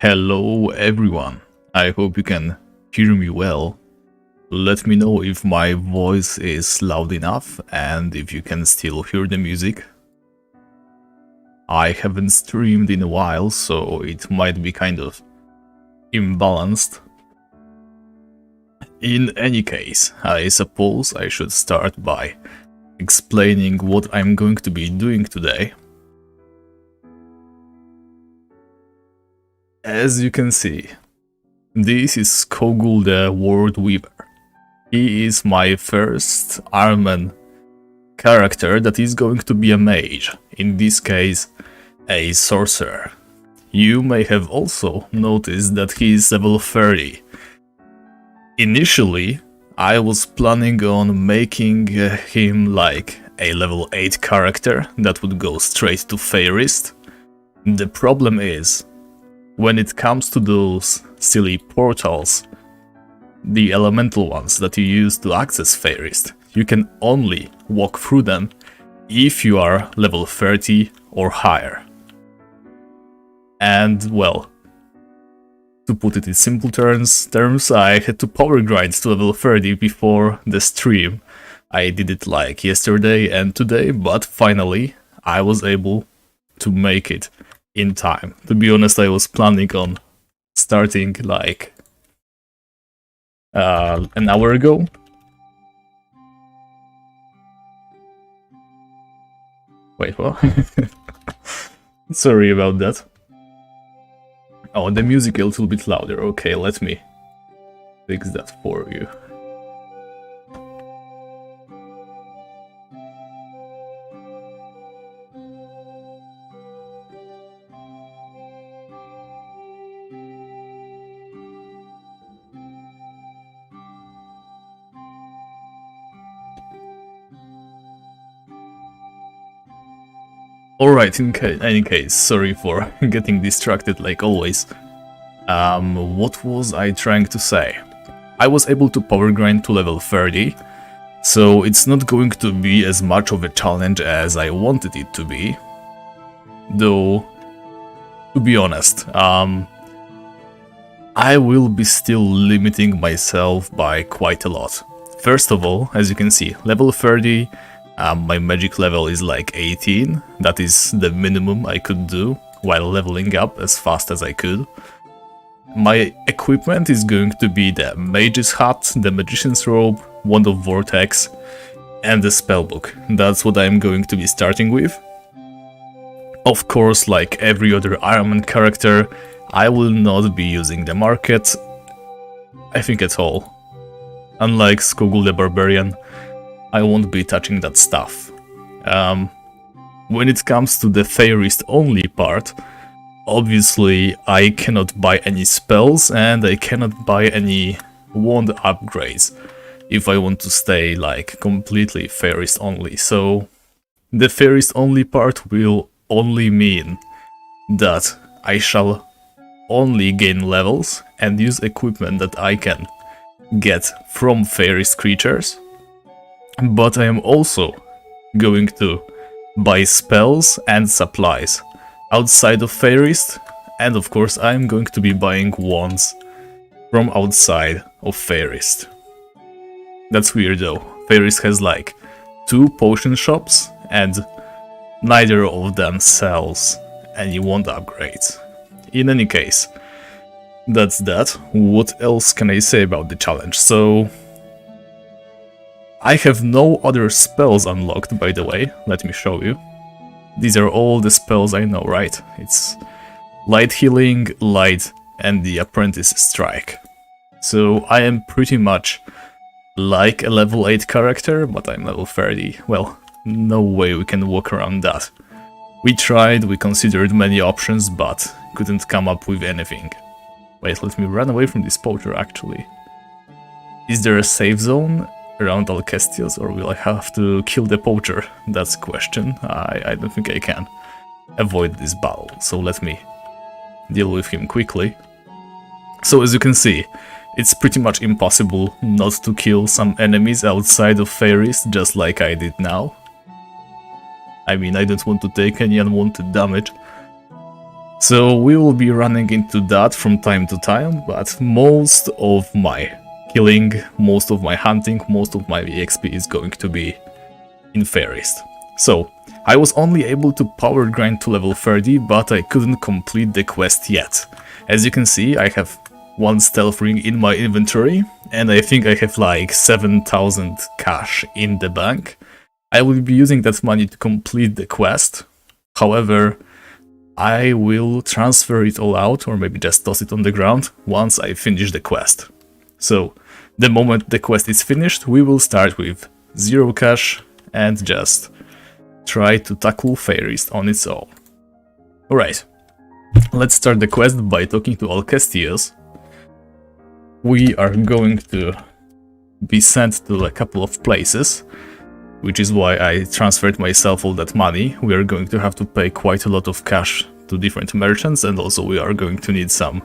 Hello everyone, I hope you can hear me well. Let me know if my voice is loud enough and if you can still hear the music. I haven't streamed in a while, so it might be kind of imbalanced. In any case, I suppose I should start by explaining what I'm going to be doing today. As you can see, this is Skogul the World Weaver. He is my first Ironman character that is going to be a mage, in this case a sorcerer. You may have also noticed that he is level 30. Initially, I was planning on making him like a level 8 character that would go straight to Feyrist. The problem is, when it comes to those silly portals, the elemental ones that you use to access Feyrist, you can only walk through them if you are level 30 or higher. And well, to put it in simple terms, I had to power grind to level 30 before the stream. I did it like yesterday and today, but finally I was able to make it in time. To be honest, I was planning on starting like an hour ago. Wait, what? Sorry about that. Oh, the music a little bit louder. Okay, let me fix that for you. Alright, in any case, sorry for getting distracted like always. What was I trying to say? I was able to power grind to level 30, so it's not going to be as much of a challenge as I wanted it to be. Though, to be honest, I will be still limiting myself by quite a lot. First of all, as you can see, level 30, my magic level is like 18, that is the minimum I could do while leveling up as fast as I could. My equipment is going to be the Mage's Hat, the Magician's Robe, Wand of Vortex, and the Spellbook. That's what I'm going to be starting with. Of course, like every other Ironman character, I will not be using the market, I think at all. Unlike Skogul the Barbarian, I won't be touching that stuff. When it comes to the Feyrist only part, obviously I cannot buy any spells and I cannot buy any wand upgrades if I want to stay like completely Feyrist only. So the Feyrist only part will only mean that I shall only gain levels and use equipment that I can get from Feyrist creatures. But I am also going to buy spells and supplies outside of Feyrist, and of course I am going to be buying wands from outside of Feyrist. That's weird though. Feyrist has like 2 potion shops and neither of them sells any wand upgrades. In any case, that's that. What else can I say about the challenge? So I have no other spells unlocked, by the way, let me show you. These are all the spells I know, right? It's Light Healing, Light, and the Apprentice Strike. So I am pretty much like a level 8 character, but I'm level 30. Well, no way we can walk around that. We tried, we considered many options, but couldn't come up with anything. Wait, let me run away from this poacher, actually. Is there a safe zone around Alcestios, or will I have to kill the poacher? That's the question. I don't think I can avoid this battle, so let me deal with him quickly. So as you can see, it's pretty much impossible not to kill some enemies outside of Feyrist, just like I did now. I mean, I don't want to take any unwanted damage. So we will be running into that from time to time, but most of my killing, most of my hunting, most of my EXP is going to be in Feyrist. So I was only able to power grind to level 30, but I couldn't complete the quest yet. As you can see, I have one stealth ring in my inventory, and I think I have like 7,000 cash in the bank. I will be using that money to complete the quest. However, I will transfer it all out, or maybe just toss it on the ground, once I finish the quest. So, the moment the quest is finished, we will start with 0 cash and just try to tackle Feyrist on its own. Alright, let's start the quest by talking to Alcestius. We are going to be sent to a couple of places, which is why I transferred myself all that money. We are going to have to pay quite a lot of cash to different merchants, and also we are going to need some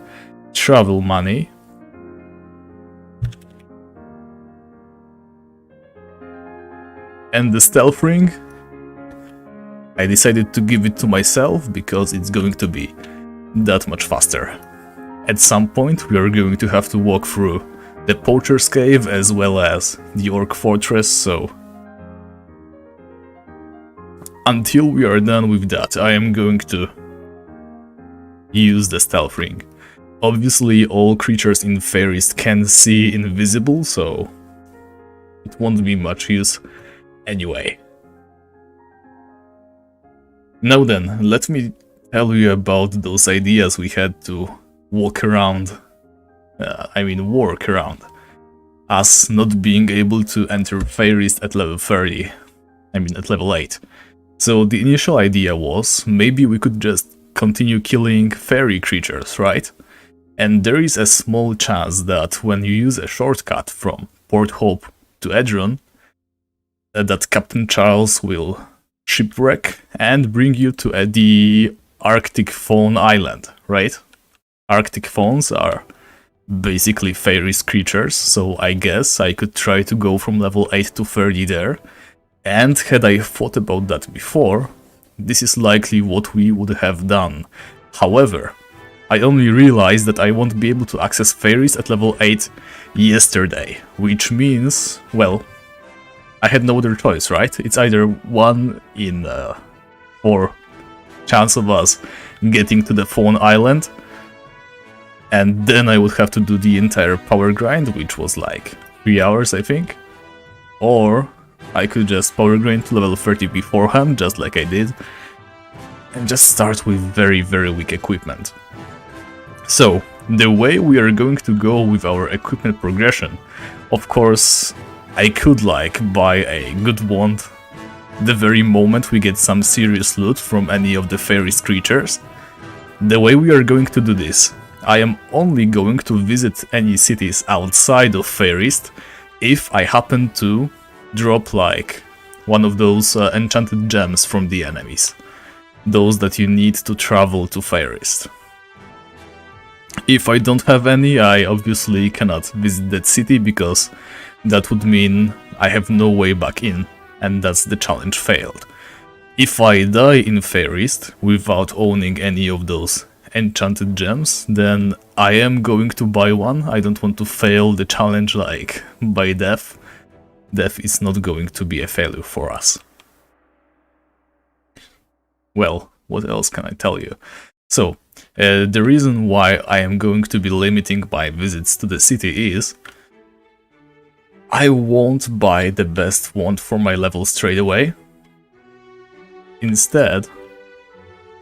travel money. And the stealth ring, I decided to give it to myself because it's going to be that much faster. At some point we are going to have to walk through the Poacher's Cave as well as the Orc Fortress, so until we are done with that, I am going to use the stealth ring. Obviously all creatures in Feyrist can see invisible, so it won't be much use anyway. Now then, let me tell you about those ideas we had to work around, us not being able to enter Feyrist at level 30, at level 8. So the initial idea was, maybe we could just continue killing fairy creatures, right? And there is a small chance that when you use a shortcut from Port Hope to Edron, that Captain Charles will shipwreck and bring you to the Arctic Fawn Island, right? Arctic Fawns are basically fairies creatures, so I guess I could try to go from level 8 to 30 there. And had I thought about that before, this is likely what we would have done. However, I only realized that I won't be able to access fairies at level 8 yesterday, which means, well, I had no other choice, right? It's either 1 in 4 chance of us getting to the Fawn Island, and then I would have to do the entire power grind, which was like 3 hours, I think, or I could just power grind to level 30 beforehand, just like I did, and just start with very, very weak equipment. So, the way we are going to go with our equipment progression, of course, I could buy a good wand the very moment we get some serious loot from any of the fairies creatures. The way we are going to do this, I am only going to visit any cities outside of Feyrist if I happen to drop one of those enchanted gems from the enemies, those that you need to travel to Feyrist. If I don't have any, I obviously cannot visit that city because that would mean I have no way back in, and that's the challenge failed. If I die in Feyrist without owning any of those enchanted gems, then I am going to buy one. I don't want to fail the challenge by death. Death is not going to be a failure for us. Well, what else can I tell you? So, the reason why I am going to be limiting my visits to the city is I won't buy the best wand for my level straight away. Instead...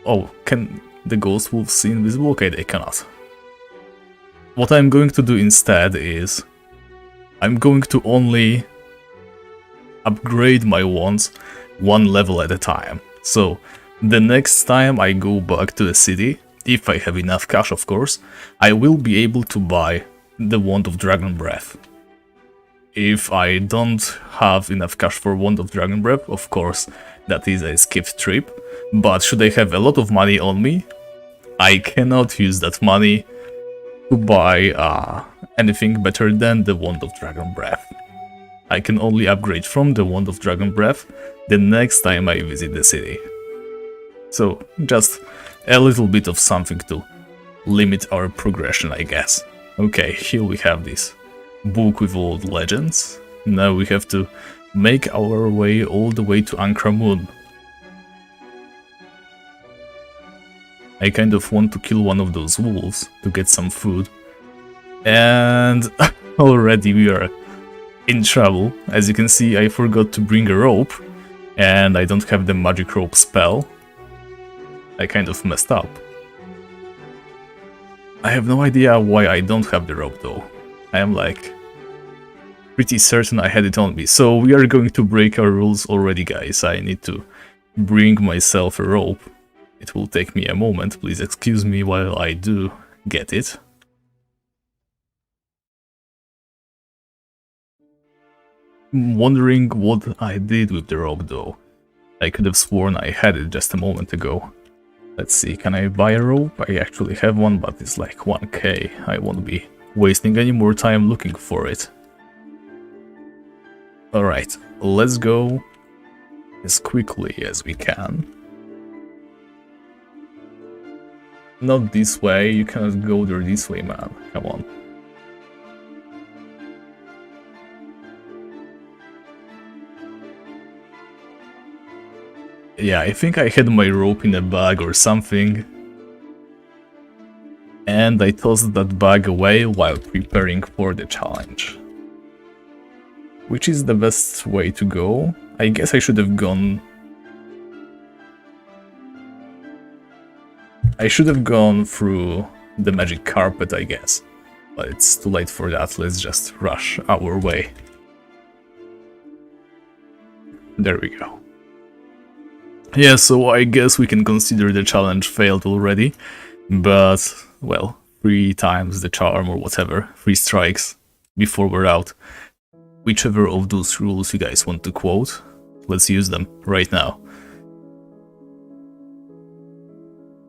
Oh, can the ghost wolves see invisible? Okay, they cannot. What I'm going to do instead is I'm going to only upgrade my wands 1 level at a time. So the next time I go back to the city, if I have enough cash of course, I will be able to buy the Wand of Dragon Breath. If I don't have enough cash for Wand of Dragon Breath, of course that is a skipped trip, but should I have a lot of money on me, I cannot use that money to buy anything better than the Wand of Dragon Breath. I can only upgrade from the Wand of Dragon Breath the next time I visit the city. So just a little bit of something to limit our progression, I guess. Okay, here we have this book with all the legends. Now we have to make our way all the way to Ankara Moon. I kind of want to kill one of those wolves to get some food. And already we are in trouble. As you can see, I forgot to bring a rope, and I don't have the magic rope spell. I kind of messed up. I have no idea why I don't have the rope though. I am like pretty certain I had it on me. So we are going to break our rules already, guys. I need to bring myself a rope. It will take me a moment. Please excuse me while I do get it. I'm wondering what I did with the rope though. I could have sworn I had it just a moment ago. Let's see, can I buy a rope? I actually have one, but it's like 1k. I won't be wasting any more time looking for it. Alright, let's go as quickly as we can. Not this way, you cannot go there this way, man. Come on. Yeah, I think I had my rope in a bag or something. And I tossed that bag away while preparing for the challenge. Which is the best way to go? I guess I should have gone... I should have gone through the magic carpet, I guess. But it's too late for that, let's just rush our way. There we go. Yeah, so I guess we can consider the challenge failed already, but, well, 3 times the charm or whatever, 3 strikes before we're out. Whichever of those rules you guys want to quote, let's use them right now.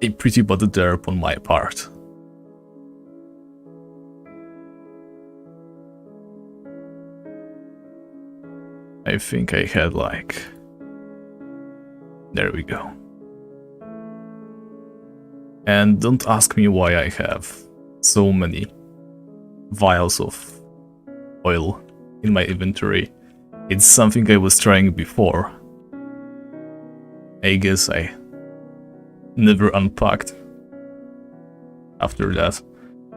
A pretty bad derp on my part. I think I had like... There we go. And don't ask me why I have so many vials of oil in my inventory. It's something I was trying before. I guess I never unpacked after that.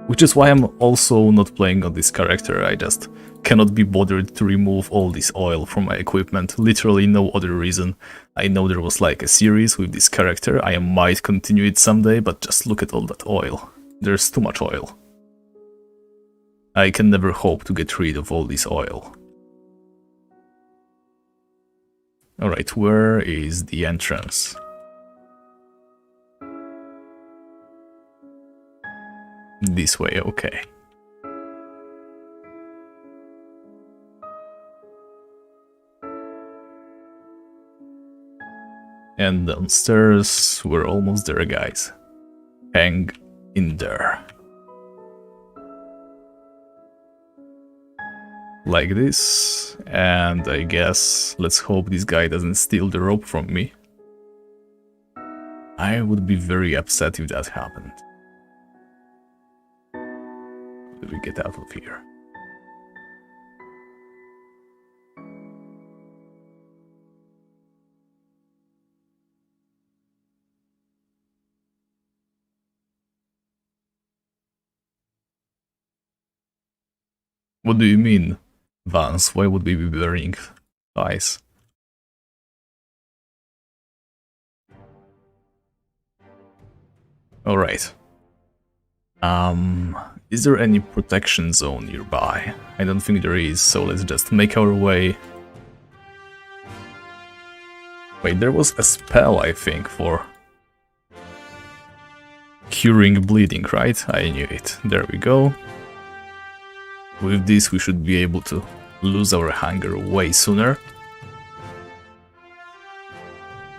Which is why I'm also not playing on this character. I just cannot be bothered to remove all this oil from my equipment. Literally no other reason. I know there was like a series with this character. I might continue it someday, but just look at all that oil. There's too much oil. I can never hope to get rid of all this oil. Alright, where is the entrance? This way, okay. And downstairs, we're almost there, guys. Hang in there. Like this, and I guess let's hope this guy doesn't steal the rope from me. I would be very upset if that happened. How do we get out of here? What do you mean, Vance? Why would we be burning ice? Alright. Is there any protection zone nearby? I don't think there is, so let's just make our way. Wait, there was a spell, I think, for curing bleeding, right? I knew it. There we go. With this, we should be able to lose our hunger way sooner.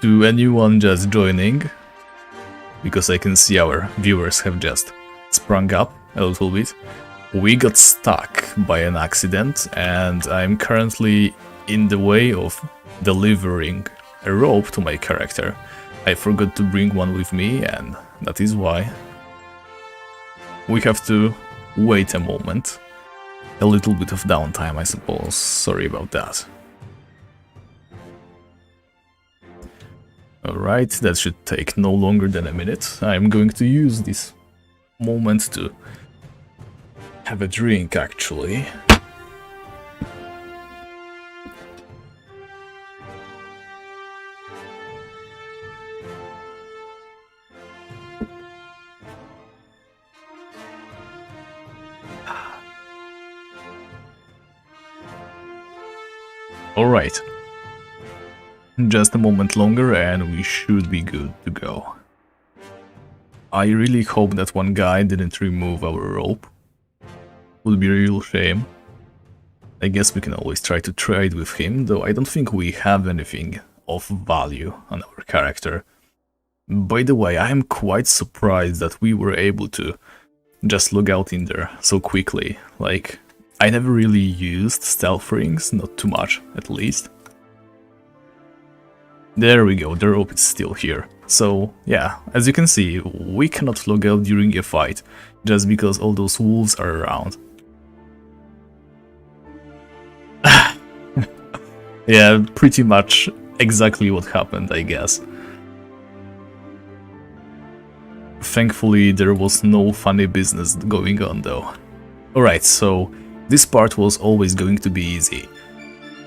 To anyone just joining, because I can see our viewers have just sprung up a little bit, we got stuck by an accident and I'm currently in the way of delivering a rope to my character. I forgot to bring one with me, and that is why. We have to wait a moment. A little bit of downtime, I suppose. Sorry about that. Alright, that should take no longer than a minute. I'm going to use this moment to have a drink, actually. Alright. Just a moment longer and we should be good to go. I really hope that one guy didn't remove our rope. Would be a real shame. I guess we can always try to trade with him, though I don't think we have anything of value on our character. By the way, I am quite surprised that we were able to just log out in there so quickly. Like, I never really used stealth rings, not too much at least. There we go, the rope is still here. So yeah, as you can see, we cannot log out during a fight, just because all those wolves are around. Yeah, pretty much exactly what happened, I guess. Thankfully, there was no funny business going on though. Alright, so this part was always going to be easy.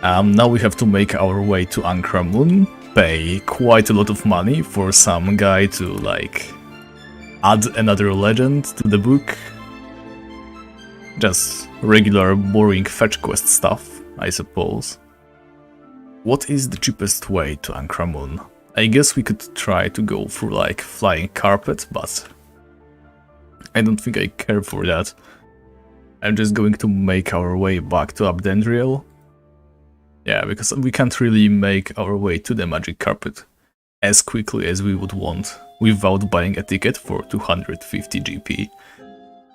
Now we have to make our way to Ankramun, pay quite a lot of money for some guy to, like, add another legend to the book. Just regular boring fetch quest stuff, I suppose. What is the cheapest way to Ankramun? I guess we could try to go through, like, flying carpet, but I don't think I care for that. I'm just going to make our way back to Abdendriel. Yeah, because we can't really make our way to the magic carpet as quickly as we would want without buying a ticket for 250 GP.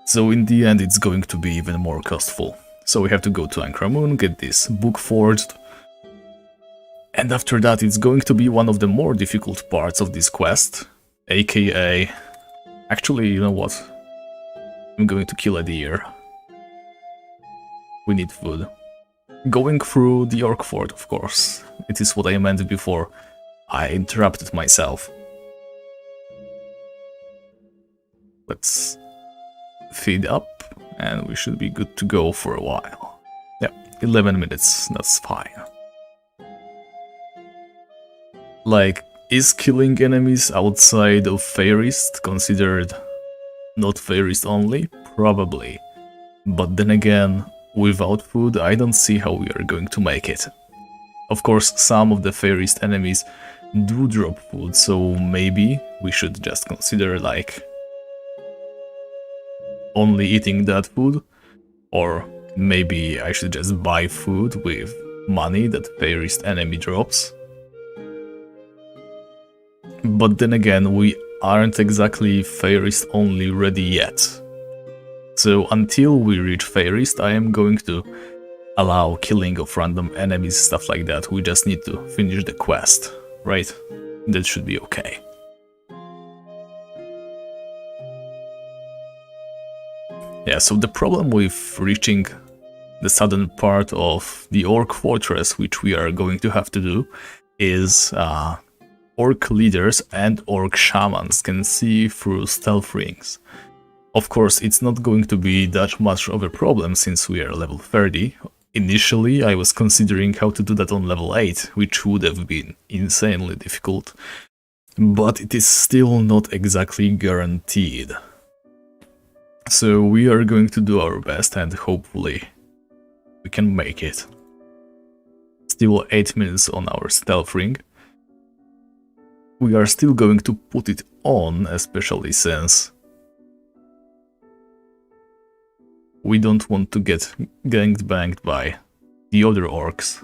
So in the end it's going to be even more costful. So we have to go to Ankramun, get this book forged. And after that it's going to be one of the more difficult parts of this quest, aka... Actually, you know what? I'm going to kill a deer. We need food. Going through the Orc Fort, of course. It is what I meant before I interrupted myself. Let's feed up, and we should be good to go for a while. Yeah, 11 minutes, that's fine. Like, is killing enemies outside of Feyrist considered not Feyrist only? Probably. But then again, without food, I don't see how we are going to make it. Of course, some of the Feyrist enemies do drop food, so maybe we should just consider, like, only eating that food, or maybe I should just buy food with money that Feyrist enemy drops. But then again, we aren't exactly Feyrist only ready yet. So until we reach Feyrist, I am going to allow killing of random enemies, stuff like that. We just need to finish the quest, right? That should be okay. Yeah, so the problem with reaching the southern part of the Orc Fortress, which we are going to have to do, is Orc leaders and Orc shamans can see through stealth rings. Of course, it's not going to be that much of a problem since we are level 30. Initially, I was considering how to do that on level 8, which would have been insanely difficult. But it is still not exactly guaranteed. So we are going to do our best and hopefully we can make it. Still 8 minutes on our stealth ring. We are still going to put it on, especially since we don't want to get gangbanged by the other orcs.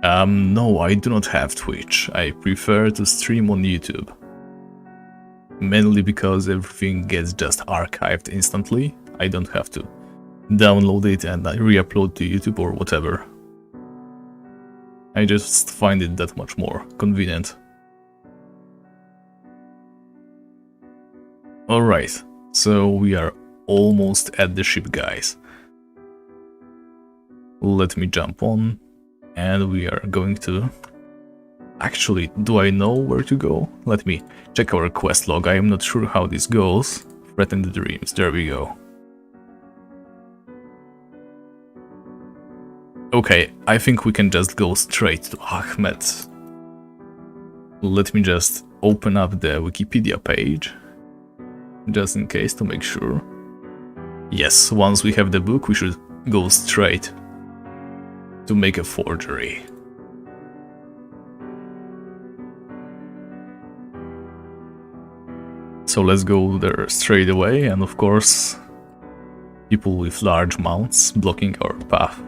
No, I do not have Twitch. I prefer to stream on YouTube. Mainly because everything gets just archived instantly. I don't have to download it and re-upload to YouTube or whatever. I just find it that much more convenient. Alright, so we are almost at the ship, guys. Let me jump on, and we are going to... Actually, do I know where to go? Let me check our quest log. I am not sure how this goes. Threaten the dreams, there we go. Okay, I think we can just go straight to Ahmed. Let me just open up the Wikipedia page, just in case, to make sure. Yes, once we have the book, we should go straight to make a forgery. So let's go there straight away, and of course, people with large mounts blocking our path.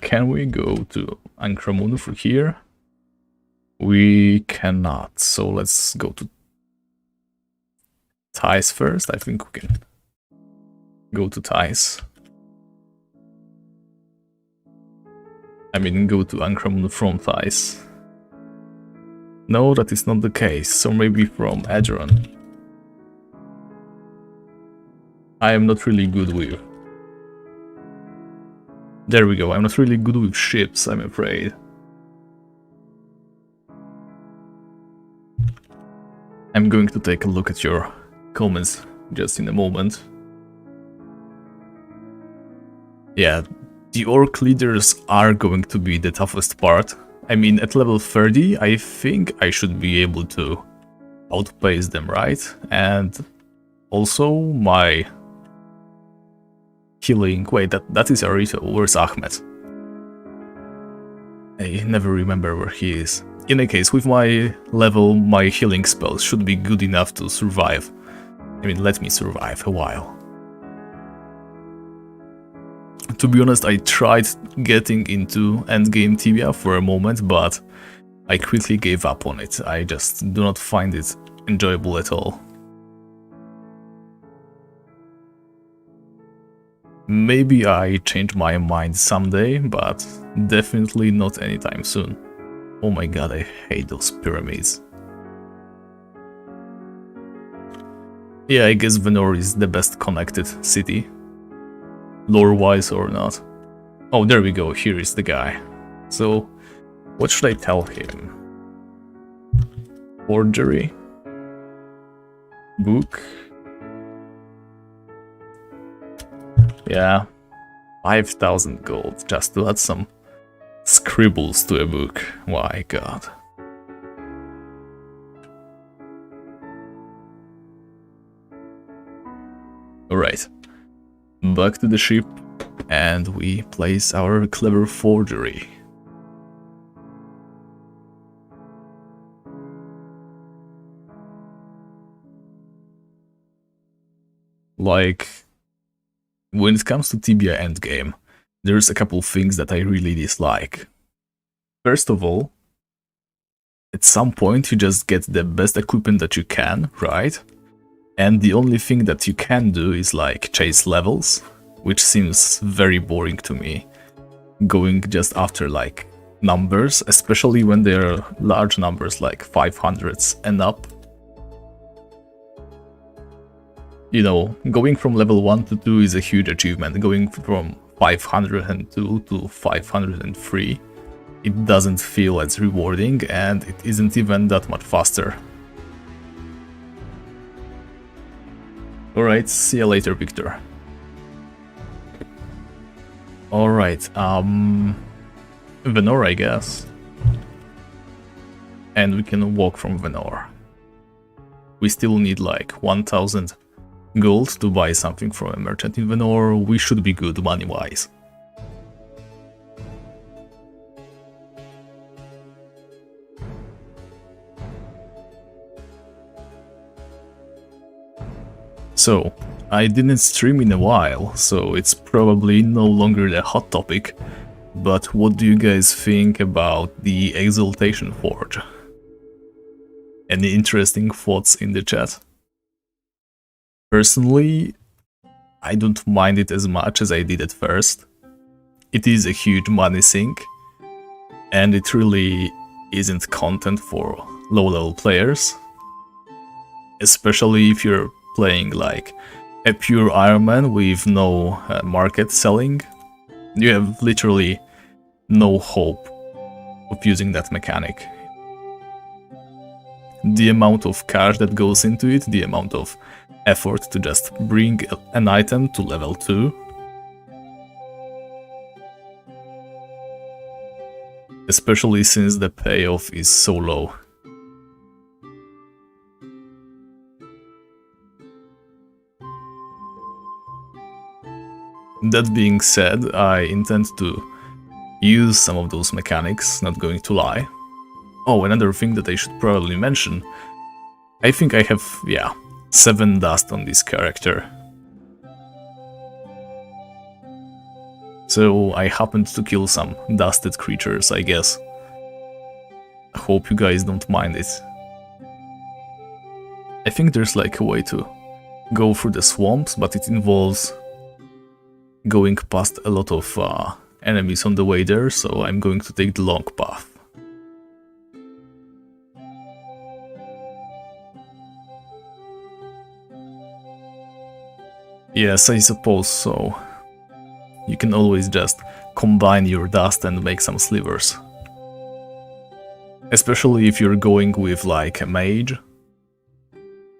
Can we go to Ankramun through here? We cannot, so let's go to Thais first. I think we can go to Thais. I mean, go to Ankramun from Thais. No, that is not the case, so maybe from Acheron. I am not really good with... There we go, I'm not really good with ships, I'm afraid. I'm going to take a look at your comments just in a moment. Yeah, the orc leaders are going to be the toughest part. I mean, at level 30, I think I should be able to outpace them, right? And also my healing... Wait, that is Arito. Where's Ahmed? I never remember where he is. In any case, with my level, my healing spells should be good enough to survive. I mean, let me survive a while. To be honest, I tried getting into endgame Tibia for a moment, but I quickly gave up on it. I just do not find it enjoyable at all. Maybe I change my mind someday, but definitely not anytime soon. Oh my god, I hate those pyramids. Yeah, I guess Venor is the best connected city. Lore-wise or not. Oh, there we go, here is the guy. So, what should I tell him? Forgery? Book? Yeah, 5,000 gold just to add some scribbles to a book. My god. Alright, back to the ship, and we place our clever forgery. Like, when it comes to Tibia endgame, there's a couple things that I really dislike. First of all, at some point you just get the best equipment that you can, right? And the only thing that you can do is like chase levels, which seems very boring to me. Going just after like numbers, especially when they're large numbers like 500s and up. You know, going from level 1 to 2 is a huge achievement. Going from 502 to 503, it doesn't feel as rewarding, and it isn't even that much faster. Alright, see you later, Victor. Alright, Venor, I guess. And we can walk from Venor. We still need like 1,000 gold to buy something from a merchant in Venor. We should be good money-wise. So, I didn't stream in a while, so it's probably no longer the hot topic, but what do you guys think about the Exaltation Forge? Any interesting thoughts in the chat? Personally, I don't mind it as much as I did at first. it is a huge money sink, and it really isn't content for low-level players, especially if you're playing like a pure Ironman with no market selling. You have literally no hope of using that mechanic. The amount of cash that goes into it, the amount of effort to just bring an item to level 2, especially since the payoff is so low. That being said, I intend to use some of those mechanics, not going to lie. Oh, another thing that I should probably mention, I think I have, 7 dust on this character. So I happened to kill some dusted creatures, I guess. I hope you guys don't mind it. I think there's like a way to go through the swamps, but it involves going past a lot of enemies on the way there, so I'm going to take the long path. Yes, I suppose so. You can always just combine your dust and make some slivers. Especially if you're going with like a mage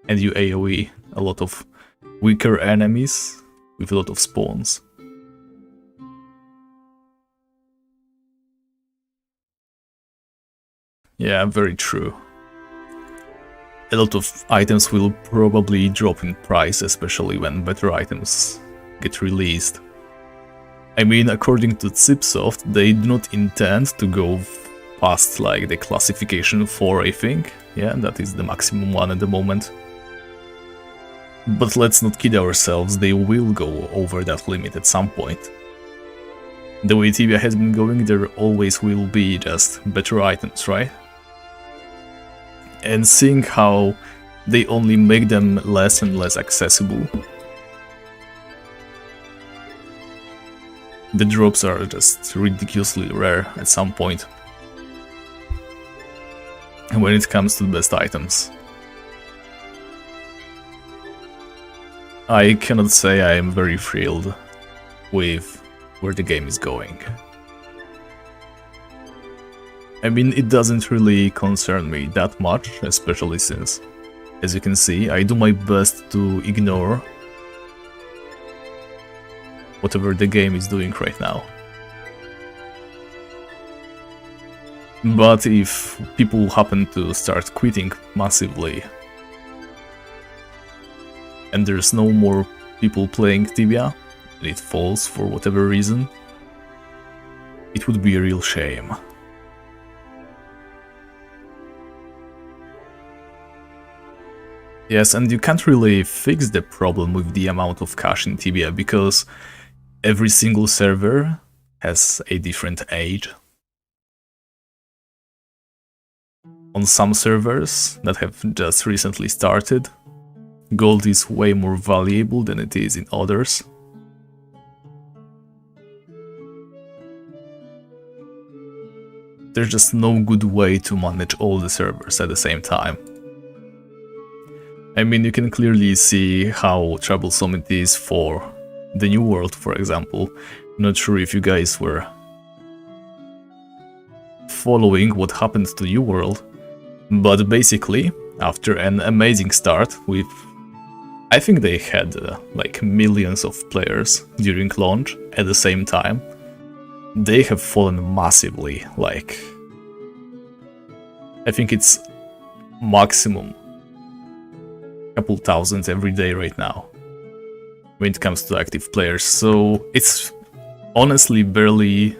and you AoE a lot of weaker enemies with a lot of spawns. Yeah, very true. A lot of items will probably drop in price, especially when better items get released. I mean, according to Zipsoft, they do not intend to go past like the classification 4, I think. Yeah, that is the maximum one at the moment. But let's not kid ourselves, they will go over that limit at some point. The way Tibia has been going, there always will be just better items, right? And seeing how they only make them less and less accessible, the drops are just ridiculously rare at some point when it comes to the best items. I cannot say I am very thrilled with where the game is going. I mean, it doesn't really concern me that much, especially since, as you can see, I do my best to ignore whatever the game is doing right now. But if people happen to start quitting massively and there's no more people playing Tibia, and it falls for whatever reason, it would be a real shame. Yes, and you can't really fix the problem with the amount of cash in Tibia, because every single server has a different age. On some servers that have just recently started, gold is way more valuable than it is in others. There's just no good way to manage all the servers at the same time. I mean, you can clearly see how troublesome it is for the New World, for example. Not sure if you guys were following what happened to New World, but basically, after an amazing start with, I think they had like millions of players during launch at the same time, they have fallen massively. Like, I think it's maximum couple thousand every day right now when it comes to active players. So it's honestly barely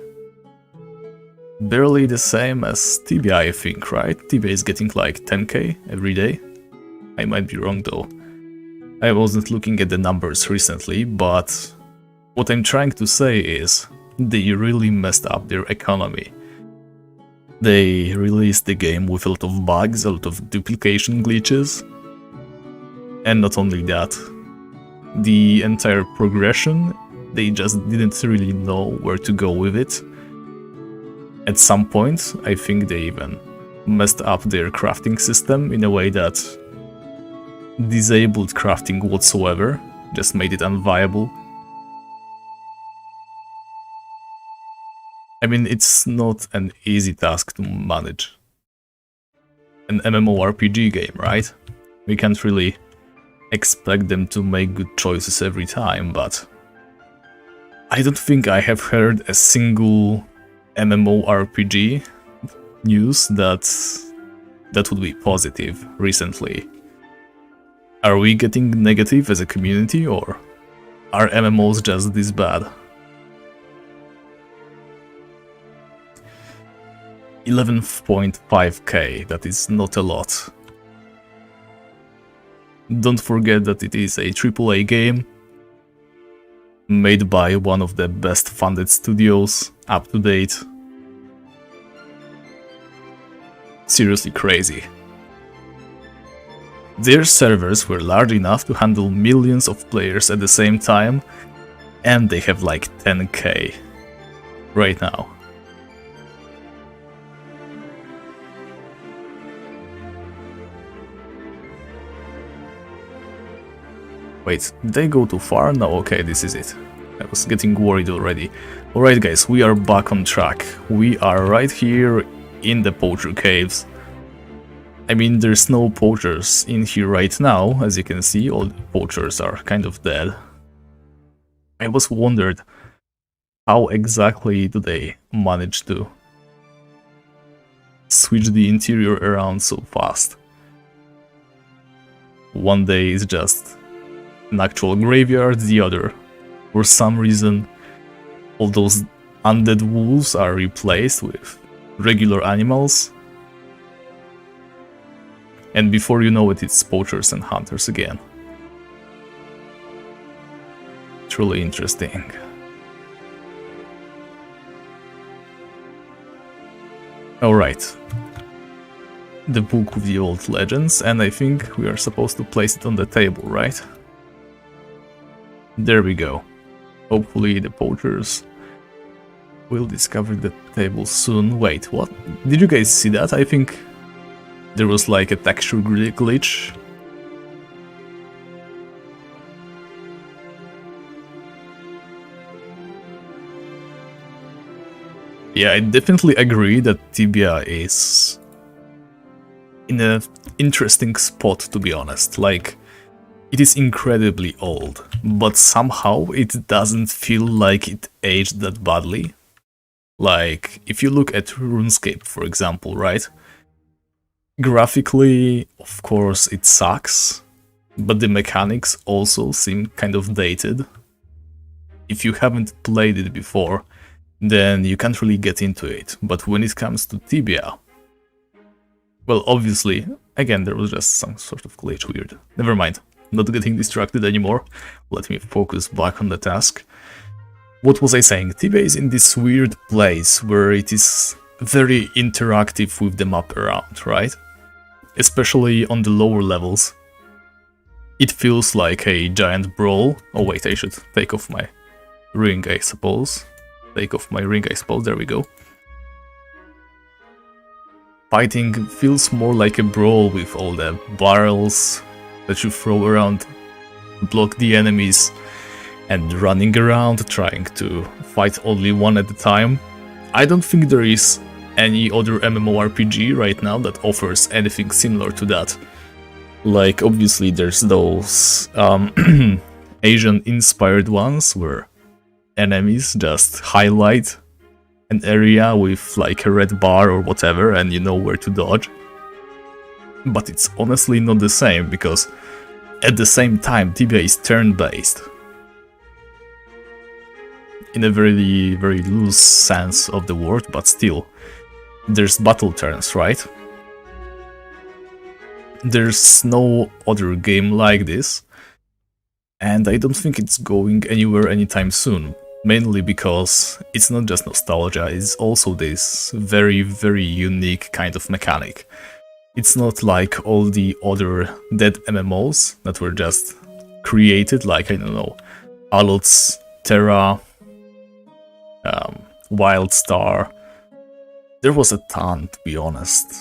the same as Tibia, I think, right? Tibia is getting like 10k every day. I might be wrong though. I wasn't looking at the numbers recently, but what I'm trying to say is they really messed up their economy. They released the game with a lot of bugs, a lot of duplication glitches. And not only that, the entire progression they just didn't really know where to go with it. At some point, I think they even messed up their crafting system in a way that disabled crafting whatsoever, just made it unviable. I mean, it's not an easy task to manage an MMORPG game, right? We can't really expect them to make good choices every time, but I don't think I have heard a single MMORPG news that would be positive recently. Are we getting negative as a community, or are MMOs just this bad? 11.5k, that is not a lot. Don't forget that it is a AAA game made by one of the best funded studios up to date. Seriously crazy. Their servers were large enough to handle millions of players at the same time, and they have like 10k right now. Wait, did they go too far? No, okay, this is it. I was getting worried already. Alright guys, we are back on track. We are right here in the poacher caves. I mean, there's no poachers in here right now, as you can see, all the poachers are kind of dead. I was wondered, how exactly do they manage to switch the interior around so fast? One day is just an actual graveyard, the other, for some reason, all those undead wolves are replaced with regular animals. And before you know it, it's poachers and hunters again. Truly interesting. Alright. The book of the old legends, and I think we are supposed to place it on the table, right? There we go. Hopefully the poachers will discover the table soon. Wait, what? Did you guys see that? I think there was like a texture glitch. Yeah, I definitely agree that Tibia is in an interesting spot, to be honest. Like, it is incredibly old, but somehow it doesn't feel like it aged that badly. Like, if you look at RuneScape, for example, right? Graphically, of course, it sucks, but the mechanics also seem kind of dated. If you haven't played it before, then you can't really get into it. But when it comes to Tibia, well, obviously, again, there was just some sort of glitch, weird. Never mind. Not getting distracted anymore. Let me focus back on the task. What was I saying? Tibia is in this weird place where it is very interactive with the map around, right? Especially on the lower levels. It feels like a giant brawl. Oh wait, I should take off my ring, I suppose. Take off my ring, I suppose. There we go. Fighting feels more like a brawl with all the barrels that you throw around, block the enemies, and running around trying to fight only one at a time. I don't think there is any other MMORPG right now that offers anything similar to that. Like, obviously there's those Asian-inspired ones where enemies just highlight an area with like a red bar or whatever and you know where to dodge. But it's honestly not the same, because at the same time Tibia is turn-based. In a very, very loose sense of the word, but still. There's battle turns, right? There's no other game like this, and I don't think it's going anywhere anytime soon. Mainly because it's not just nostalgia, it's also this very, very unique kind of mechanic. It's not like all the other dead MMOs that were just created, like, I don't know, Alot's Terra, Wildstar. There was a ton, to be honest.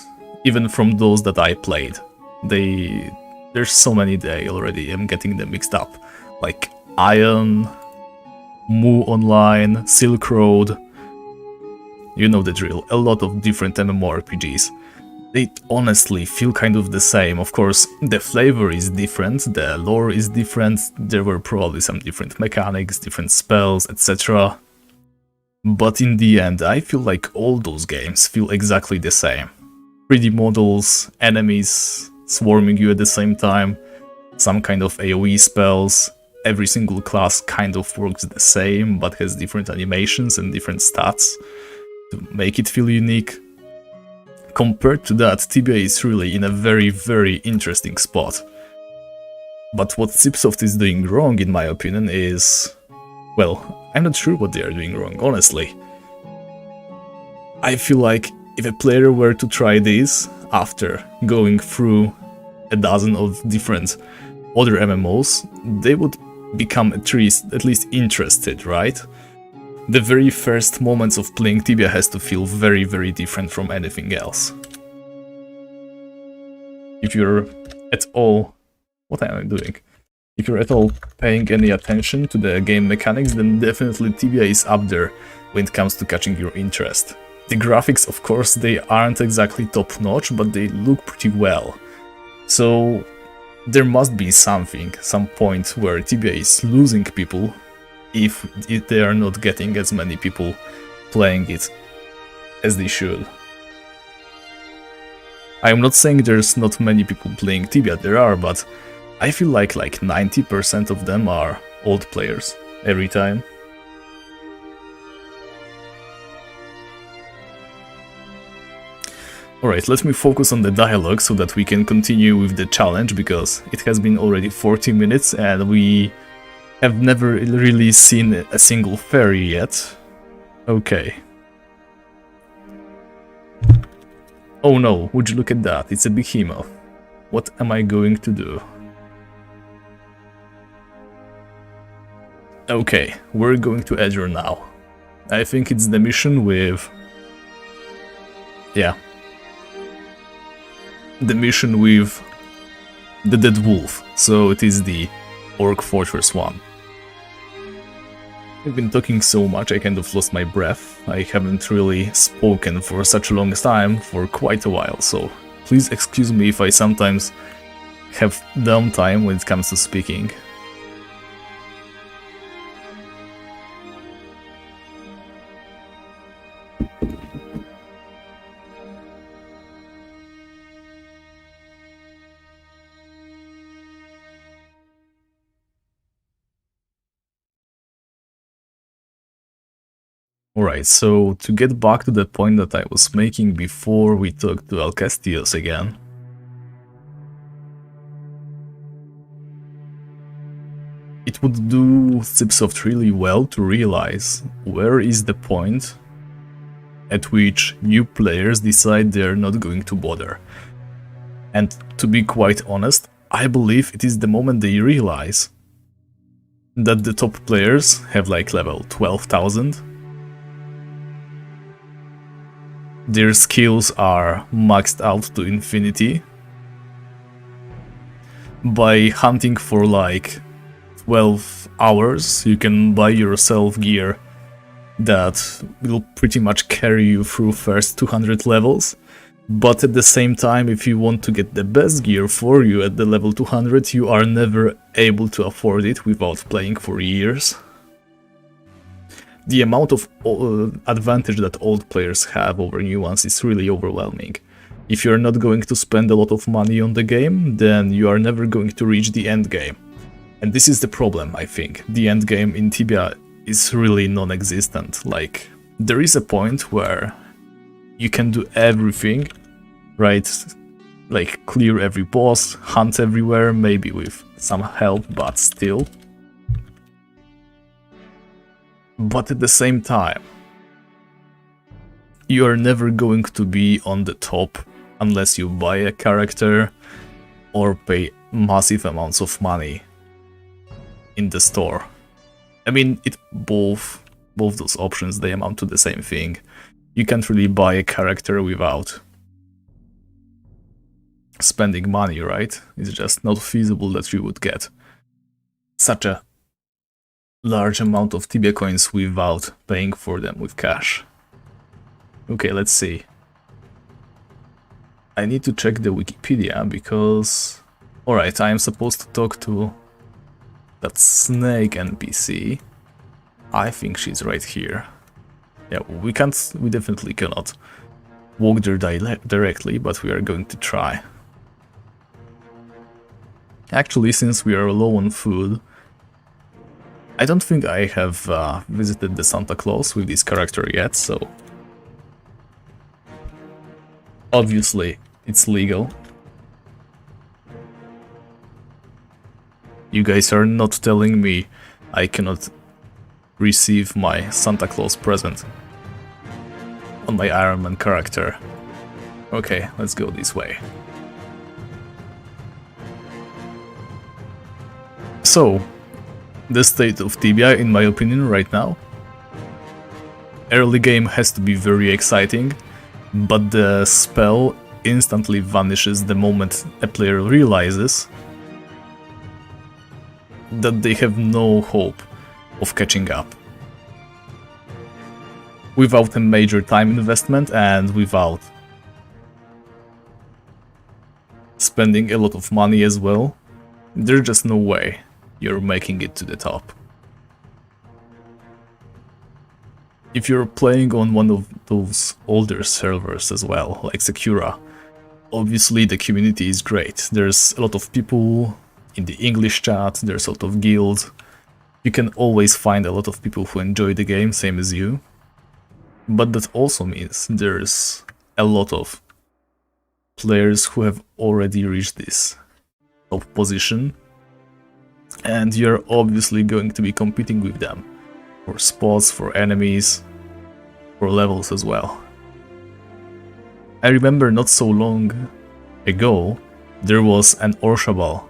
Even from those that I played. There's so many that I already am getting them mixed up. Like Iron, Mu Online, Silk Road. You know the drill. A lot of different MMORPGs. They honestly feel kind of the same. Of course, the flavor is different, the lore is different, there were probably some different mechanics, different spells, etc. But in the end, I feel like all those games feel exactly the same. 3D models, enemies swarming you at the same time, some kind of AoE spells, every single class kind of works the same, but has different animations and different stats to make it feel unique. Compared to that, Tibia is really in a very, very interesting spot. But what Cipsoft is doing wrong, in my opinion, is... well, I'm not sure what they are doing wrong, honestly. I feel like if a player were to try this after going through a dozen of different other MMOs, they would become at least interested, right? The very first moments of playing Tibia has to feel very, very different from anything else. If you're at all... what am I doing? If you're at all paying any attention to the game mechanics, then definitely Tibia is up there when it comes to catching your interest. The graphics, of course, they aren't exactly top-notch, but they look pretty well. So there must be something, some point where Tibia is losing people if they are not getting as many people playing it as they should. I'm not saying there's not many people playing Tibia, there are, but I feel like 90% of them are old players every time. Alright, let me focus on the dialogue so that we can continue with the challenge, because it has been already 40 minutes and we have never really seen a single fairy yet. Okay. Oh no, would you look at that, it's a behemoth. What am I going to do? Okay, we're going to Azure now. I think it's the mission with... yeah. The mission with the Dead Wolf, so it is the Orc Fortress one. I've been talking so much I kind of lost my breath. I haven't really spoken for such a long time, for quite a while, so please excuse me if I sometimes have downtime when it comes to speaking. Alright, so to get back to the point that I was making before we talked to Alcastios again. It would do Cipsoft really well to realize where is the point at which new players decide they're not going to bother. And to be quite honest, I believe it is the moment they realize that the top players have like level 12,000. Their skills are maxed out to infinity. By hunting for like 12 hours, you can buy yourself gear that will pretty much carry you through first 200 levels. But at the same time, if you want to get the best gear for you at the level 200, you are never able to afford it without playing for years. The amount of advantage that old players have over new ones is really overwhelming. If you're not going to spend a lot of money on the game, then you are never going to reach the end game. And this is the problem, I think. The end game in Tibia is really non-existent. Like, there is a point where you can do everything, right? Like, clear every boss, hunt everywhere, maybe with some help, but still. But at the same time, you are never going to be on the top unless you buy a character or pay massive amounts of money in the store. I mean, both those options, they amount to the same thing. You can't really buy a character without spending money, right? It's just not feasible that you would get such a large amount of Tibia coins without paying for them with cash. Okay, let's see. I need to check the Wikipedia because... Alright, I am supposed to talk to that snake NPC. I think she's right here. Yeah, we definitely cannot walk there directly, but we are going to try. Actually, since we are low on food, I don't think I have visited the Santa Claus with this character yet, so... Obviously, it's legal. You guys are not telling me I cannot receive my Santa Claus present on my Ironman character. Okay, let's go this way. So, the state of Tibia, in my opinion, right now. Early game has to be very exciting, but the spell instantly vanishes the moment a player realizes that they have no hope of catching up. Without a major time investment and without spending a lot of money as well, there's just no way you're making it to the top. If you're playing on one of those older servers as well, like Sakura, obviously the community is great. There's a lot of people in the English chat, there's a lot of guilds. You can always find a lot of people who enjoy the game, same as you. But that also means there's a lot of players who have already reached this top position, and you're obviously going to be competing with them for spots, for enemies, for levels as well. I remember not so long ago there was an Orshabal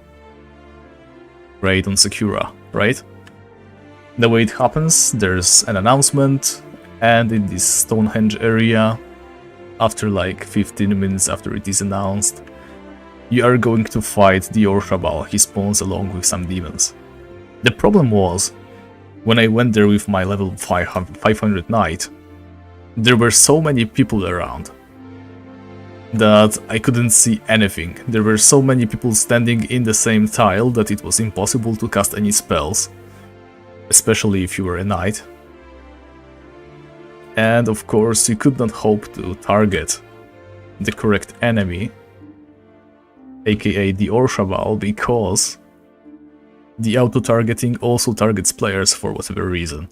raid on Sakura, right? The way it happens, there's an announcement, and in this Stonehenge area, after like 15 minutes after it is announced, you are going to fight the Orshabal. He spawns along with some demons. The problem was, when I went there with my level 500 knight, there were so many people around that I couldn't see anything. There were so many people standing in the same tile that it was impossible to cast any spells, especially if you were a knight. And of course, you could not hope to target the correct enemy, aka the Orshabal, because the auto-targeting also targets players for whatever reason.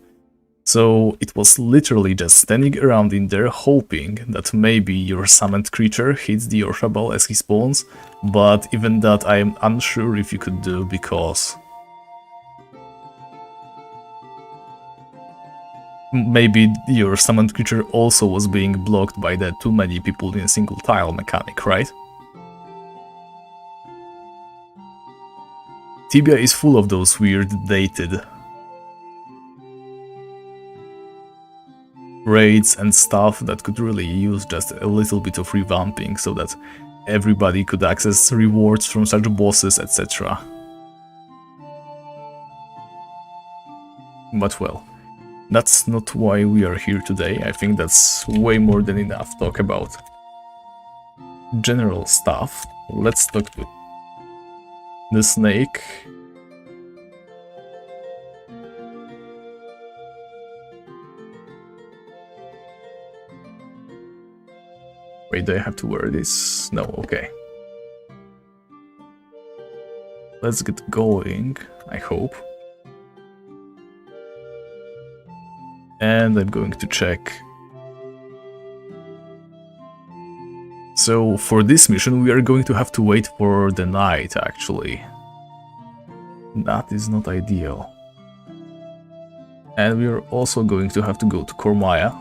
So it was literally just standing around in there hoping that maybe your summoned creature hits the Orshabal as he spawns, but even that I am unsure if you could do, because maybe your summoned creature also was being blocked by the too many people in a single tile mechanic, right? Tibia is full of those weird dated raids and stuff that could really use just a little bit of revamping so that everybody could access rewards from such bosses, etc. But well, that's not why we are here today. I think that's way more than enough talk about general stuff. Let's talk to the snake. Wait, do I have to wear this? No, okay. Let's get going, I hope. And I'm going to check. So for this mission we are going to have to wait for the night, actually. That is not ideal. And we are also going to have to go to Kormaya.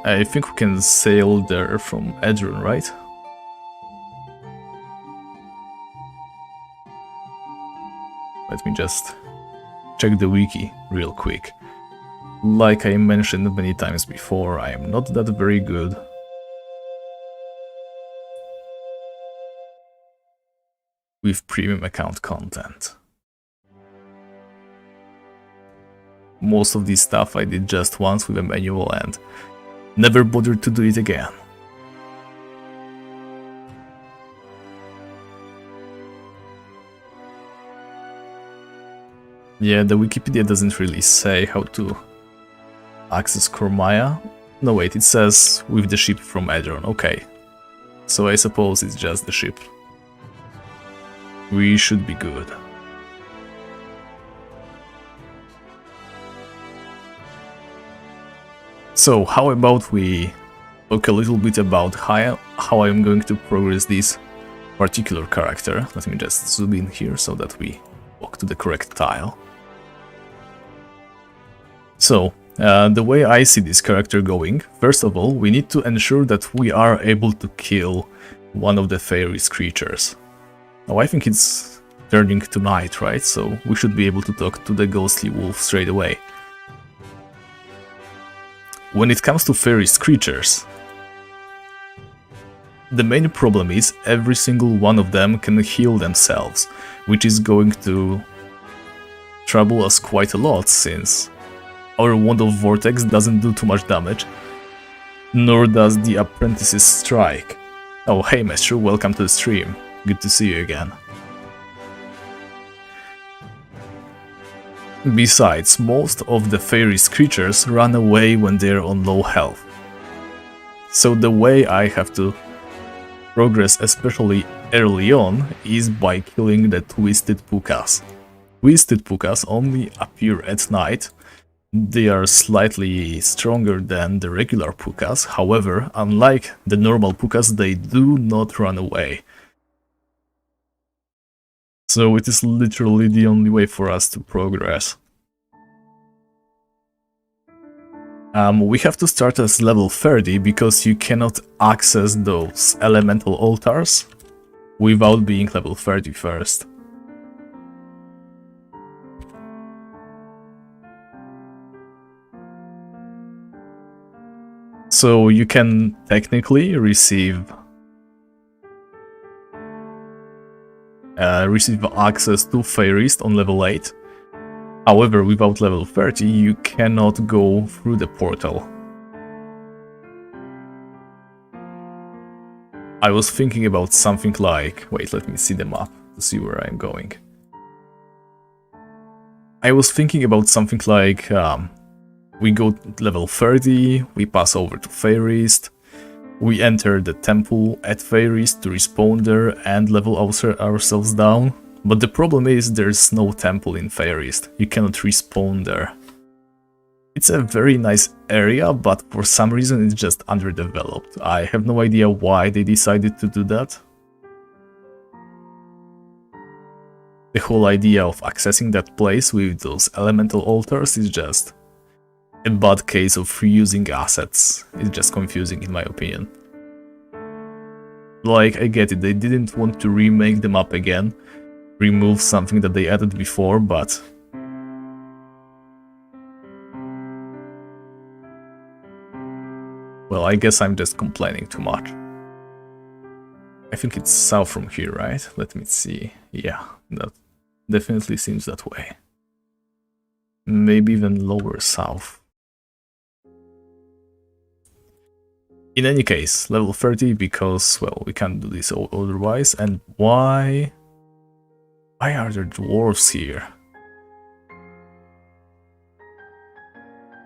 I think we can sail there from Edron, right? me just check the wiki real quick. Like I mentioned many times before, I am not that very good with premium account content. Most of this stuff I did just once with a manual and never bothered to do it again. Yeah, the Wikipedia doesn't really say how to access Cormaya. No wait, it says with the ship from Edron, okay. So I suppose it's just the ship. We should be good. So how about we talk a little bit about how I'm going to progress this particular character. Let me just zoom in here so that we walk to the correct tile. So, the way I see this character going, first of all, we need to ensure that we are able to kill one of the Feyrist creatures. Now, I think it's turning to night, right? So we should be able to talk to the ghostly wolf straight away. When it comes to Feyrist creatures, the main problem is every single one of them can heal themselves, which is going to trouble us quite a lot since our Wand of Vortex doesn't do too much damage, nor does the Apprentice's Strike. Oh hey Maestro, welcome to the stream, good to see you again. Besides, most of the Feyrist creatures run away when they're on low health. So the way I have to progress, especially early on, is by killing the Twisted Pukas. Twisted Pukas only appear at night. They are slightly stronger than the regular Pukas, however, unlike the normal Pukas, they do not run away. So it is literally the only way for us to progress. We have to start as level 30 because you cannot access those elemental altars without being level 30 first. So you can technically receive access to Feyrist on level 8. However, without level 30, you cannot go through the portal. I was thinking about something like... Wait, let me see the map to see where I'm going. I was thinking about something like... we go to level 30, we pass over to Feyrist, we enter the temple at Feyrist to respawn there and level ourselves down. But the problem is there's no temple in Feyrist, you cannot respawn there. It's a very nice area, but for some reason it's just underdeveloped. I have no idea why they decided to do that. The whole idea of accessing that place with those elemental altars is just a bad case of reusing assets. It's just confusing in my opinion. Like, I get it, they didn't want to remake the map again, remove something that they added before, but... well, I guess I'm just complaining too much. I think it's south from here, right? Let me see. Yeah, that definitely seems that way. Maybe even lower south. In any case, level 30 because, well, we can't do this otherwise. And why are there dwarves here?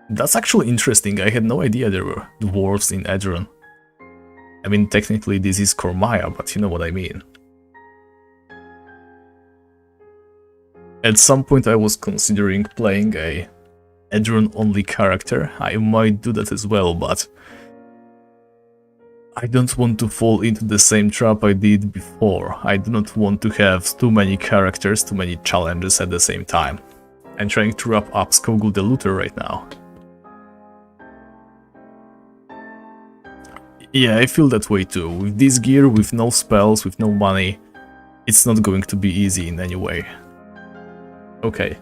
That's actually interesting. I had no idea there were dwarves in Edron. I mean, technically this is Cormaya, but you know what I mean. At some point I was considering playing a Edron-only character. I might do that as well, but I don't want to fall into the same trap I did before. I do not want to have too many characters, too many challenges at the same time. I'm trying to wrap up Skogul the Looter right now. Yeah, I feel that way too. With this gear, with no spells, with no money, it's not going to be easy in any way. Okay,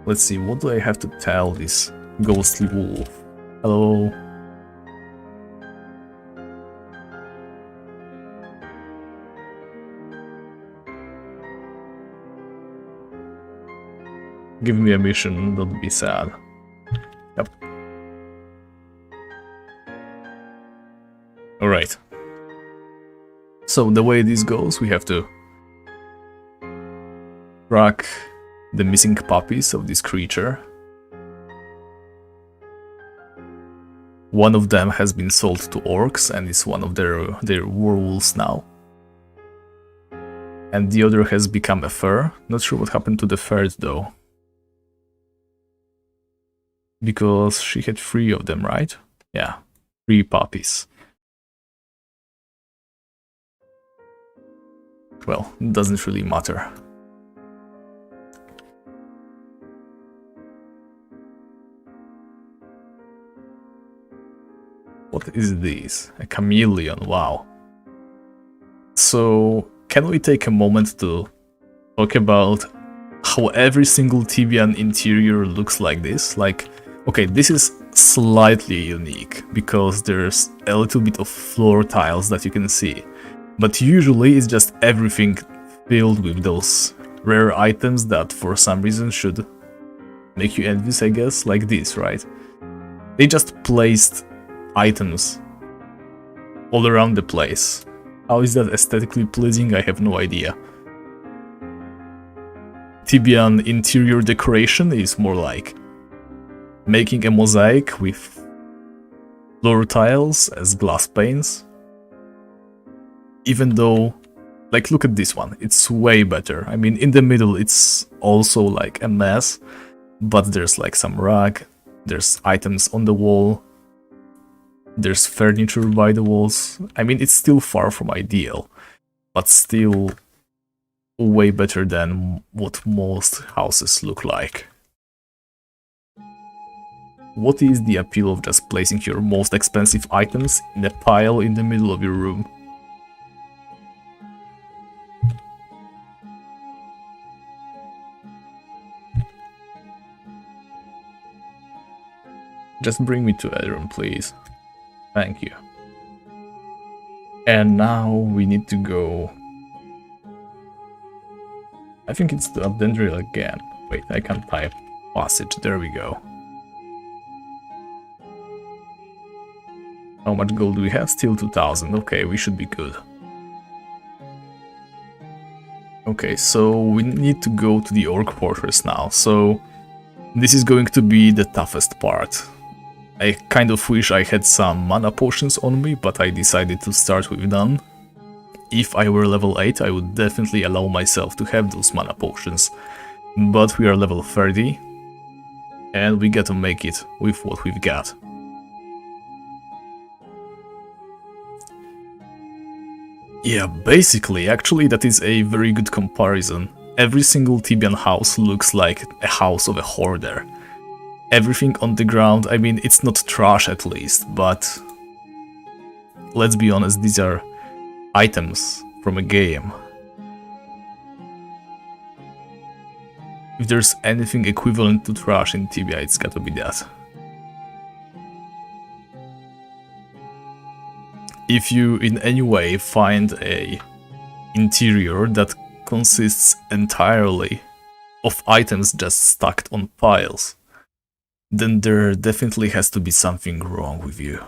let's see, what do I have to tell this ghostly wolf? Hello? Give me a mission, don't be sad. Yep. Alright. So the way this goes, we have to track the missing puppies of this creature. One of them has been sold to orcs and is one of their werewolves now. And the other has become a fur. Not sure what happened to the third though. Because she had 3 of them, right? Yeah, 3 puppies. Well, it doesn't really matter. What is this? A chameleon, wow. So, can we take a moment to talk about how every single Tibian interior looks like this? Like, okay, this is slightly unique, because there's a little bit of floor tiles that you can see. But usually it's just everything filled with those rare items that for some reason should make you envious, I guess, like this, right? They just placed items all around the place. How is that aesthetically pleasing? I have no idea. Tibian interior decoration is more like making a mosaic with floor tiles as glass panes. Even though, like, look at this one, it's way better. I mean, in the middle it's also like a mess, but there's like some rug, there's items on the wall, there's furniture by the walls. I mean, it's still far from ideal, but still way better than what most houses look like. What is the appeal of just placing your most expensive items in a pile in the middle of your room? Just bring me to Edron, please. Thank you. And now we need to go... I think it's to Abdendril again. Wait, I can't type passage. There we go. How much gold do we have? Still 2000. Okay, we should be good. Okay, so we need to go to the Orc Fortress now. So this is going to be the toughest part. I kind of wish I had some mana potions on me, but I decided to start with none. If I were level 8, I would definitely allow myself to have those mana potions. But we are level 30, and we gotta make it with what we've got. Yeah, basically, actually that is a very good comparison. Every single Tibian house looks like a house of a hoarder. Everything on the ground, I mean, it's not trash at least, but let's be honest, these are items from a game. If there's anything equivalent to trash in Tibia, it's gotta be that. If you in any way find a interior that consists entirely of items just stacked on piles, then there definitely has to be something wrong with you.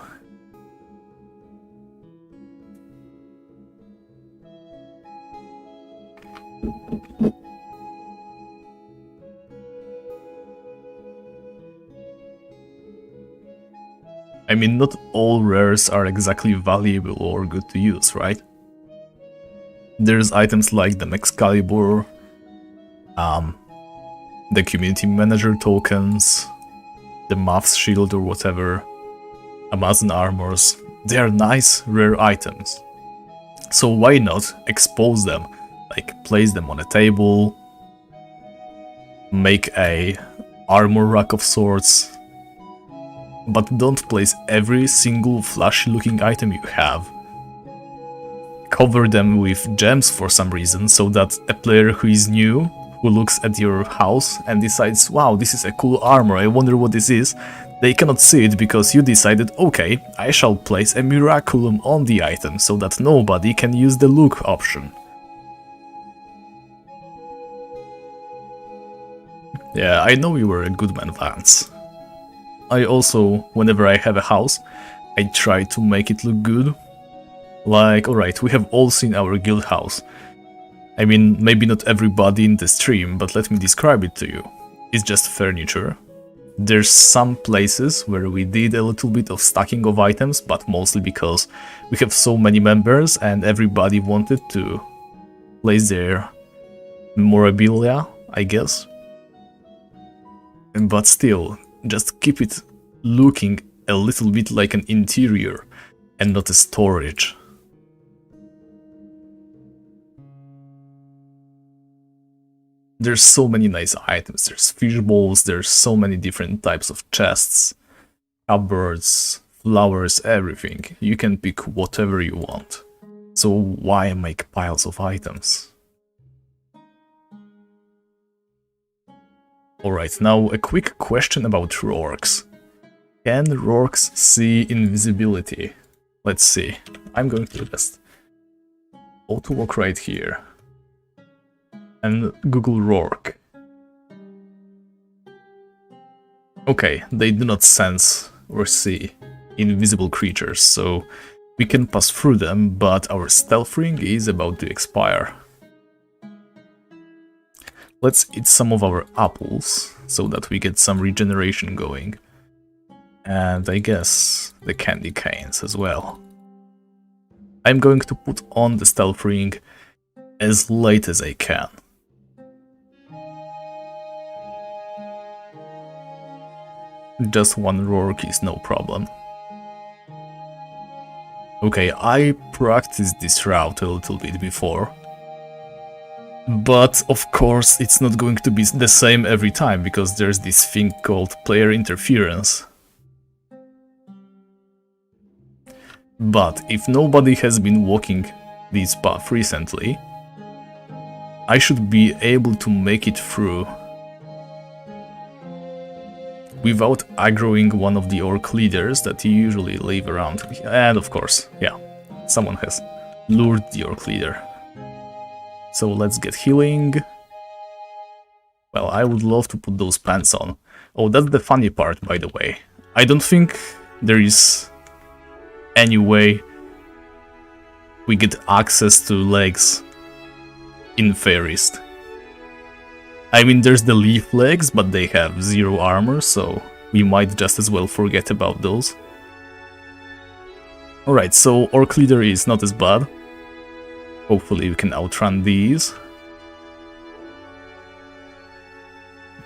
I mean, not all rares are exactly valuable or good to use, right? There's items like the Excalibur, the community manager tokens, the Math's shield or whatever, Amazon armors. They are nice, rare items. So why not expose them? Like, place them on a table, make a armor rack of sorts, but don't place every single flashy looking item you have. Cover them with gems for some reason, so that a player who is new, who looks at your house and decides, wow, this is a cool armor, I wonder what this is, they cannot see it because you decided, okay, I shall place a miraculum on the item so that nobody can use the look option. Yeah, I know you were a good man, Vance. I also, whenever I have a house, I try to make it look good. Like, alright, we have all seen our guild house. I mean, maybe not everybody in the stream, but let me describe it to you. It's just furniture. There's some places where we did a little bit of stacking of items, but mostly because we have so many members and everybody wanted to place their memorabilia, I guess. But still, just keep it looking a little bit like an interior and not a storage. There's so many nice items, there's fish bowls, there's so many different types of chests, cupboards, flowers, everything. You can pick whatever you want. So why make piles of items? Alright, now a quick question about Rorks. Can Rorks see invisibility? Let's see. I'm going to just auto walk right here and Google Rork. Okay, they do not sense or see invisible creatures, so we can pass through them, but our stealth ring is about to expire. Let's eat some of our apples, so that we get some regeneration going. And I guess the candy canes as well. I'm going to put on the stealth ring as late as I can. Just one Rork is no problem. Okay, I practiced this route a little bit before. But of course it's not going to be the same every time, because there's this thing called player interference. But if nobody has been walking this path recently, I should be able to make it through without aggroing one of the orc leaders that you usually leave around. And of course, yeah, someone has lured the orc leader. So let's get healing. Well, I would love to put those pants on. Oh, that's the funny part, by the way. I don't think there is any way we get access to legs in Feyrist. I mean, there's the leaf legs, but they have 0 armor, so we might just as well forget about those. Alright, so Orc Leader is not as bad. Hopefully we can outrun these.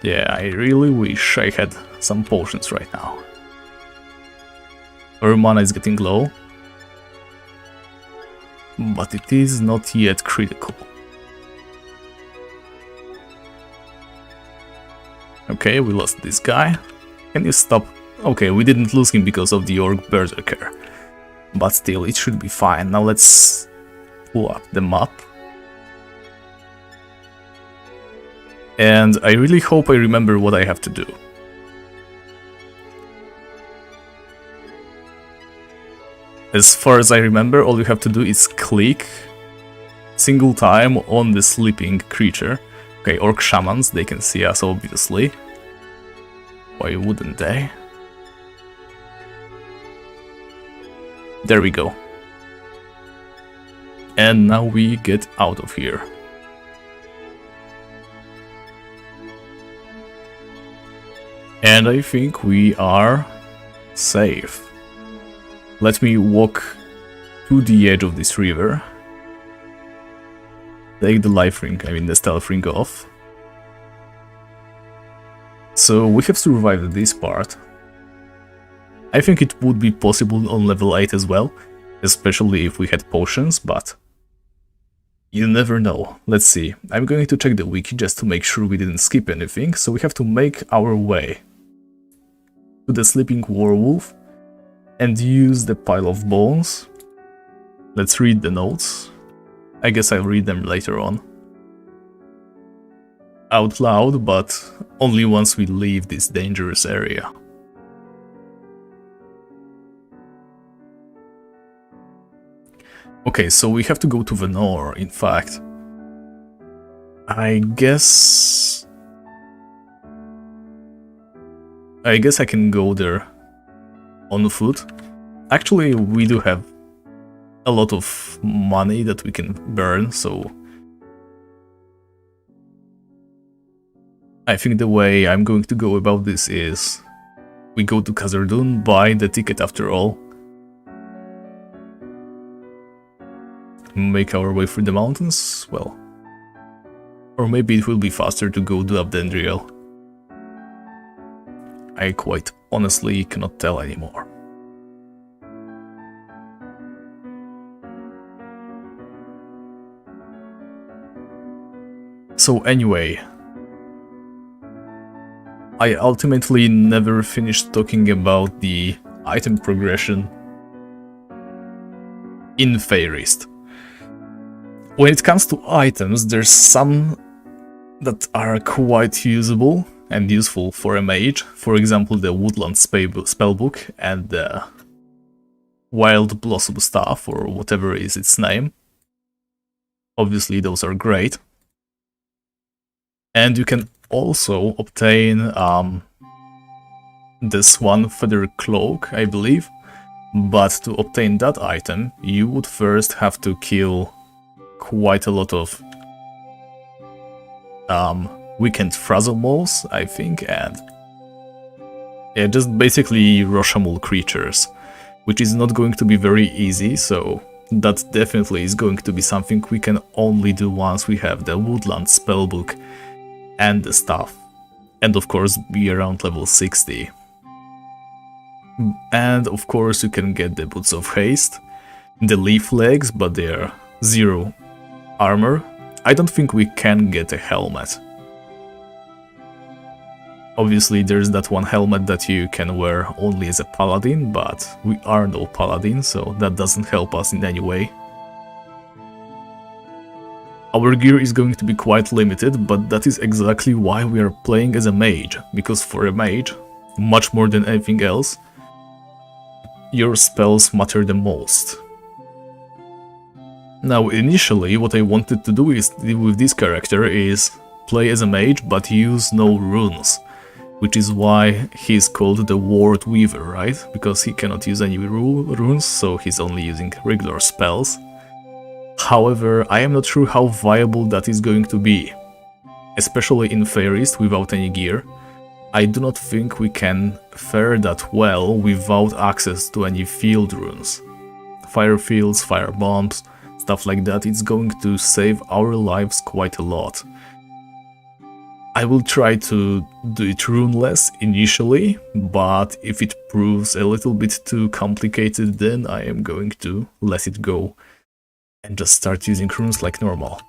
Yeah, I really wish I had some potions right now. Our mana is getting low, but it is not yet critical. Okay, we lost this guy. Can you stop? Okay, we didn't lose him because of the Orc Berserker, but still, it should be fine. Now let's pull up the map. And I really hope I remember what I have to do. As far as I remember, all you have to do is click single time on the sleeping creature. Okay, Orc Shamans, they can see us obviously. Why wouldn't they? There we go. And now we get out of here. And I think we are safe. Let me walk to the edge of this river. Take the life ring, I mean the stealth ring off. So we have survived this part. I think it would be possible on level 8 as well, especially if we had potions, but you never know. Let's see, I'm going to check the wiki just to make sure we didn't skip anything, so we have to make our way to the sleeping werewolf and use the pile of bones. Let's read the notes. I guess I'll read them later on. out loud, but only once we leave this dangerous area. Okay, so we have to go to Venor, in fact. I guess I can go there on foot. Actually, we do have a lot of money that we can burn, so I think the way I'm going to go about this is we go to Khazard-dûm, buy the ticket after all, make our way through the mountains, well, or maybe it will be faster to go to Abdendriel. I quite honestly cannot tell anymore. So anyway, I ultimately never finished talking about the item progression in Feyrist. When it comes to items, there's some that are quite usable and useful for a mage. For example, the Woodland Spellbook and the Wild Blossom Staff, or whatever is its name. Obviously, those are great. And you can also obtain this one Feather Cloak, I believe. But to obtain that item, you would first have to kill quite a lot of weakened Frazzle Moles, I think, and yeah, just basically Roshamul creatures, which is not going to be very easy, so that definitely is going to be something we can only do once we have the Woodland Spellbook and the staff, and of course be around level 60. And of course you can get the Boots of Haste, the Leaf Legs, but they are 0 armor. I don't think we can get a helmet. Obviously there's that one helmet that you can wear only as a paladin, but we are no paladin, so that doesn't help us in any way. Our gear is going to be quite limited, but that is exactly why we are playing as a mage, because for a mage, much more than anything else, your spells matter the most. Now, initially, what I wanted to do with this character is play as a mage, but use no runes, which is why he's called the Ward Weaver, right? Because he cannot use any runes, so he's only using regular spells. However, I am not sure how viable that is going to be, especially in Feyrist without any gear. I do not think we can fare that well without access to any field runes. Fire fields, fire bombs, stuff like that, it's going to save our lives quite a lot. I will try to do it runeless initially, but if it proves a little bit too complicated, then I am going to let it go and just start using runes like normal.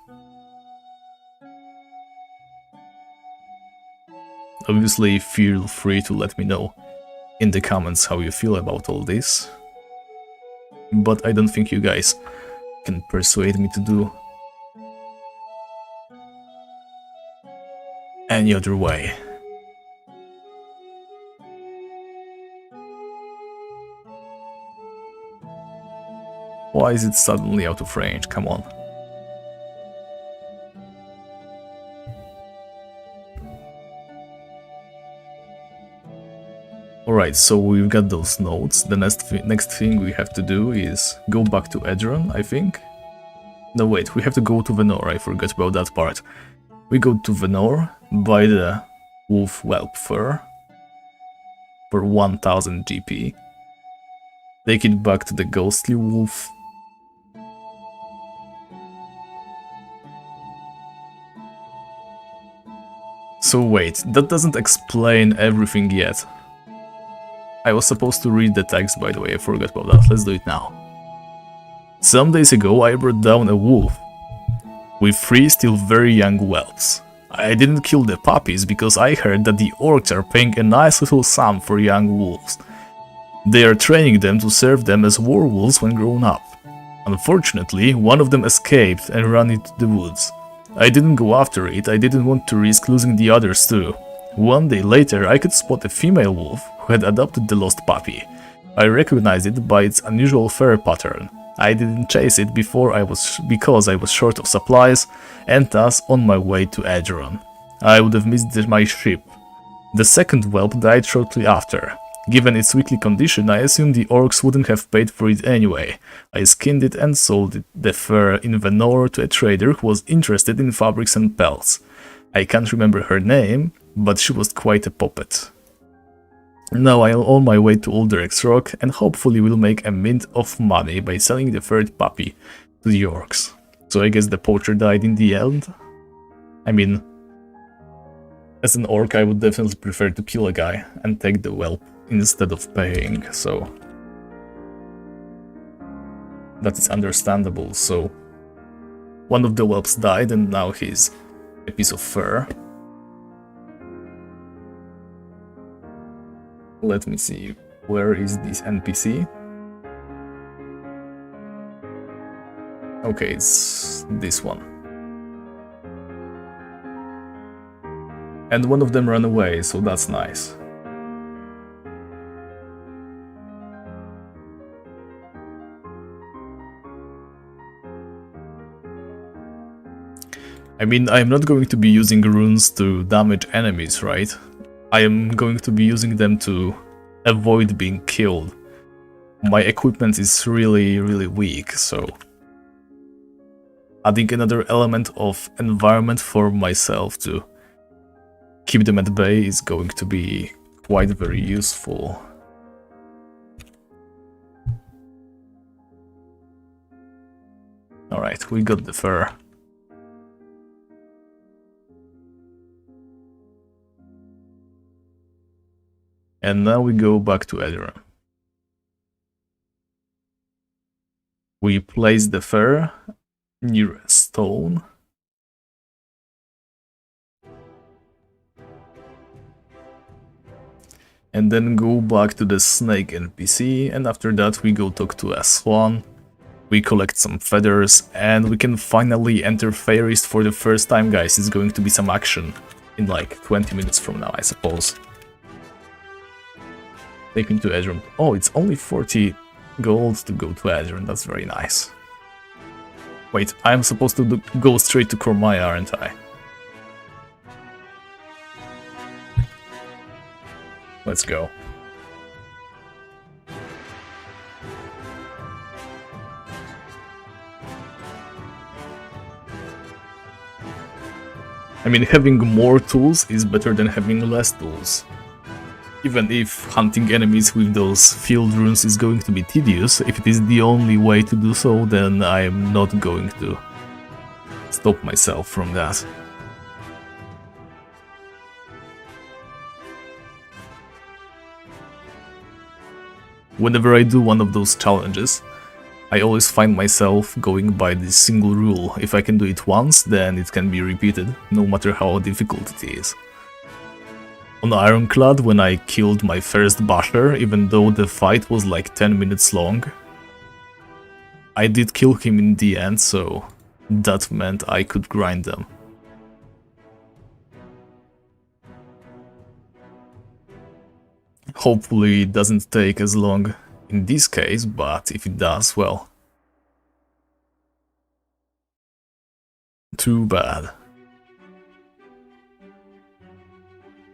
Obviously, feel free to let me know in the comments how you feel about all this, but I don't think you guys can persuade me to do any other way. Why is it suddenly out of range? Come on. Alright, so we've got those notes. The next thing we have to do is go back to Edron, I think. No, wait, we have to go to Venor, I forgot about that part. We go to Venor, buy the Wolf Whelp Fur for 1000 GP. Take it back to the Ghostly Wolf. So wait, that doesn't explain everything yet. I was supposed to read the text, by the way, I forgot about that. Let's do it now. Some days ago I brought down a wolf with 3 still very young whelps. I didn't kill the puppies because I heard that the orcs are paying a nice little sum for young wolves. They are training them to serve them as werewolves when grown up. Unfortunately, one of them escaped and ran into the woods. I didn't go after it, I didn't want to risk losing the others too. One day later, I could spot a female wolf who had adopted the lost puppy. I recognized it by its unusual fur pattern. I didn't chase it because I was short of supplies and thus on my way to Aegeron. I would have missed my ship. The second whelp died shortly after. Given its weakly condition, I assumed the orcs wouldn't have paid for it anyway. I skinned it and sold the fur in Venor to a trader who was interested in fabrics and pelts. I can't remember her name, but she was quite a puppet. Now I'm on my way to Ulderex Rock and hopefully will make a mint of money by selling the third puppy to the orcs. So I guess the poacher died in the end? I mean, as an orc I would definitely prefer to kill a guy and take the whelp instead of paying, so that is understandable. So one of the whelps died and now he's a piece of fur. Let me see, where is this NPC? Okay, it's this one. And one of them ran away, so that's nice. I mean, I'm not going to be using runes to damage enemies, right? I am going to be using them to avoid being killed. My equipment is really weak, so adding another element of environment for myself to keep them at bay is going to be quite very useful. Alright, we got the fur. And now we go back to Aegeron. We place the fur near a stone. And then go back to the snake NPC, and after that we go talk to a swan. We collect some feathers, and we can finally enter Feyrist for the first time, guys. It's going to be some action in like 20 minutes from now, I suppose. Take me to Aegeron. Oh, it's only 40 gold to go to Aegeron, that's very nice. Wait, I'm supposed to go straight to Cormaya, aren't I? Let's go. I mean, having more tools is better than having less tools. Even if hunting enemies with those field runes is going to be tedious, if it is the only way to do so, then I am not going to stop myself from that. Whenever I do one of those challenges, I always find myself going by this single rule. If I can do it once, then it can be repeated, no matter how difficult it is. On Ironclad, when I killed my first basher, even though the fight was like 10 minutes long, I did kill him in the end, so that meant I could grind them. Hopefully it doesn't take as long in this case, but if it does, well, too bad.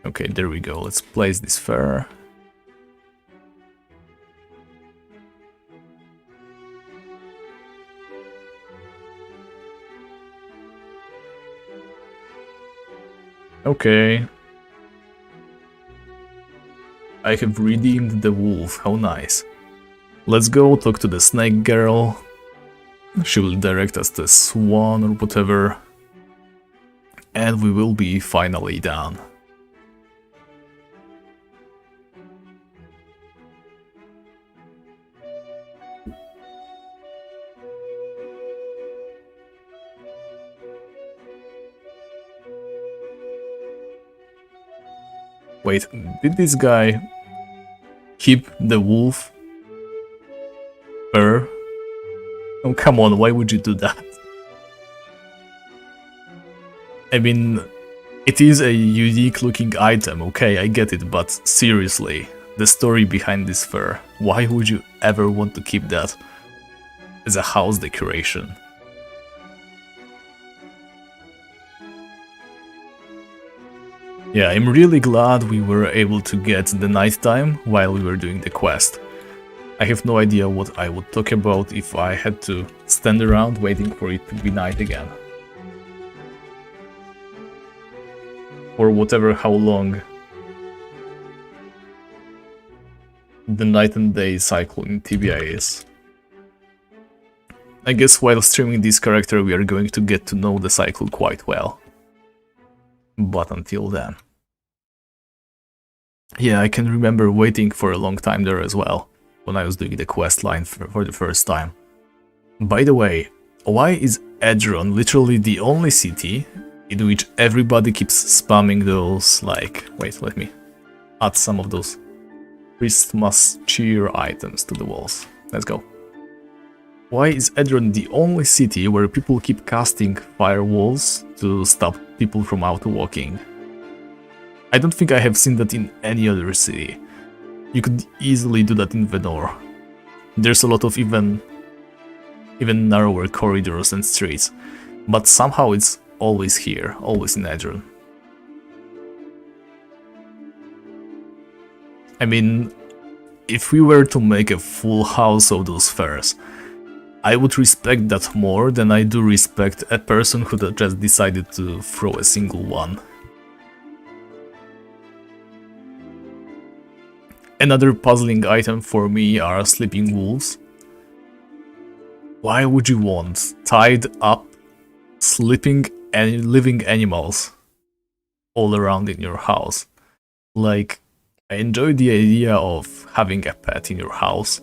Okay, there we go. Let's place this fur. Okay. I have redeemed the wolf, how nice. Let's go talk to the snake girl. She will direct us to a swan or whatever. And we will be finally done. Wait, did this guy keep the wolf fur? Oh, come on, why would you do that? I mean, it is a unique looking item, okay, I get it, but seriously, the story behind this fur, why would you ever want to keep that as a house decoration? Yeah, I'm really glad we were able to get the nighttime while we were doing the quest. I have no idea what I would talk about if I had to stand around waiting for it to be night again. Or whatever, how long the night and day cycle in Tibia is. I guess while streaming this character we are going to get to know the cycle quite well. But until then... Yeah, I can remember waiting for a long time there as well, when I was doing the quest line for the first time. By the way, why is Edron literally the only city in which everybody keeps spamming those, like... Wait, let me add some of those Christmas cheer items to the walls. Let's go. Why is Edron the only city where people keep casting firewalls to stop people from out walking? I don't think I have seen that in any other city. You could easily do that in Venor. There's a lot of even narrower corridors and streets, but somehow it's always here, always in Edron. I mean, if we were to make a full house of those fairs, I would respect that more than I do respect a person who just decided to throw a single one. Another puzzling item for me are sleeping wolves. Why would you want tied up, sleeping and living animals all around in your house? Like, I enjoy the idea of having a pet in your house,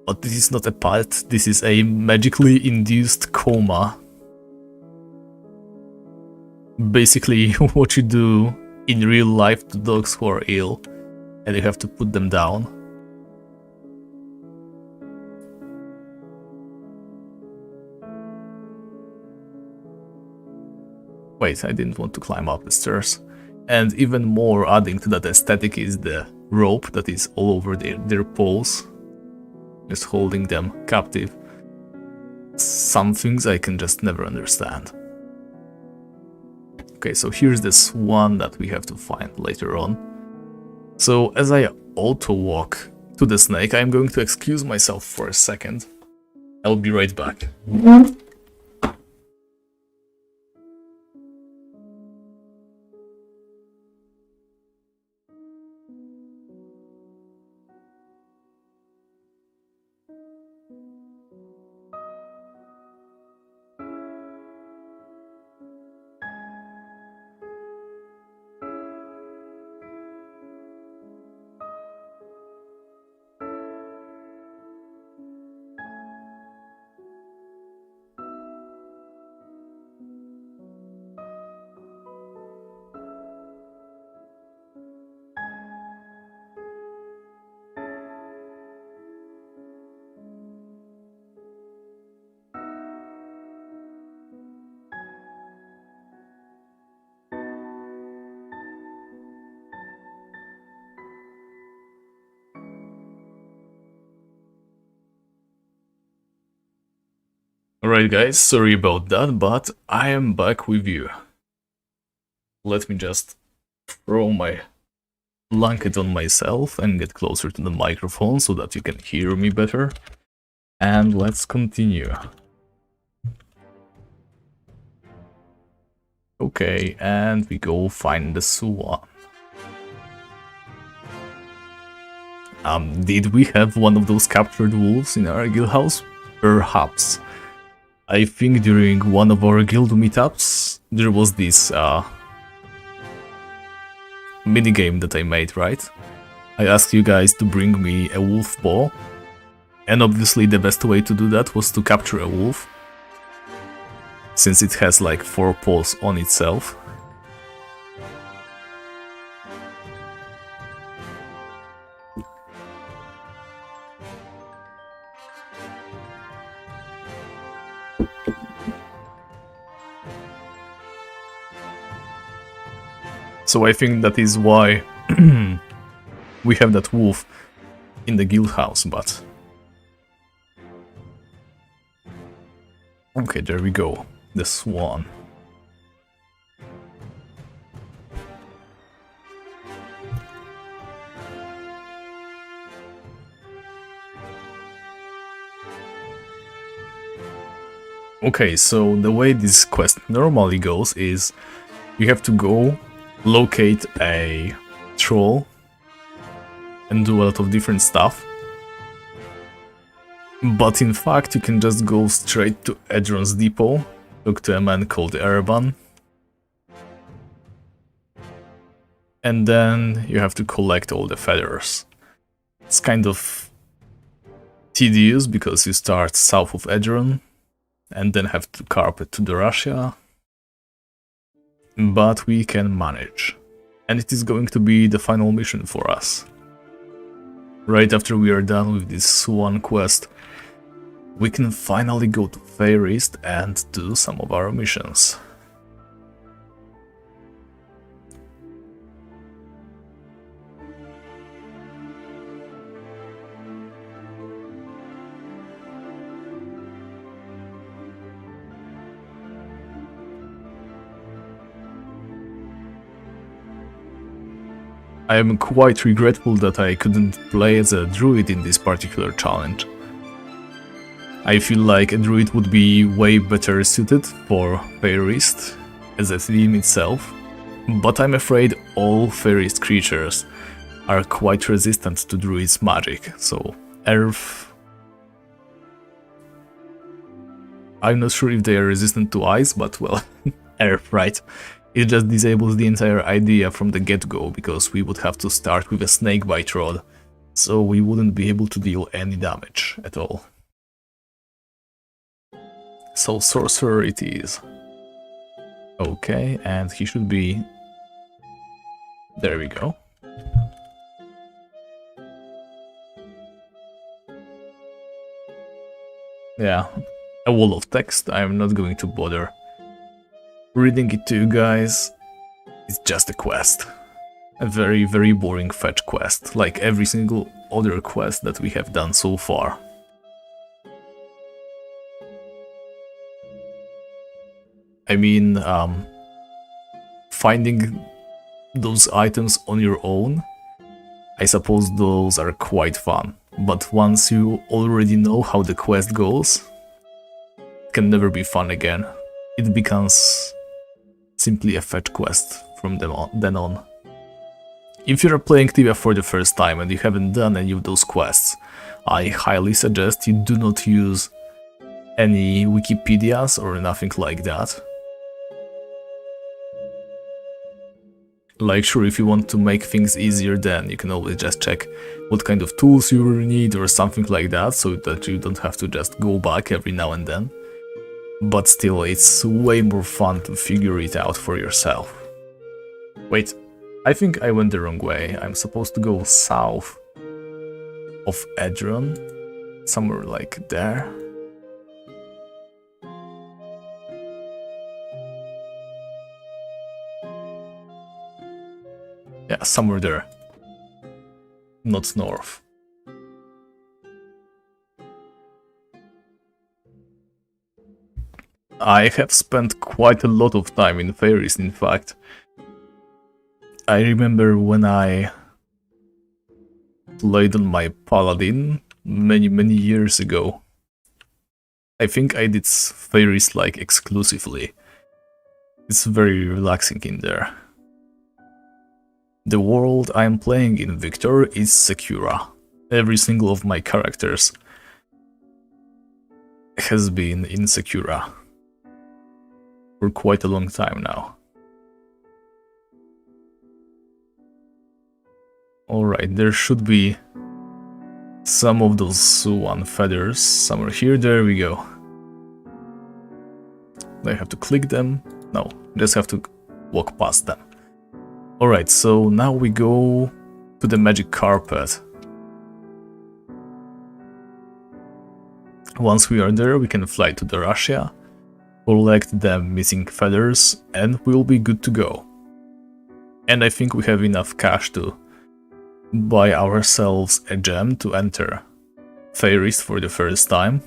but this is not a pet, this is a magically induced coma. Basically what you do in real life to dogs who are ill, and you have to put them down. Wait, I didn't want to climb up the stairs. And even more adding to that aesthetic is the rope that is all over their paws, just holding them captive. Some things I can just never understand. Okay, so here's this one that we have to find later on. So as I auto-walk to the snake, I'm going to excuse myself for a second. I'll be right back. Alright guys, sorry about that, but I am back with you. Let me just throw my blanket on myself and get closer to the microphone so that you can hear me better. And let's continue. Okay, and we go find the swan. Did we have one of those captured wolves in our guild house? Perhaps. I think during one of our guild meetups, there was this minigame that I made, right? I asked you guys to bring me a wolf paw, and obviously the best way to do that was to capture a wolf, since it has like 4 paws on itself. So I think that is why we have that wolf in the guild house, but... Okay, there we go. The swan. Okay, so the way this quest normally goes is you have to go locate a troll and do a lot of different stuff. But in fact, you can just go straight to Edron's depot, talk to a man called Erban, and then you have to collect all the feathers. It's kind of tedious because you start south of Edron and then have to carpet to the Russia, but we can manage. And it is going to be the final mission for us. Right after we are done with this one quest, we can finally go to Feyrist and do some of our missions. I am quite regretful that I couldn't play as a druid in this particular challenge. I feel like a druid would be way better suited for Feyrist as a theme itself, but I'm afraid all Feyrist creatures are quite resistant to druid's magic, so earth... I'm not sure if they are resistant to ice, but well, earth, right? It just disables the entire idea from the get-go, because we would have to start with a snakebite rod, so we wouldn't be able to deal any damage at all. So sorcerer it is. Okay, and he should be... There we go. Yeah, a wall of text. I'm not going to bother reading it to you guys. It's just a quest. A very, very boring fetch quest, like every single other quest that we have done so far. I mean, finding those items on your own, I suppose those are quite fun. But once you already know how the quest goes, it can never be fun again. It becomes simply a fetch quest from then on. If you're playing Tibia for the first time and you haven't done any of those quests, I highly suggest you do not use any Wikipedias or nothing like that. Like, sure, if you want to make things easier, then you can always just check what kind of tools you will need or something like that, so that you don't have to just go back every now and then. But still, it's way more fun to figure it out for yourself. Wait, I think I went the wrong way. I'm supposed to go south of Edron, somewhere like there. Yeah, somewhere there. Not north. I have spent quite a lot of time in Feyrist, in fact. I remember when I played on my paladin many years ago. I think I did Feyrist like exclusively. It's very relaxing in there. The world I'm playing in, Victor, is Secura. Every single of my characters has been in Secura for quite a long time now. Alright, there should be some of those swan feathers somewhere here. There we go. Do I have to click them? No, just have to walk past them. Alright, so now we go to the magic carpet. Once we are there, we can fly to the Russia, collect the missing feathers, and we'll be good to go. And I think we have enough cash to buy ourselves a gem to enter Feyrist for the first time.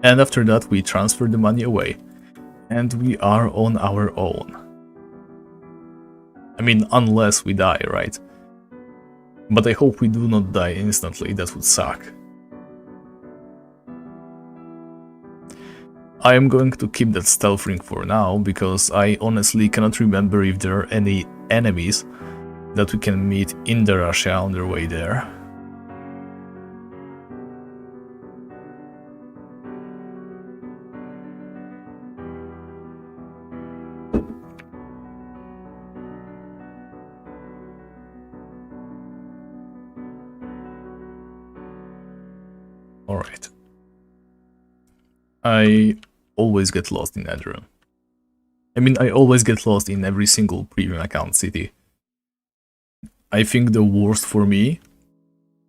And after that we transfer the money away. And we are on our own. I mean, unless we die, right? But I hope we do not die instantly, that would suck. I am going to keep that stealth ring for now, because I honestly cannot remember if there are any enemies that we can meet in the Russia on their way there. Alright. I always get lost in Edron. I mean, I always get lost in every single premium account city. I think the worst for me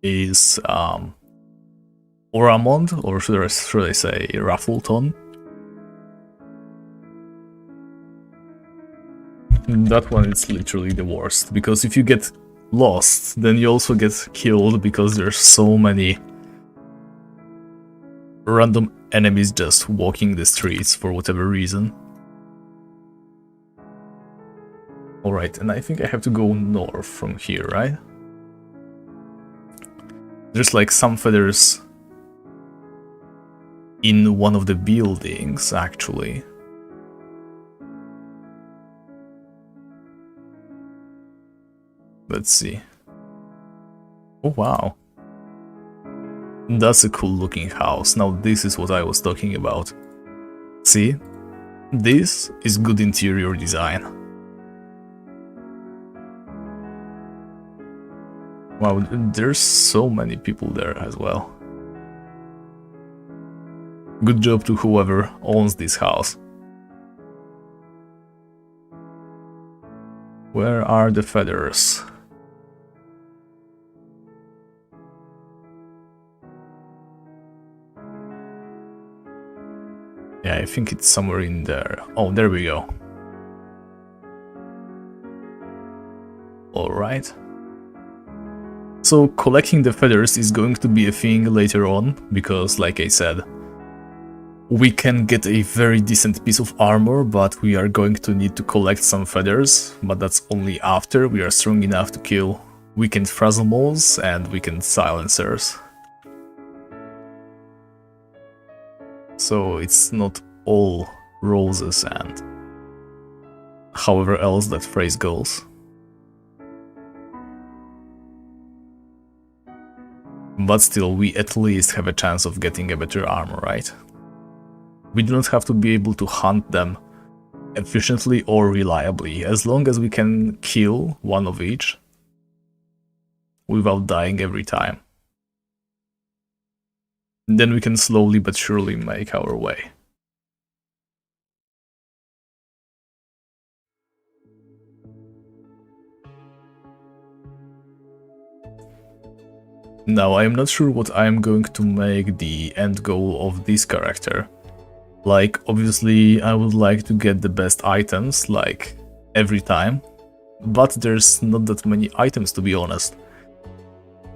is Oramond, or should I say Raffleton. That one is literally the worst, because if you get lost, then you also get killed because there's so many random enemies just walking the streets for whatever reason. Alright, and I think I have to go north from here, right? There's like some feathers in one of the buildings, actually. Let's see. Oh wow. That's a cool looking house. Now this is what I was talking about. See? This is good interior design. Wow, there's so many people there as well. Good job to whoever owns this house. Where are the feathers? Yeah, I think it's somewhere in there. Oh, there we go. Alright. So collecting the feathers is going to be a thing later on, because like I said, we can get a very decent piece of armor, but we are going to need to collect some feathers, but that's only after we are strong enough to kill weakened Frazzlemoles and weakened Silencers. So it's not all roses and however else that phrase goes. But still, we at least have a chance of getting a better armor, right? We do not have to be able to hunt them efficiently or reliably, as long as we can kill one of each without dying every time. Then we can slowly but surely make our way. Now, I am not sure what I am going to make the end goal of this character. Like, obviously, I would like to get the best items, like, every time. But there's not that many items, to be honest.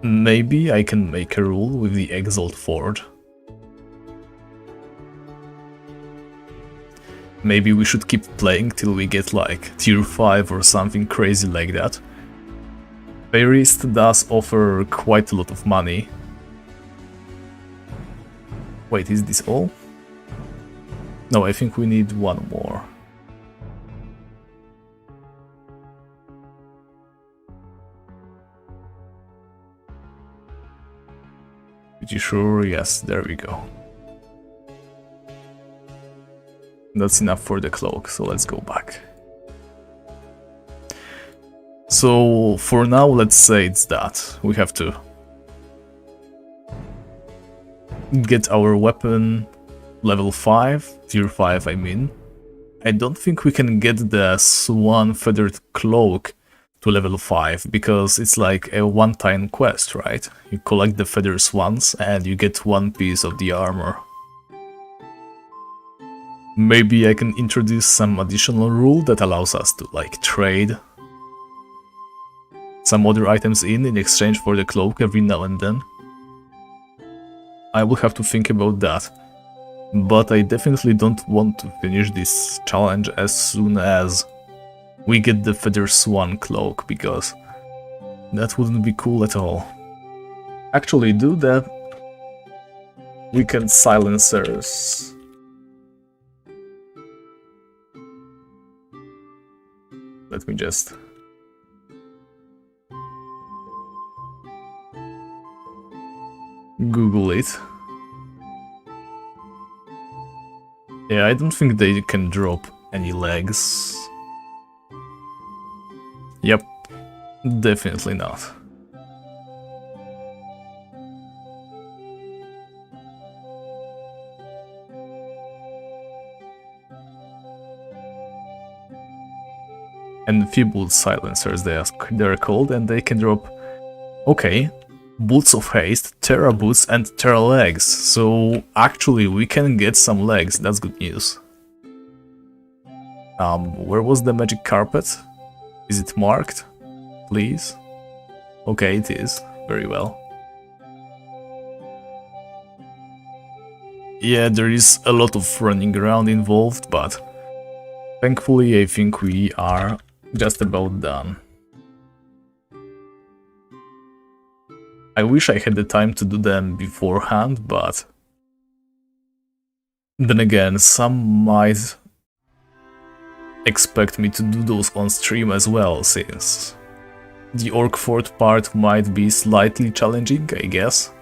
Maybe I can make a rule with the Exalt Forge. Maybe we should keep playing till we get like tier 5 or something crazy like that. Feyrist does offer quite a lot of money. Wait, is this all? No, I think we need one more. Pretty sure, yes, there we go. That's enough for the cloak, so let's go back. So for now, let's say it's that. We have to get our weapon level 5, tier 5 I mean. I don't think we can get the Swan Feathered Cloak to level 5, because it's like a one-time quest, right? You collect the feathers once and you get one piece of the armor. Maybe I can introduce some additional rule that allows us to like trade some other items in exchange for the cloak every now and then. I will have to think about that. But I definitely don't want to finish this challenge as soon as we get the Feather Swan cloak, because that wouldn't be cool at all. Actually, do that. Weekend silencers. Let me just... Google it. Yeah, I don't think they can drop any legs. Yep, definitely not. And feeble silencers they're called, and they can drop... Okay, Boots of Haste, Terra Boots and Terra Legs, so actually we can get some legs, that's good news. Where was the magic carpet? Is it marked? Please? Okay, it is, very well. Yeah, there is a lot of running around involved, but thankfully I think we are just about done. I wish I had the time to do them beforehand, but then again, some might expect me to do those on stream as well, since the Orc Fort part might be slightly challenging, I guess.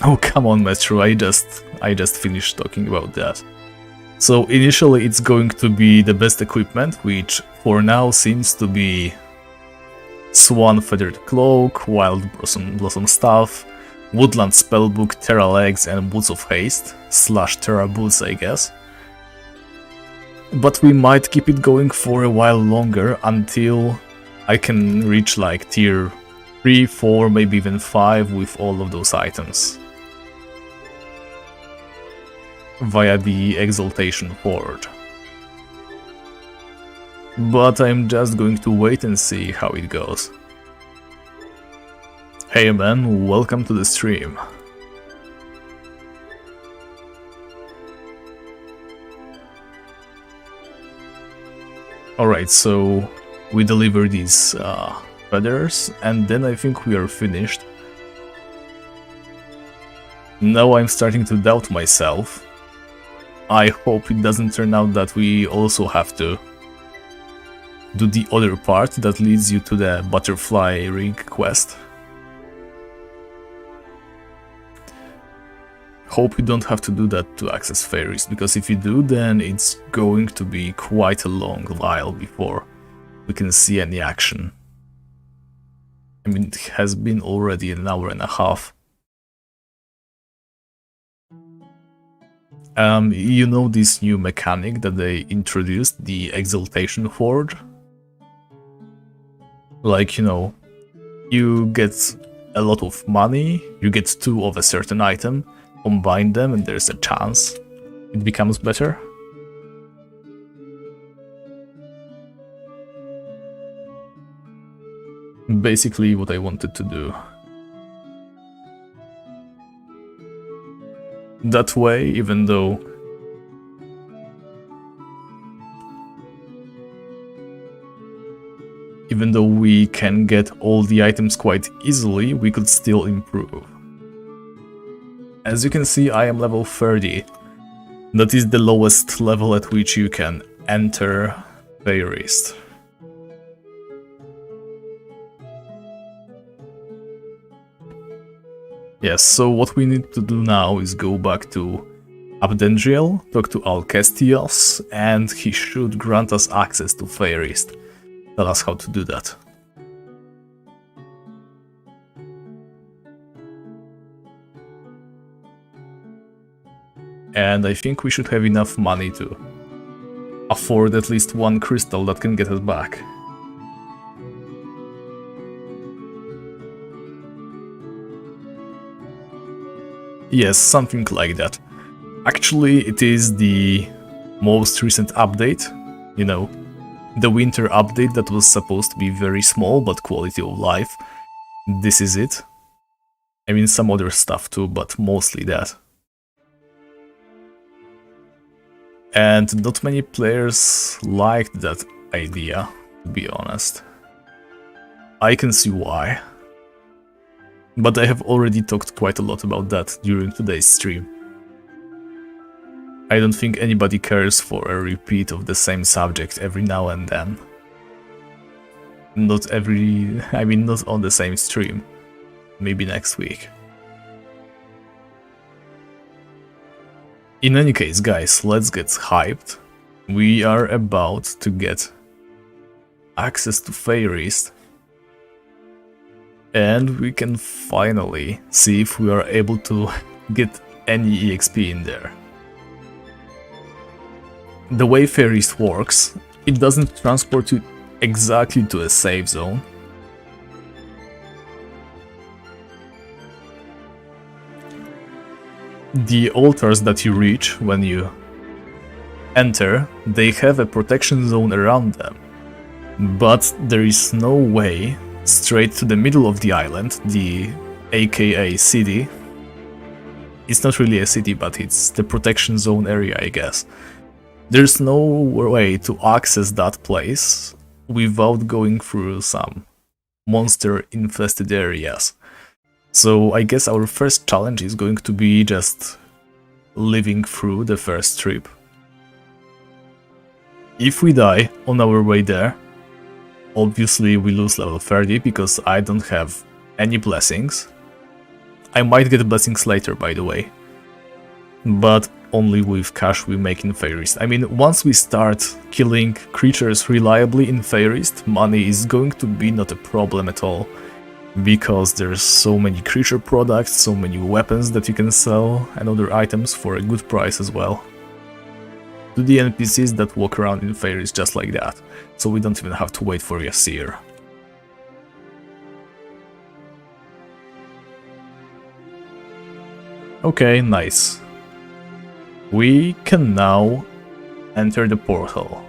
Oh, come on, Metro, I just finished talking about that. So initially it's going to be the best equipment, which for now seems to be Swan Feathered Cloak, Wild Blossom Staff, Woodland Spellbook, Terra Legs and Boots of Haste, / Terra Boots, I guess. But we might keep it going for a while longer until I can reach like tier 3, 4, maybe even 5 with all of those items. Via the Exaltation Forge. But I'm just going to wait and see how it goes. Hey man, welcome to the stream. Alright, so we deliver these feathers, and then I think we are finished. Now I'm starting to doubt myself. I hope it doesn't turn out that we also have to do the other part that leads you to the Butterfly Ring quest. Hope you don't have to do that to access Feyrist, because if you do, then it's going to be quite a long while before we can see any action. I mean, it has been already an hour and a half. You know this new mechanic that they introduced, the Exaltation Forge? Like, you know, you get a lot of money, you get 2 of a certain item, combine them and there's a chance it becomes better. Basically what I wanted to do. That way, even though we can get all the items quite easily, we could still improve. As you can see, I am level 30. That is the lowest level at which you can enter Feyrist. Yes, so what we need to do now is go back to Abdendriel, talk to Alcestios, and he should grant us access to Feyrist. Tell us how to do that. And I think we should have enough money to afford at least 1 crystal that can get us back. Yes, something like that. Actually, it is the most recent update, you know, The winter update that was supposed to be very small, but quality of life. This is it. I mean, some other stuff too, but mostly that. And not many players liked that idea, to be honest. I can see why. But I have already talked quite a lot about that during today's stream. I don't think anybody cares for a repeat of the same subject every now and then. Not on the same stream. Maybe next week. In any case, guys, let's get hyped. We are about to get access to Feyrist. And we can finally see if we are able to get any EXP in there. The way Feyrist works, it doesn't transport you exactly to a safe zone. The altars that you reach when you enter, they have a protection zone around them. But there is no way straight to the middle of the island, the aka city. It's not really a city, but it's the protection zone area, I guess. There's no way to access that place without going through some monster-infested areas. So I guess our first challenge is going to be just living through the first trip. If we die on our way there, obviously we lose level 30 because I don't have any blessings. I might get blessings later, by the way, but only with cash we make in Feyrist. I mean, once we start killing creatures reliably in Feyrist, money is going to be not a problem at all, because there's so many creature products, so many weapons that you can sell, and other items for a good price as well. To the NPCs that walk around in Feyrist just like that, so we don't even have to wait for Yassir. Okay, nice. We can now enter the portal.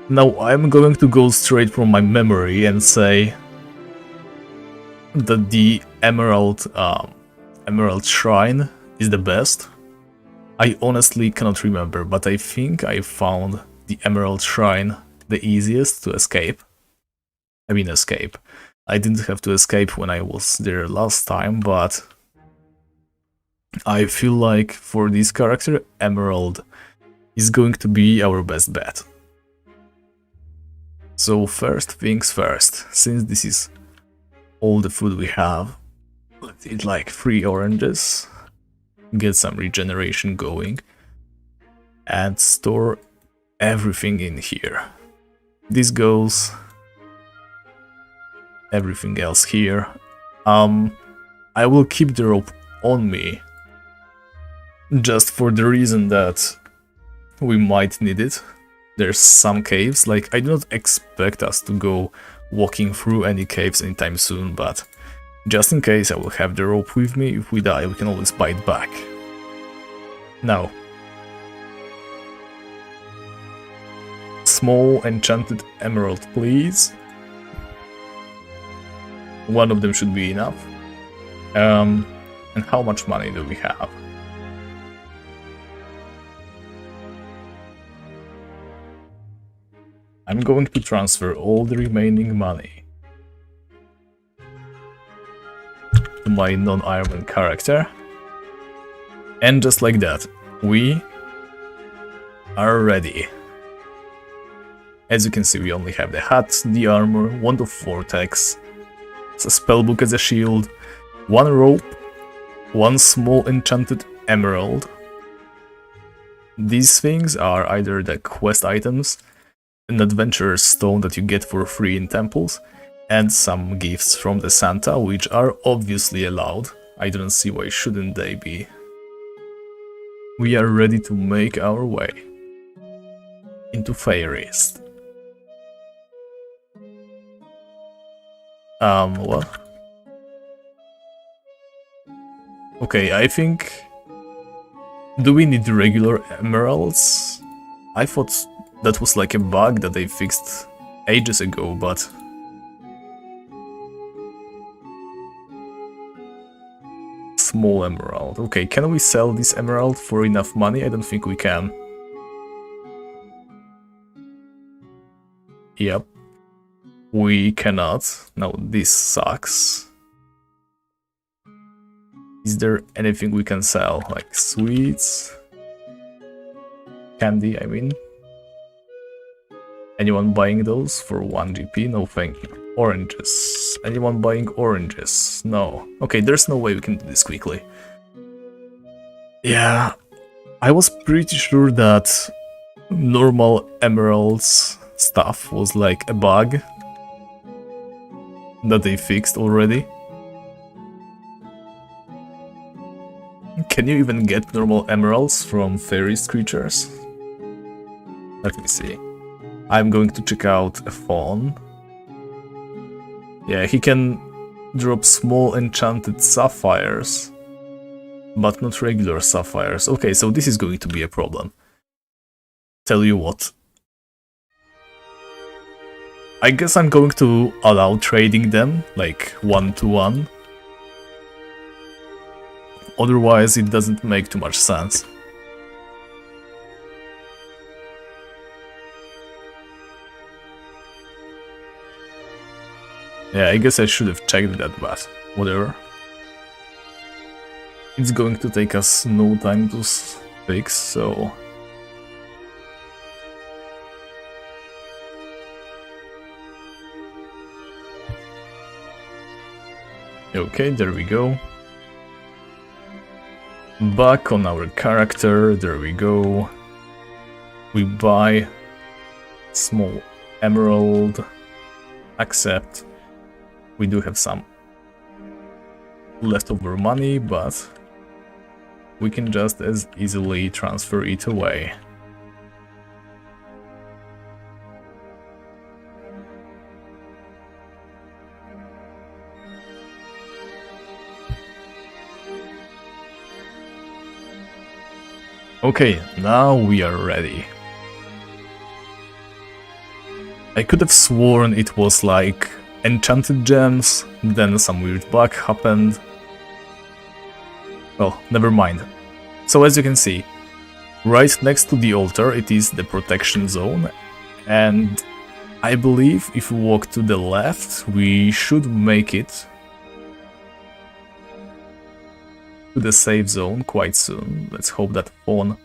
Now I'm going to go straight from my memory and say that the Emerald Shrine is the best. I honestly cannot remember, but I think I found the Emerald Shrine the easiest to escape. I mean escape. I didn't have to escape when I was there last time, but I feel like for this character, Emerald is going to be our best bet. So first things first, since this is all the food we have, let's eat like 3 oranges, get some regeneration going, and store everything in here. This goes, everything else here. I will keep the rope on me, just for the reason that we might need it. There's some caves, like I do not expect us to go walking through any caves anytime soon, but just in case I will have the rope with me. If we die, we can always buy it back. Now, small enchanted emerald, please. One of them should be enough. And how much money do we have? I'm going to transfer all the remaining money to my non-Ironman character. And just like that, we are ready. As you can see, we only have the hat, the armor, wand of vortex, a spellbook as a shield, one rope, one small enchanted emerald. These things are either the quest items, an adventurer's stone that you get for free in temples, and some gifts from the Santa, which are obviously allowed. I don't see why shouldn't they be. We are ready to make our way into Feyrist. What? Okay, I think... Do we need regular emeralds? I thought That was like a bug that they fixed ages ago, but... Small emerald. Okay, can we sell this emerald for enough money? I don't think we can. Yep. We cannot. No, this sucks. Is there anything we can sell? Like sweets? Candy, I mean. Anyone buying those for 1 GP? No thank you. Oranges. Anyone buying oranges? No. Okay, there's no way we can do this quickly. Yeah, I was pretty sure that normal emeralds stuff was like a bug that they fixed already. Can you even get normal emeralds from Feyrist creatures? Let me see. I'm going to check out a fawn. Yeah, he can drop small enchanted sapphires, but not regular sapphires. Okay, so this is going to be a problem. Tell you what. I guess I'm going to allow trading them, like 1-to-1. Otherwise, it doesn't make too much sense. Yeah, I guess I should have checked that, but whatever. It's going to take us no time to fix, so... Okay, there we go. Back on our character, there we go. We buy small emerald, accept. We do have some leftover money, but we can just as easily transfer it away. Okay, now we are ready. I could have sworn it was like enchanted gems, then some weird bug happened. Well, never mind. So as you can see, right next to the altar it is the protection zone, and I believe if we walk to the left we should make it to the safe zone quite soon. Let's hope that fawn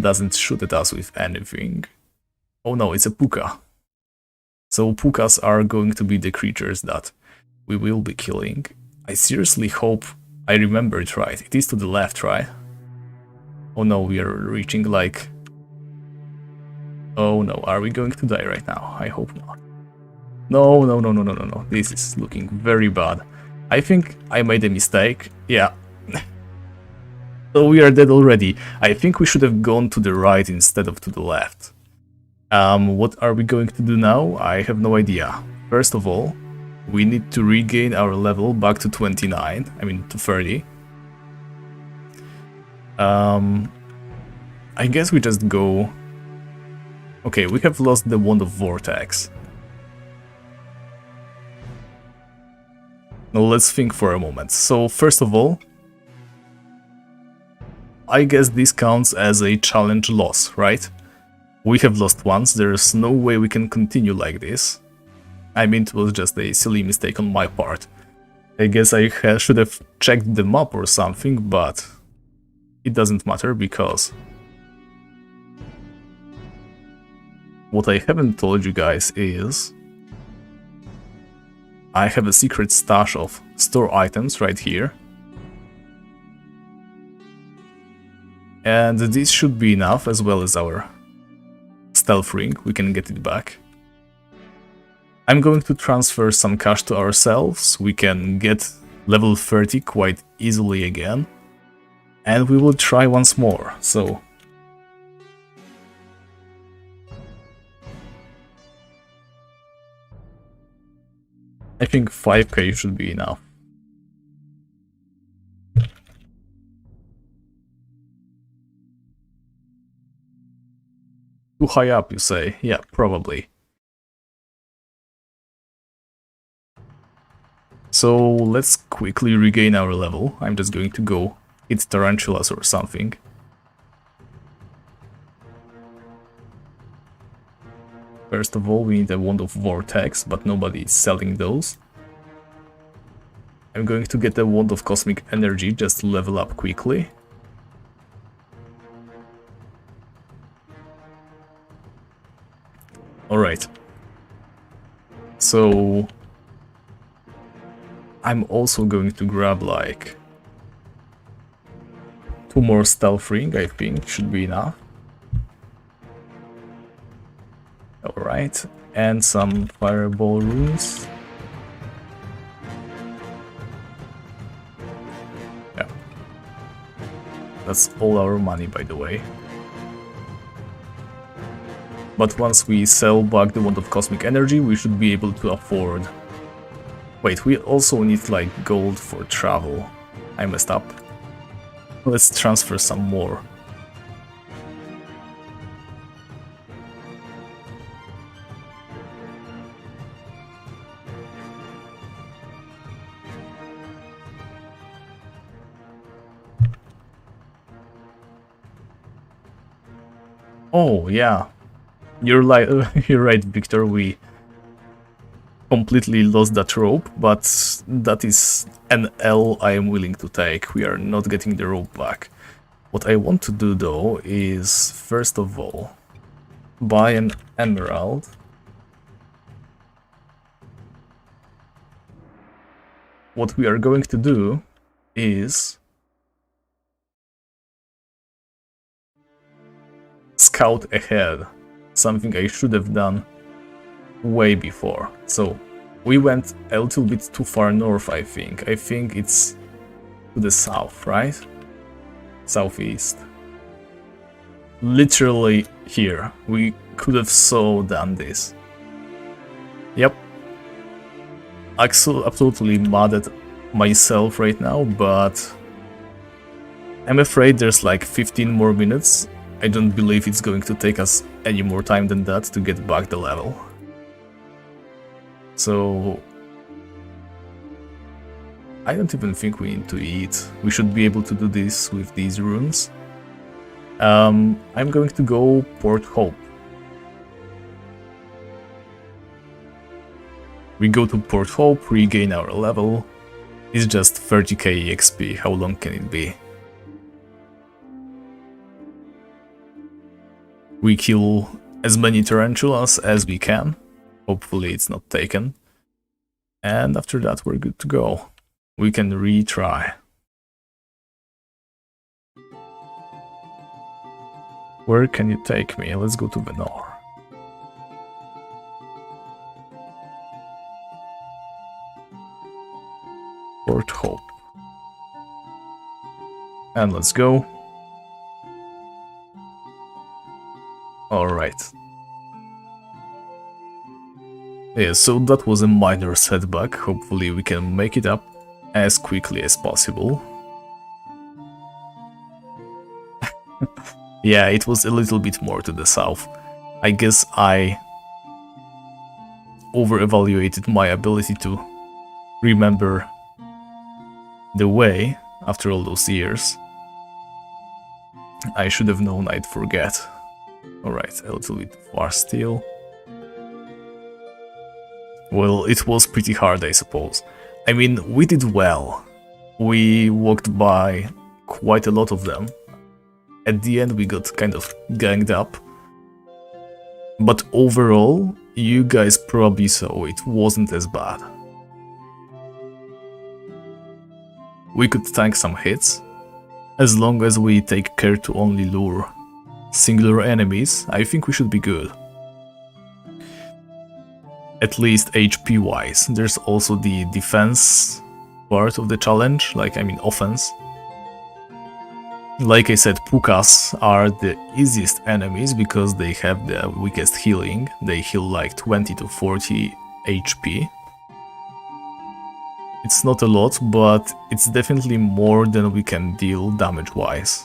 doesn't shoot at us with anything. Oh no, it's a puka. So pukas are going to be the creatures that we will be killing. I seriously hope I remember it right. It is to the left, right? Oh no, we are reaching like... Oh no, are we going to die right now? I hope not. No, no, no, no, no, no, no. This is looking very bad. I think I made a mistake. Yeah. So we are dead already. I think we should have gone to the right instead of to the left. What are we going to do now? I have no idea. First of all, we need to regain our level back to 29. I mean, to 30. I guess we just go... Okay, we have lost the Wand of Vortex. Now let's think for a moment. So, first of all, I guess this counts as a challenge loss, right? We have lost once, there's no way we can continue like this. I mean, it was just a silly mistake on my part. I guess I should have checked the map or something, but it doesn't matter because what I haven't told you guys is I have a secret stash of store items right here. And this should be enough, as well as our stealth ring, we can get it back. I'm going to transfer some cash to ourselves, we can get level 30 quite easily again. And we will try once more, so... I think 5k should be enough. Too high up, you say? Yeah, probably. So let's quickly regain our level. I'm just going to go hit tarantulas or something. First of all, we need a wand of vortex, but nobody is selling those. I'm going to get a wand of cosmic energy just to level up quickly. Alright. So I'm also going to grab like 2 more stealth ring, I think should be enough. Alright, and some fireball runes. Yeah. That's all our money, by the way. But once we sell back the Wand of Cosmic Energy, we should be able to afford... Wait, we also need like gold for travel. I messed up. Let's transfer some more. Oh, yeah. You're right, Victor, we completely lost that rope, but that is an L I am willing to take. We are not getting the rope back. What I want to do, though, is, first of all, buy an emerald. What we are going to do is scout ahead, something I should have done way before. So we went a little bit too far north, I think. I think it's to the south, right? Southeast. Literally here. We could have so done this. Yep. Absolutely mad at myself right now, but I'm afraid there's like 15 more minutes. I don't believe it's going to take us any more time than that to get back the level. So I don't even think we need to eat. We should be able to do this with these runes. I'm going to go Port Hope. We go to Port Hope, regain our level. It's just 30k EXP, how long can it be? We kill as many tarantulas as we can. Hopefully it's not taken. And after that we're good to go. We can retry. Where can you take me? Let's go to Venor. Port Hope. And let's go. Alright. Yeah, so that was a minor setback. Hopefully we can make it up as quickly as possible. Yeah, it was a little bit more to the south. I guess I over-evaluated my ability to remember the way after all those years. I should have known I'd forget. Alright, a little bit far still. Well, it was pretty hard, I suppose. I mean, we did well. We walked by quite a lot of them. At the end we got kind of ganged up. But overall, you guys probably saw it wasn't as bad. We could tank some hits. As long as we take care to only lure singular enemies, I think we should be good. At least HP wise. There's also the defense part of the challenge, offense. Like I said, Pukas are the easiest enemies because they have the weakest healing. They heal like 20 to 40 HP. It's not a lot, but it's definitely more than we can deal damage wise.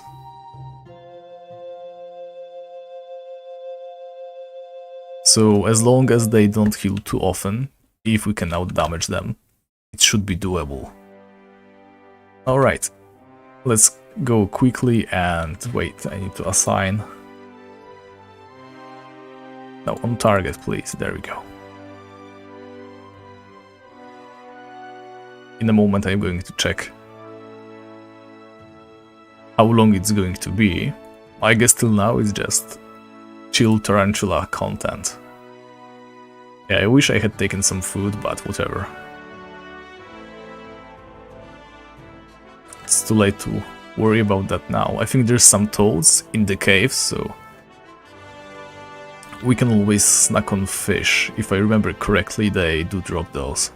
So as long as they don't heal too often, if we can out-damage them, it should be doable. Alright, let's go quickly and wait, I need to assign. No, on target please, there we go. In a moment I'm going to check how long it's going to be. I guess till now it's just chill tarantula content. Yeah, I wish I had taken some food, but whatever. It's too late to worry about that now. I think there's some toads in the cave, so we can always snack on fish. If I remember correctly, they do drop those.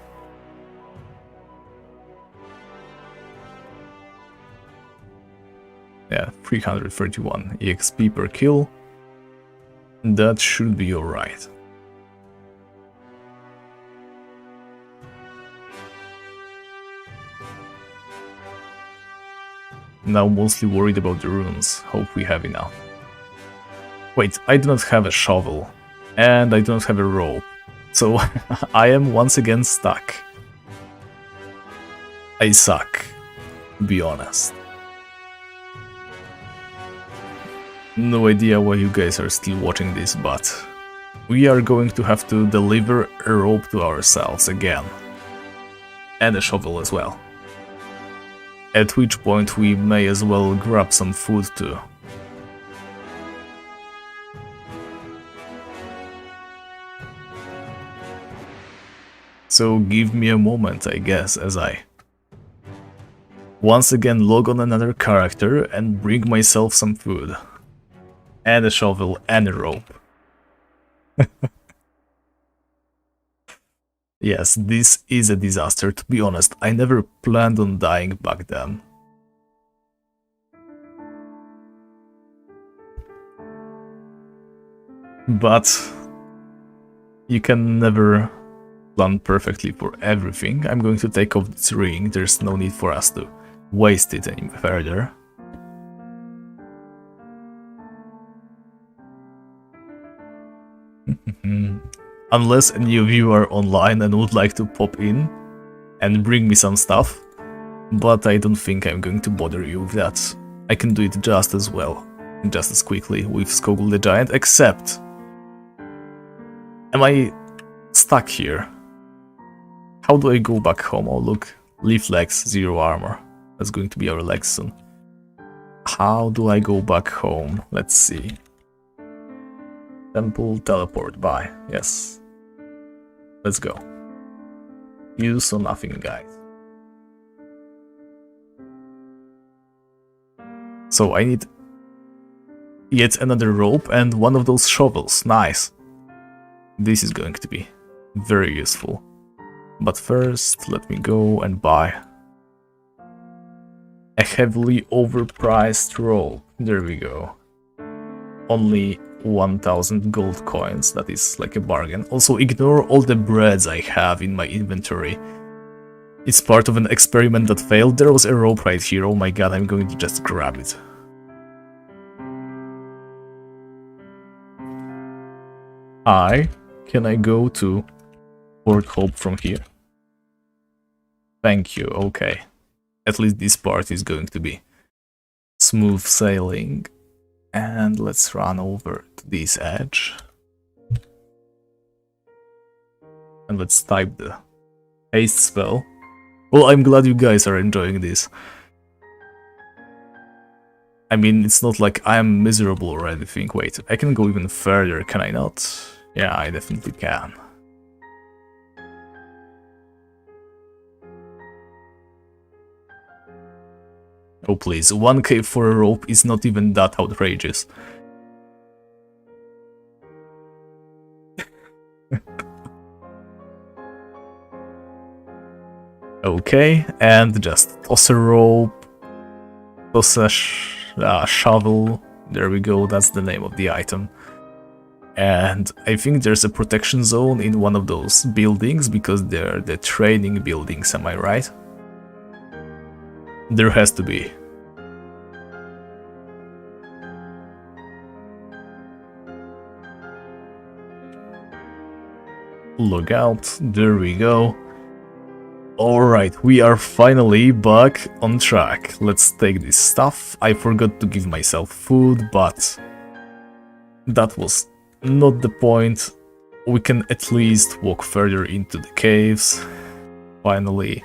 Yeah, 331 EXP per kill. That should be alright. Now mostly worried about the runes. Hope we have enough. Wait, I do not have a shovel. And I do not have a rope. So I am once again stuck. I suck, to be honest. No idea why you guys are still watching this, but we are going to have to deliver a rope to ourselves again. And a shovel as well. At which point we may as well grab some food too. So give me a moment, I guess, as I once again log on another character and bring myself some food. And a shovel and a rope. Yes, this is a disaster, to be honest. I never planned on dying back then. But you can never plan perfectly for everything. I'm going to take off this ring. There's no need for us to waste it any further. Unless any of you are online and would like to pop in and bring me some stuff, but I don't think I'm going to bother you with that. I can do it just as well, just as quickly with Skogul the Giant, except... Am I stuck here? How do I go back home? Oh look, leaf legs, 0 armor. That's going to be our legs soon. How do I go back home? Let's see. Temple, teleport, bye. Yes. Let's go. Use or nothing, guys. So I need yet another rope and one of those shovels. Nice. This is going to be very useful. But first, let me go and buy a heavily overpriced rope. There we go. Only 1000 gold coins, that is like a bargain. Also, ignore all the breads I have in my inventory. It's part of an experiment that failed. There was a rope right here. Oh my god, I'm going to just grab it. Can I go to Port Hope from here? Thank you, okay. At least this part is going to be smooth sailing. And let's run over to this edge. And let's type the haste spell. Well, I'm glad you guys are enjoying this. I mean, it's not like I'm miserable or anything. Wait, I can go even further, can I not? Yeah, I definitely can. Oh please, 1k for a rope is not even that outrageous. Okay, and just toss a rope, toss a shovel, there we go, that's the name of the item. And I think there's a protection zone in one of those buildings, because they're the training buildings, am I right? There has to be. log out. There we go. Alright, we are finally back on track. Let's take this stuff. I forgot to give myself food, but that was not the point. We can at least walk further into the caves. Finally.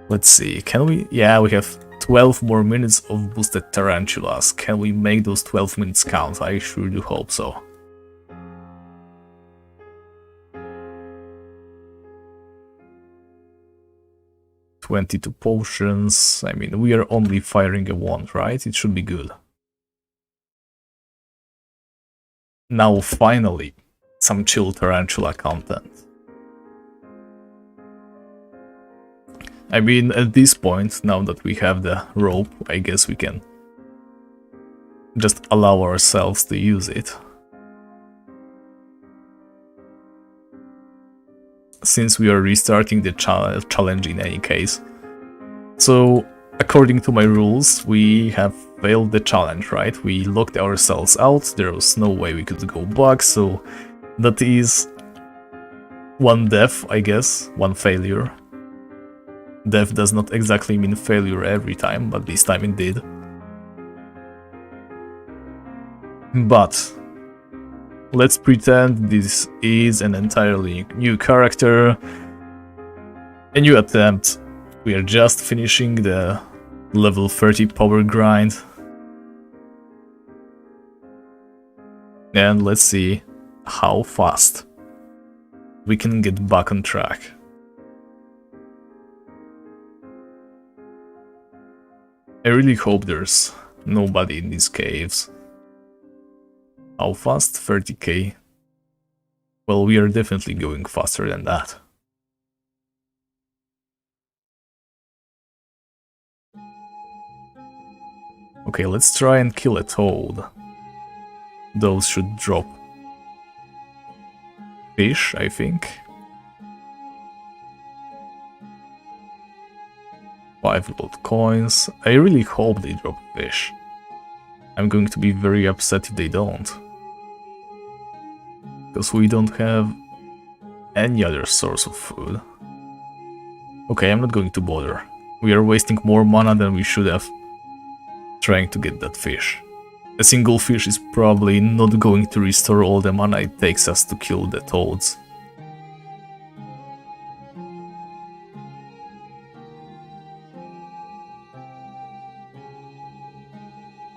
Let's see, can we? Yeah, we have 12 more minutes of boosted tarantulas. Can we make those 12 minutes count? I sure do hope so. "22 potions. I mean, we are only firing a wand, right? It should be good. Now, finally, some chill tarantula content. I mean, at this point, now that we have the rope, I guess we can just allow ourselves to use it. Since we are restarting the challenge in any case. So, according to my rules, we have failed the challenge, right? We locked ourselves out, there was no way we could go back, so that is one death, I guess, one failure. Death does not exactly mean failure every time, but this time it did. But let's pretend this is an entirely new character, a new attempt. We are just finishing the level 30 power grind. And let's see how fast we can get back on track. I really hope there's nobody in these caves. How fast? 30k. Well, we are definitely going faster than that. Okay, let's try and kill a toad. Those should drop fish, I think. 5 gold coins. I really hope they drop fish. I'm going to be very upset if they don't. Because we don't have any other source of food. Okay, I'm not going to bother. We are wasting more mana than we should have trying to get that fish. A single fish is probably not going to restore all the mana it takes us to kill the toads.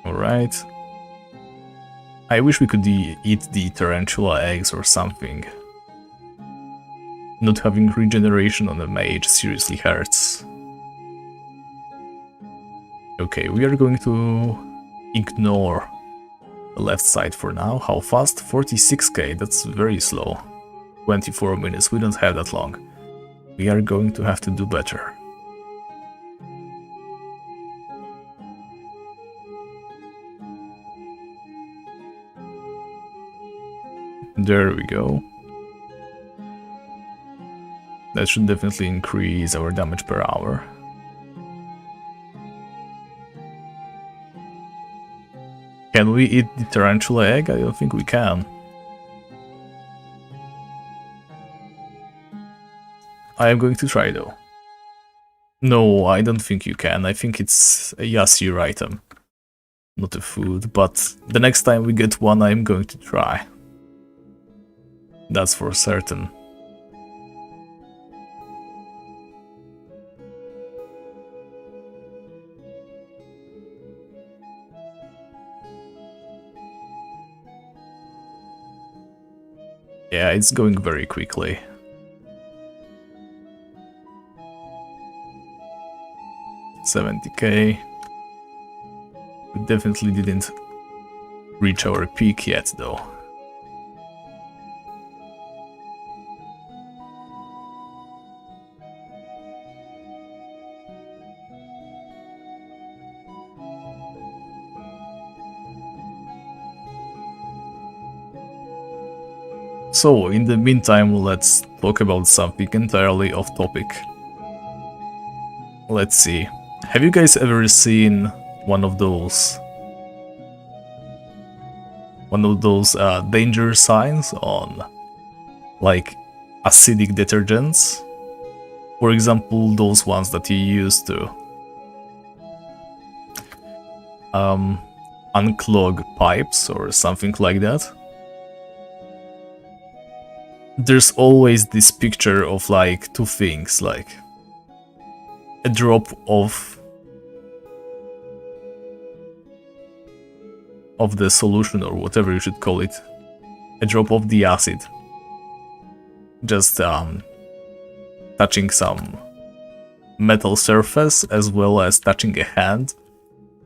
Alright. I wish we could eat the tarantula eggs or something. Not having regeneration on a mage seriously hurts. Okay, we are going to ignore the left side for now. How fast? 46k, that's very slow. 24 minutes, we don't have that long. We are going to have to do better. There we go. That should definitely increase our damage per hour. Can we eat the tarantula egg? I don't think we can. I am going to try though. No, I don't think you can. I think it's a Yasir item, not a food, but the next time we get one I'm going to try. That's for certain. Yeah, it's going very quickly. $70k. We definitely didn't reach our peak yet though. So, in the meantime, let's talk about something entirely off topic. Let's see. Have you guys ever seen one of those danger signs on like acidic detergents. For example, those ones that you use to unclog pipes or something like that. There's always this picture of like two things, like a drop of the solution, or whatever you should call it, a drop of the acid, just touching some metal surface as well as touching a hand,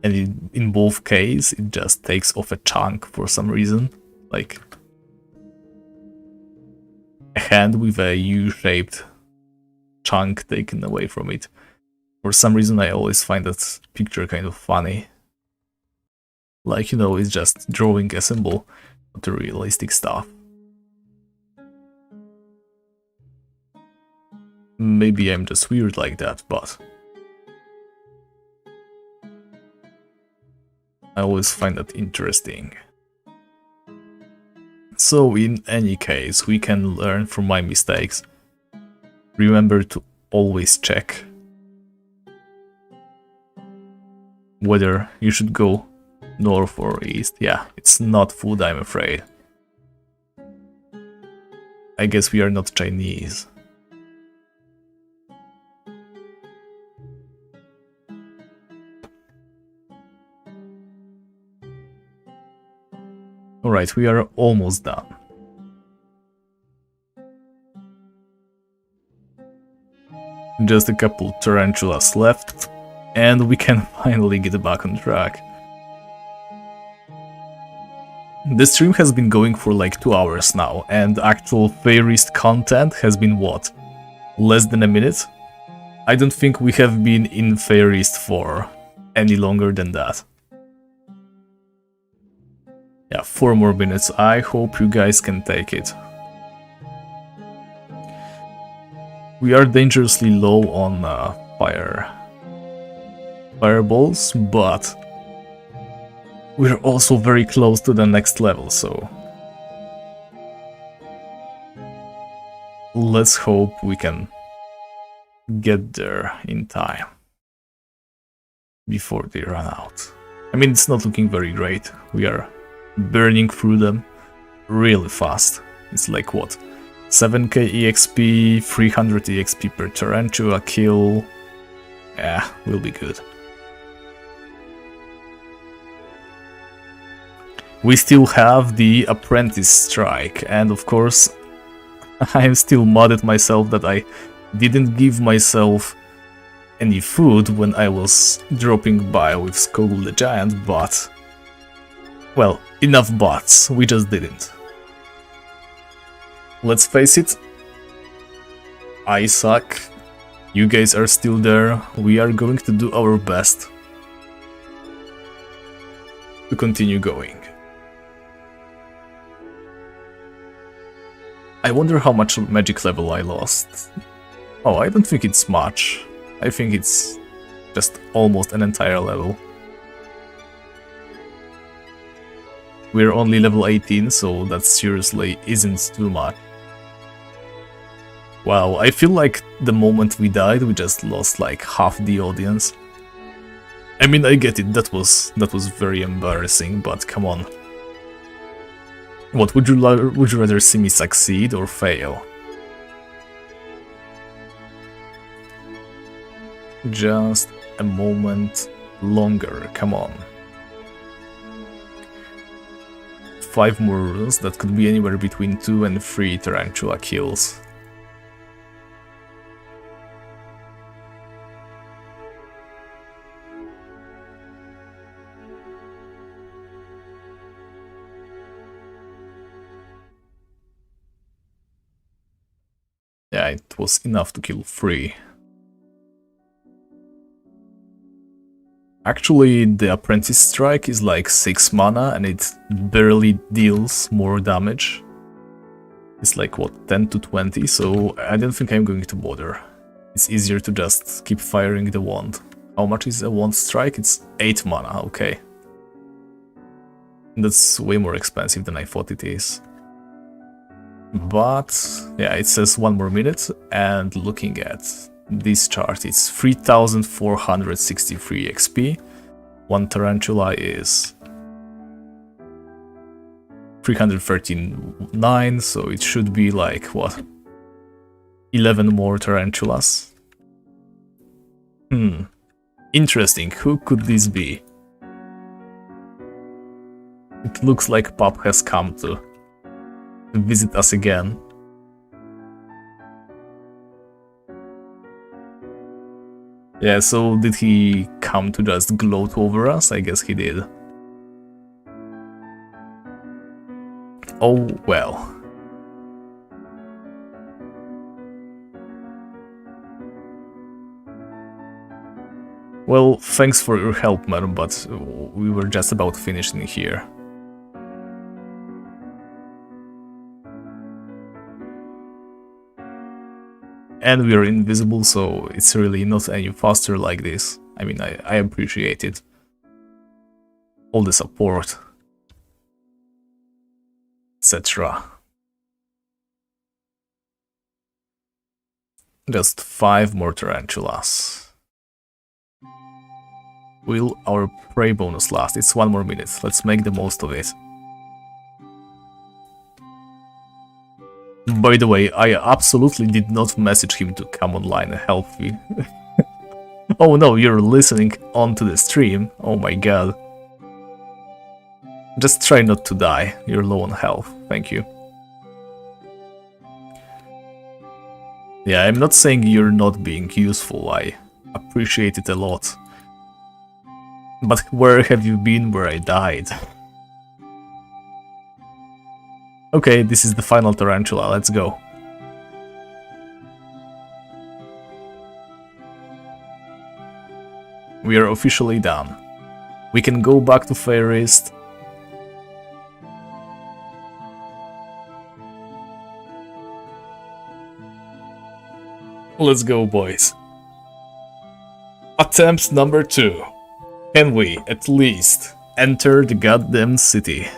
and in both cases it just takes off a chunk for some reason, like a hand with a U-shaped chunk taken away from it. For some reason I always find that picture kind of funny. Like, you know, it's just drawing a symbol, not the realistic stuff. Maybe I'm just weird like that, but I always find that interesting. So in any case, we can learn from my mistakes. Remember to always check whether you should go north or east. Yeah, it's not food, I'm afraid. I guess we are not Chinese. Alright, we are almost done. Just a couple tarantulas left, and we can finally get back on track. The stream has been going for like 2 hours now, and actual Feyrist content has been what? Less than a minute? I don't think we have been in Feyrist for any longer than that. Yeah, 4 more minutes. I hope you guys can take it. We are dangerously low on fireballs, but we're also very close to the next level, so let's hope we can get there in time before they run out. I mean, it's not looking very great. We are burning through them really fast. It's like what? 7k EXP, 300 EXP per tarantula kill. Yeah, we'll be good. We still have the apprentice strike, and of course I'm still mad at myself that I didn't give myself any food when I was dropping by with Skogul the Giant, but well, enough buts, we just didn't. Let's face it, I suck, you guys are still there, we are going to do our best to continue going. I wonder how much magic level I lost. Oh, I don't think it's much. I think it's just almost an entire level. We're only level 18, so that seriously isn't too much. Wow, I feel like the moment we died, we just lost like half the audience. I mean, I get it, that was very embarrassing, but come on. What, would you rather see me succeed or fail? Just a moment longer, come on. 5 more runes, that could be anywhere between 2 and 3 tarantula kills. Yeah, it was enough to kill 3. Actually, the Apprentice Strike is like 6 mana and it barely deals more damage. It's like, what, 10 to 20, so I don't think I'm going to bother. It's easier to just keep firing the wand. How much is a wand strike? It's 8 mana, okay. That's way more expensive than I thought it is. But yeah, it says 1 more minute, and looking at this chart, it's 3463 XP. One tarantula is 339, so it should be like, what, 11 more tarantulas? Interesting, who could this be? It looks like Pop has come to visit us again. Yeah, so did he come to just gloat over us? I guess he did. Oh well. Well, thanks for your help, man, but we were just about finishing here. And we are invisible, so it's really not any faster like this. I mean, I appreciate it. All the support, etc. Just 5 more tarantulas. Will our prey bonus last? It's 1 more minute. Let's make the most of it. By the way, I absolutely did not message him to come online and help me. Oh no, you're listening onto the stream. Oh my god. Just try not to die. You're low on health. Thank you. Yeah, I'm not saying you're not being useful. I appreciate it a lot. But where have you been where I died? Okay, this is the final tarantula, let's go. We are officially done. We can go back to Feyrist. Let's go, boys. Attempt number 2. Can we, at least, enter the goddamn city?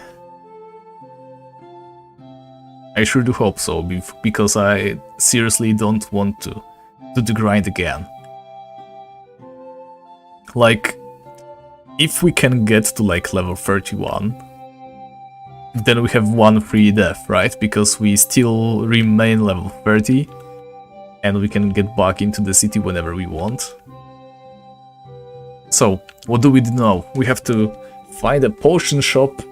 I sure do hope so, because I seriously don't want to do the grind again. Like, if we can get to like level 31, then we have 1 free death, right? Because we still remain level 30, and we can get back into the city whenever we want. So, what do we do now? We have to find a potion shop.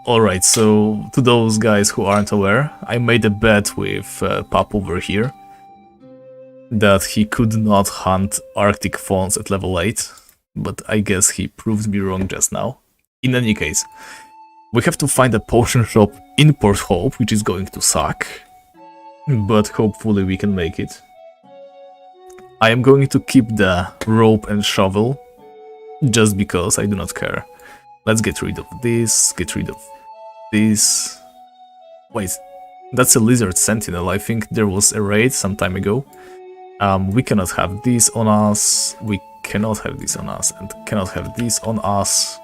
Alright, so to those guys who aren't aware, I made a bet with Pap over here that he could not hunt Arctic fawns at level 8, but I guess he proved me wrong just now. In any case, we have to find a potion shop in Port Hope, which is going to suck, but hopefully we can make it. I am going to keep the rope and shovel, just because I do not care. Let's get rid of this, get rid of this. Wait, that's a lizard sentinel. I think there was a raid some time ago. We cannot have this on us, we cannot have this on us, and cannot have this on us.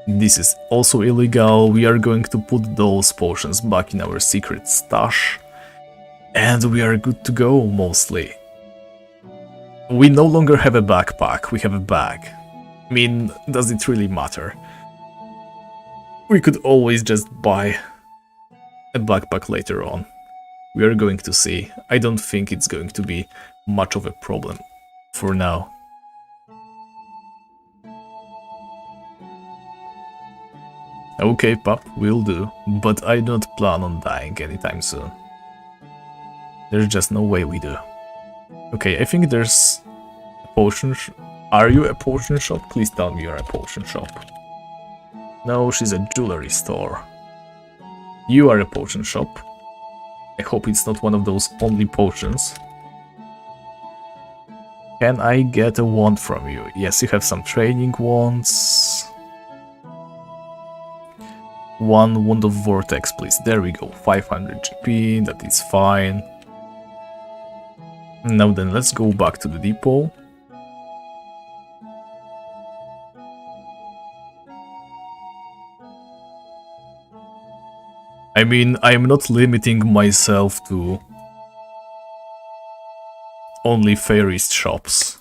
This is also illegal. We are going to put those potions back in our secret stash, and we are good to go, mostly. We no longer have a backpack, we have a bag. I mean, does it really matter? We could always just buy a backpack later on. We are going to see. I don't think it's going to be much of a problem for now. Okay, Pup, will do, but I don't plan on dying anytime soon. There's just no way we do. Okay, I think there's a potion. Are you a potion shop? Please tell me you're a potion shop. No, she's a jewelry store. You are a potion shop. I hope it's not one of those only potions. Can I get a wand from you? Yes, you have some training wands. 1 wand of vortex, please. There we go. 500 GP, that is fine. Now then, let's go back to the depot. I mean, I'm not limiting myself to only Feyrist shops.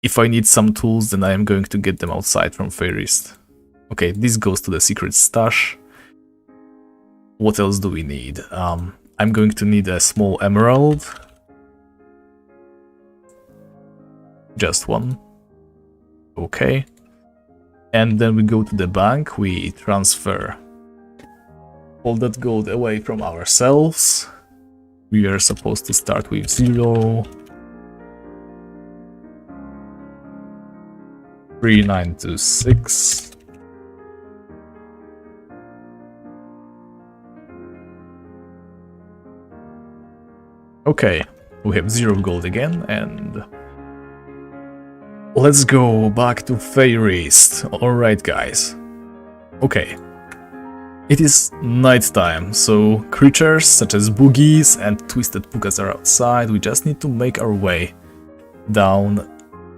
If I need some tools, then I am going to get them outside from Feyrist. Okay, this goes to the secret stash. What else do we need? I'm going to need a small emerald. Just one. Okay. And then we go to the bank, we transfer all that gold away from ourselves. We are supposed to start with 0. 3926. Okay, we have 0 gold again, and let's go back to Feyrist. Alright, guys. Okay. It is nighttime, so creatures such as boogies and twisted pukas are outside. We just need to make our way down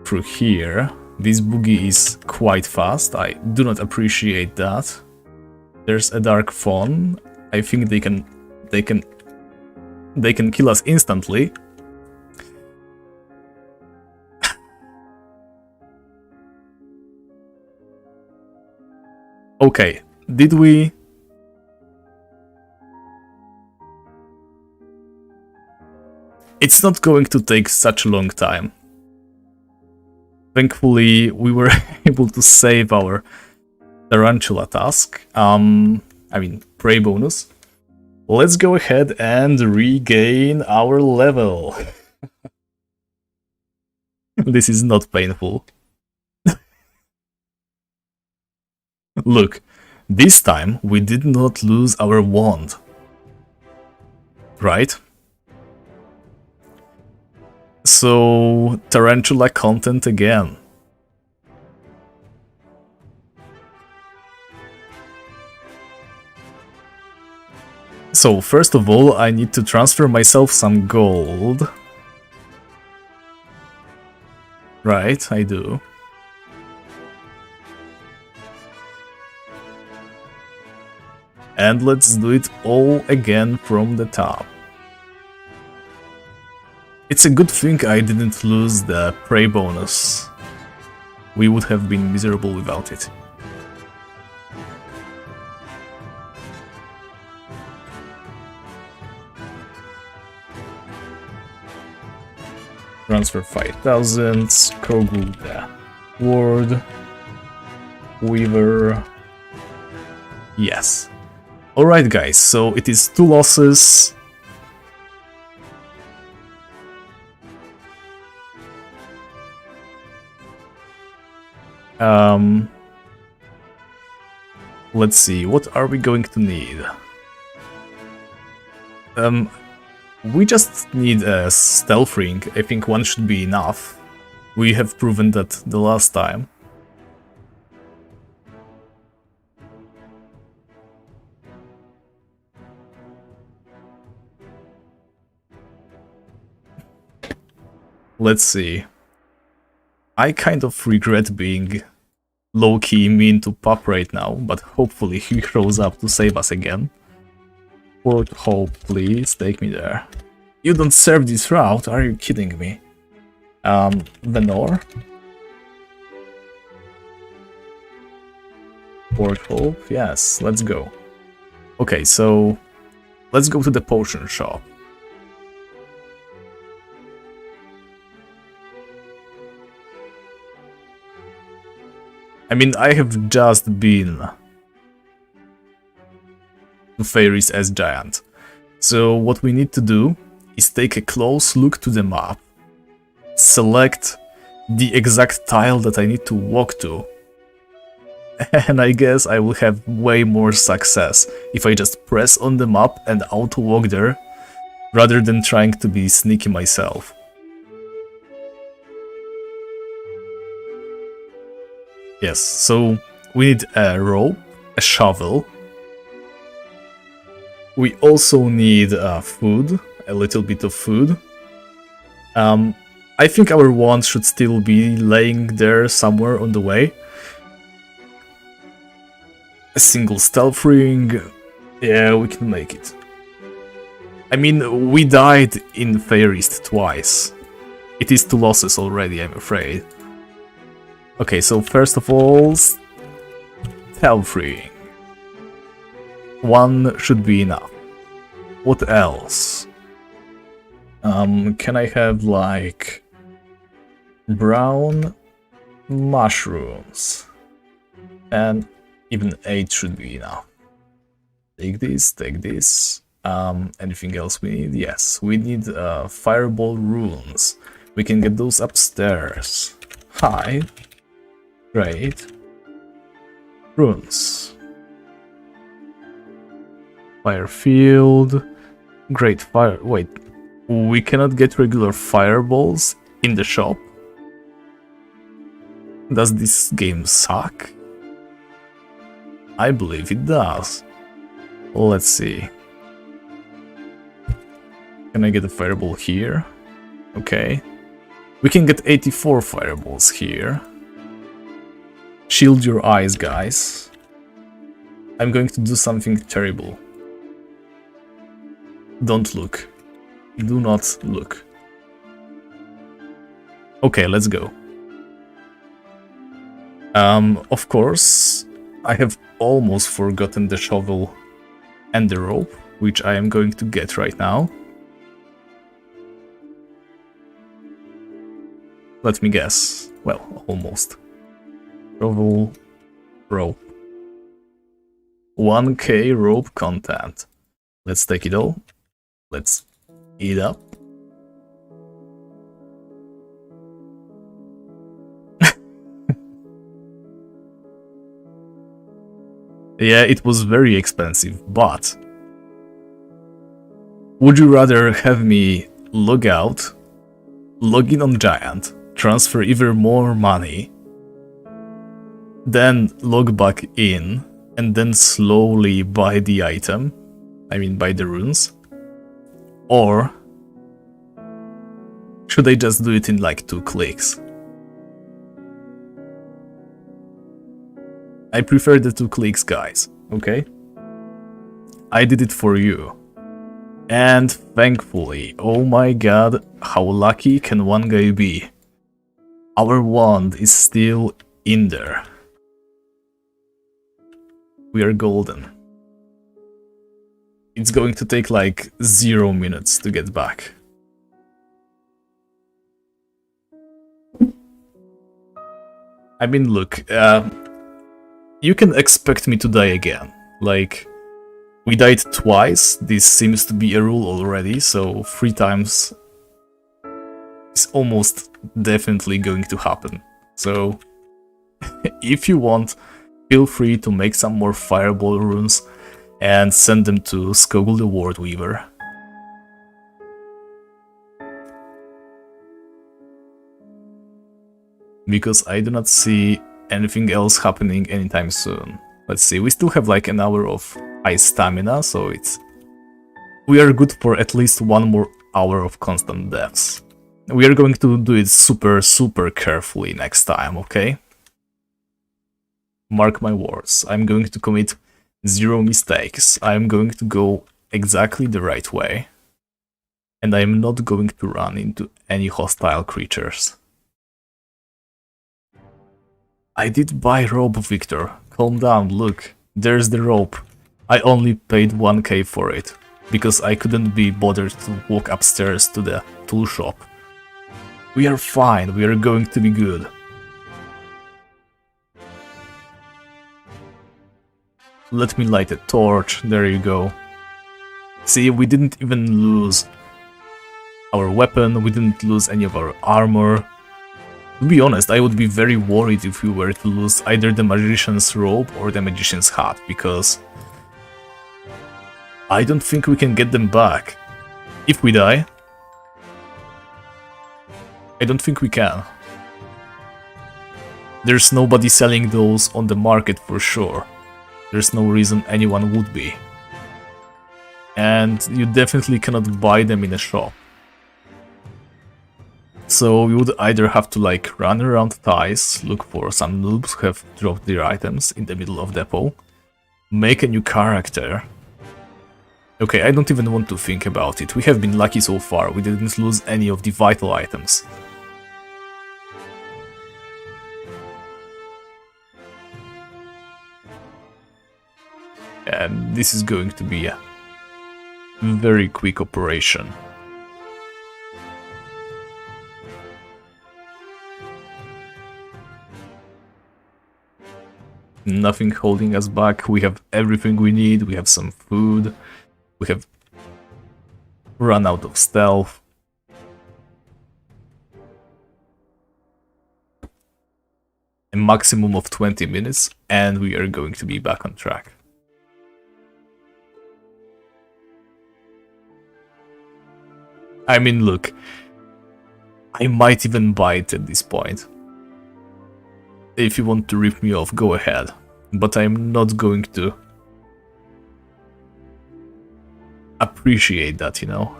through here. This boogie is quite fast. I do not appreciate that. There's a dark fawn. I think they can kill us instantly. Okay, did we... It's not going to take such a long time. Thankfully, we were able to save our tarantula task. I mean, prey bonus. Let's go ahead and regain our level. This is not painful. Look, this time we did not lose our wand. Right? So, tarantula content again. So, first of all, I need to transfer myself some gold. Right, I do. And let's do it all again from the top. It's a good thing I didn't lose the prey bonus. We would have been miserable without it. Transfer 5000, Skogul the ward, Weaver. Yes. Alright guys, so it is 2 losses. Let's see, what are we going to need? We just need a stealth ring. I think one should be enough. We have proven that the last time. Let's see. I kind of regret being low-key mean to Pup right now, but hopefully he shows up to save us again. Port Hope, please, take me there. You don't serve this route, are you kidding me? Venor? Port Hope, yes, let's go. Okay, so let's go to the potion shop. I mean, I have just been to Feyrist as giant. So what we need to do is take a close look to the map, select the exact tile that I need to walk to, and I guess I will have way more success if I just press on the map and auto walk there, rather than trying to be sneaky myself. Yes, so we need a rope, a shovel. We also need food, a little bit of food. I think our wand should still be laying there somewhere on the way. A single stealth ring, Yeah, we can make it. I mean, we died in Feyrist twice. It is 2 losses already, I'm afraid. Okay, so first of all, tell freeing. 1 should be enough. What else? Can I have like brown mushrooms? And even 8 should be enough. Take this, take this. Anything else we need? Yes, we need fireball runes. We can get those upstairs. Hi. Great. Runes. Fire field. Great fire. Wait. We cannot get regular fireballs in the shop? Does this game suck? I believe it does. Let's see. Can I get a fireball here? Okay. We can get 84 fireballs here. Shield your eyes, guys. I'm going to do something terrible. Don't look. Do not look. Okay, let's go. Of course, I have almost forgotten the shovel and the rope, which I am going to get right now. Let me guess. Well, almost. Shovel, rope. 1k rope content. Let's take it all. Let's eat up. Yeah, it was very expensive, but would you rather have me log out, log in on Giant, transfer even more money, then log back in, and then slowly buy the item? I mean, buy the runes? Or should I just do it in like 2 clicks? I prefer the 2 clicks, guys, okay? I did it for you. And thankfully, oh my god, how lucky can one guy be? Our wand is still in there. We are golden. It's going to take like 0 minutes to get back. I mean, look, you can expect me to die again. Like, we died twice, this seems to be a rule already, so 3 times is almost definitely going to happen. So, if you want, feel free to make some more fireball runes and send them to Skogul the Ward Weaver. Because I do not see anything else happening anytime soon. Let's see, we still have like an hour of high stamina, so we are good for at least 1 more hour of constant deaths. We are going to do it super carefully next time, okay? Mark my words, I'm going to commit 0 mistakes, I'm going to go exactly the right way, and I'm not going to run into any hostile creatures. I did buy rope, Victor. Calm down, look. There's the rope. I only paid 1k for it, because I couldn't be bothered to walk upstairs to the tool shop. We are fine, we are going to be good. Let me light a torch, there you go. See, we didn't even lose our weapon, we didn't lose any of our armor. To be honest, I would be very worried if we were to lose either the magician's robe or the magician's hat, because I don't think we can get them back. If we die, I don't think we can. There's nobody selling those on the market for sure. There's no reason anyone would be. And you definitely cannot buy them in a shop. So we would either have to like run around ties, look for some noobs who have dropped their items in the middle of depot, make a new character, Okay, I don't even want to think about it. We have been lucky so far. We didn't lose any of the vital items. And this is going to be a very quick operation. Nothing holding us back. We have everything we need. We have some food. We have run out of stealth. A maximum of 20 minutes, and we are going to be back on track. I mean, look, I might even buy it at this point. If you want to rip me off, go ahead. But I'm not going to appreciate that, you know?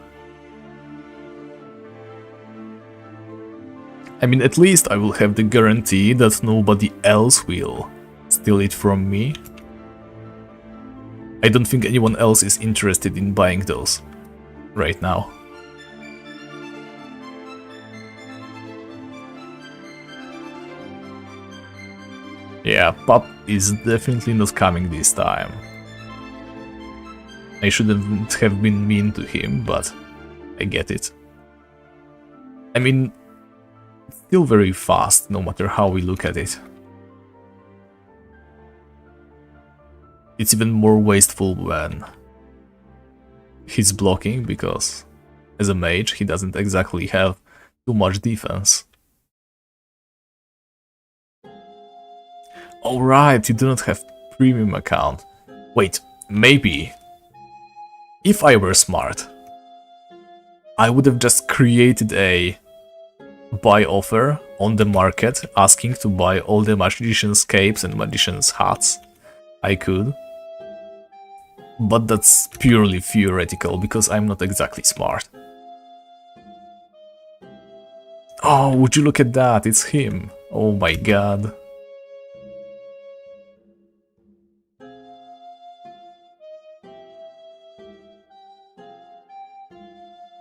I mean, at least I will have the guarantee that nobody else will steal it from me. I don't think anyone else is interested in buying those right now. Yeah, Pup is definitely not coming this time. I shouldn't have been mean to him, but I get it. I mean, it's still very fast, no matter how we look at it. It's even more wasteful when he's blocking, because as a mage, he doesn't exactly have too much defense. Alright, you do not have premium account. Wait, maybe if I were smart, I would have just created a buy offer on the market asking to buy all the magician's capes and magician's hats I could. But that's purely theoretical because I'm not exactly smart. Oh, would you look at that? It's him. Oh my god.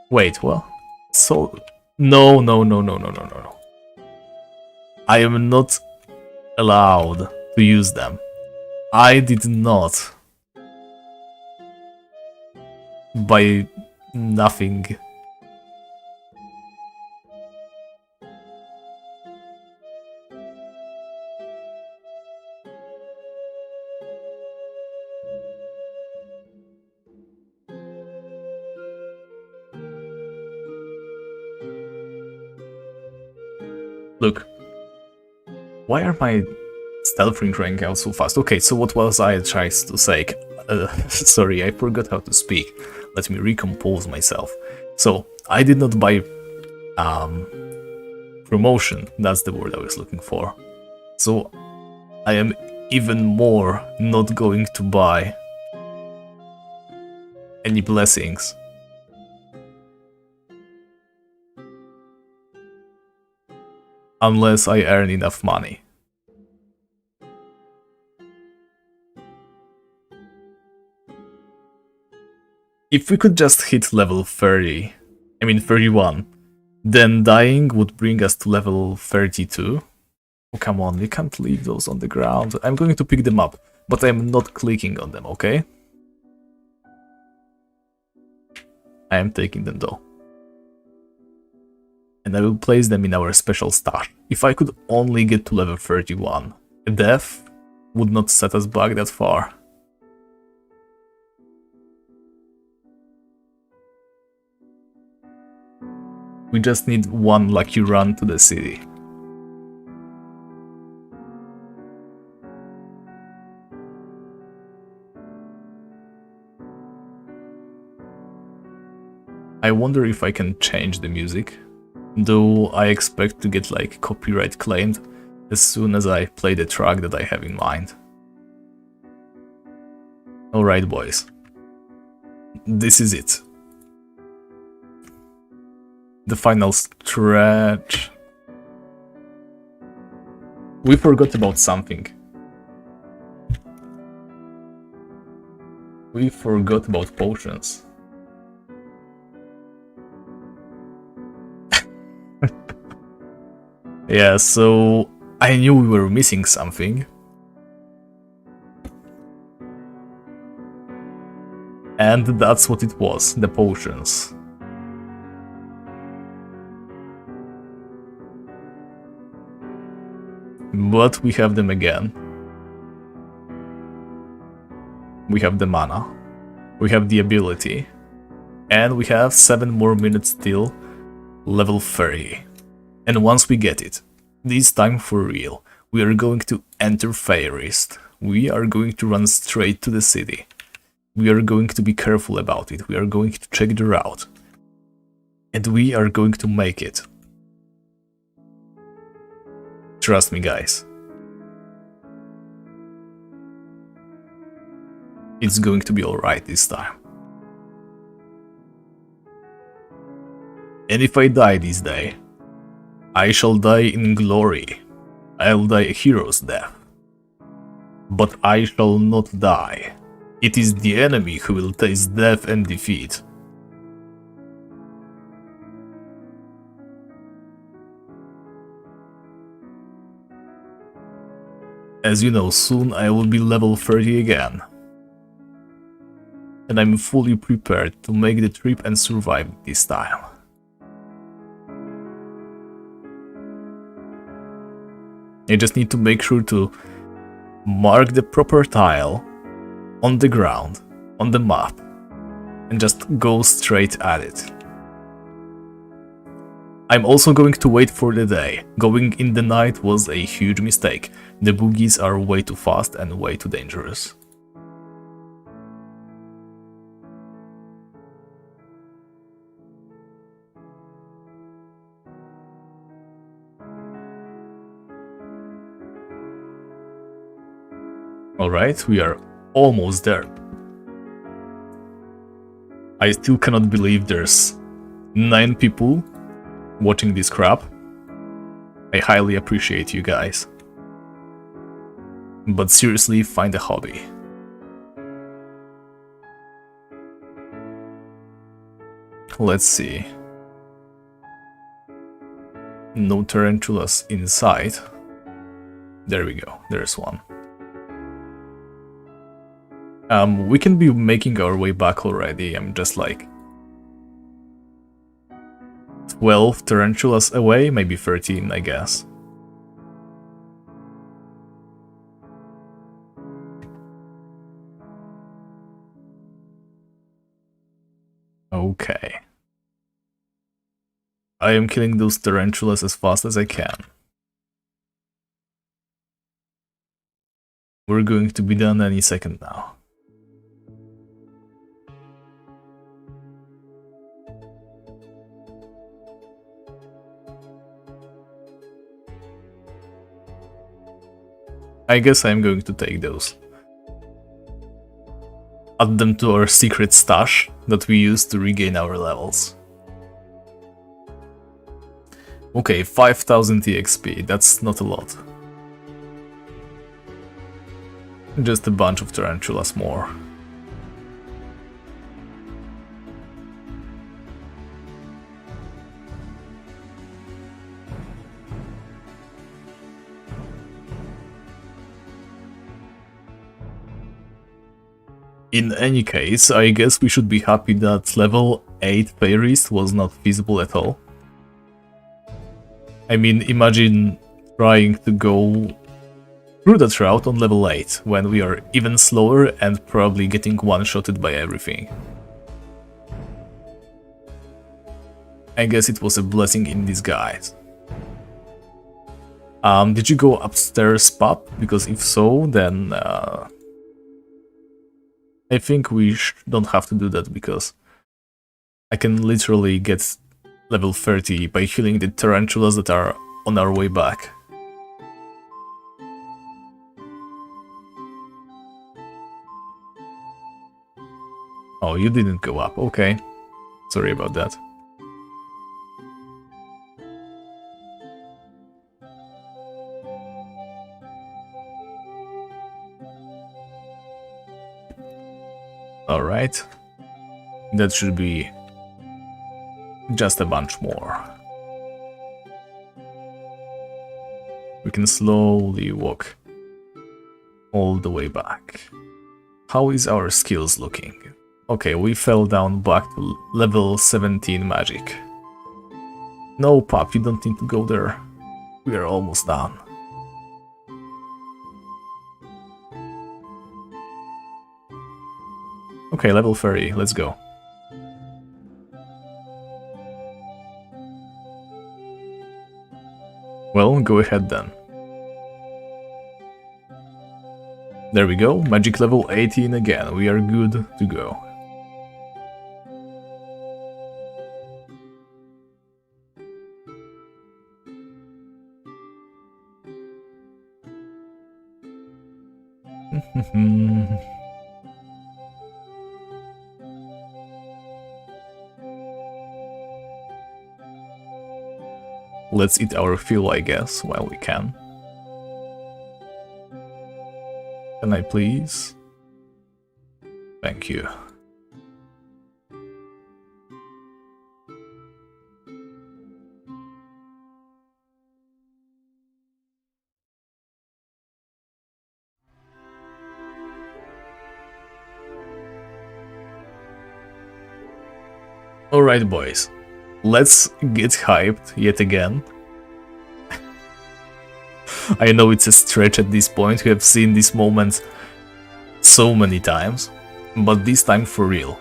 Wait, what? So... No. I am not allowed to use them. I did not buy nothing. Look, why are my stealth ring rank out so fast? Okay, so what was I trying to say? Sorry, I forgot how to speak. Let me recompose myself. So, I did not buy promotion, that's the word I was looking for. So, I am even more not going to buy any blessings. Unless I earn enough money. If we could just hit level 30, I mean 31, then dying would bring us to level 32. Oh, come on, we can't leave those on the ground. I'm going to pick them up, but I'm not clicking on them, okay? I am taking them though. And I will place them in our special stash. If I could only get to level 31, a death would not set us back that far. We just need one lucky run to the city. I wonder if I can change the music, though I expect to get like copyright claimed as soon as I play the track that I have in mind. Alright boys, this is it. The final stretch. We forgot about something. We forgot about potions. Yeah, so I knew we were missing something. And that's what it was, the potions. But we have them again. We have the mana. We have the ability. And we have 7 more minutes till level 30. And once we get it, this time for real, we are going to enter Feyrist. We are going to run straight to the city. We are going to be careful about it. We are going to check the route. And we are going to make it. Trust me, guys. It's going to be alright this time. And if I die this day, I shall die in glory. I'll die a hero's death. But I shall not die. It is the enemy who will taste death and defeat. As you know, soon I will be level 30 again. And I'm fully prepared to make the trip and survive this time. I just need to make sure to mark the proper tile on the ground, on the map, and just go straight at it. I'm also going to wait for the day. Going in the night was a huge mistake. The boogies are way too fast and way too dangerous. Alright, we are almost there. I still cannot believe there's 9 people watching this crap. I highly appreciate you guys. But seriously, find a hobby. Let's see. No tarantulas inside. There we go, there's one. We can be making our way back already. I'm just like 12 tarantulas away, maybe 13, I guess. Okay. I am killing those tarantulas as fast as I can. We're going to be done any second now. I guess I'm going to take those. Add them to our secret stash that we use to regain our levels. Okay, 5000 EXP, that's not a lot. Just a bunch of tarantulas more. In any case, I guess we should be happy that level 8 Feyrist was not feasible at all. I mean, imagine trying to go through that route on level 8, when we are even slower and probably getting one-shotted by everything. I guess it was a blessing in disguise. Did you go upstairs, Pup? Because if so, then I think we don't have to do that, because I can literally get level 30 by killing the tarantulas that are on our way back. Oh, you didn't go up, okay. Sorry about that. right? That should be just a bunch more. We can slowly walk all the way back. How is our skills looking? Okay, we fell down back to level 17 magic. No, pup, you don't need to go there. We are almost done. Okay, level 30, let's go. Well, go ahead then. There we go, magic level 18 again, we are good to go. Let's eat our fill, I guess, while we can. Can I please? Thank you. Alright boys, let's get hyped yet again. I know it's a stretch at this point, we have seen this moment so many times, but this time for real.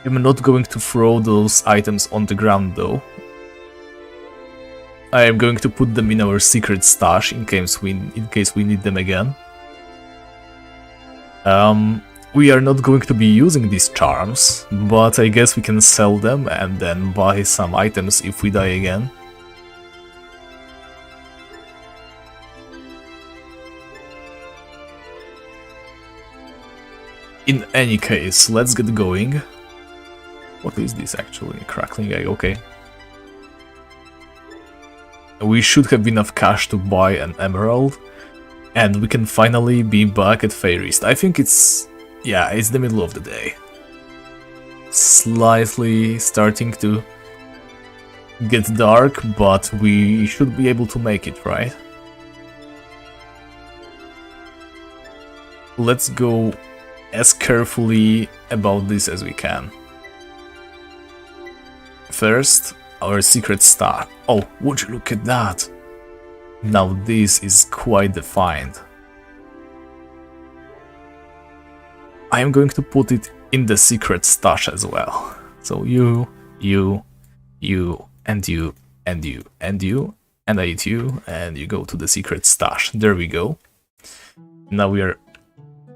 I'm not going to throw those items on the ground though. I am going to put them in our secret stash in case we need them again. We are not going to be using these charms, but I guess we can sell them and then buy some items if we die again. In any case, let's get going. What is this actually? A crackling egg, okay. We should have enough cash to buy an emerald, and we can finally be back at Feyrist. I think it's... yeah, it's the middle of the day. Slightly starting to get dark, but we should be able to make it, right? Let's go as carefully about this as we can. First, our secret star. Oh, would you look at that? Now this is quite the find. I am going to put it in the secret stash as well. So you, and you, and you, and you, and I eat you, and you go to the secret stash. There we go. Now we are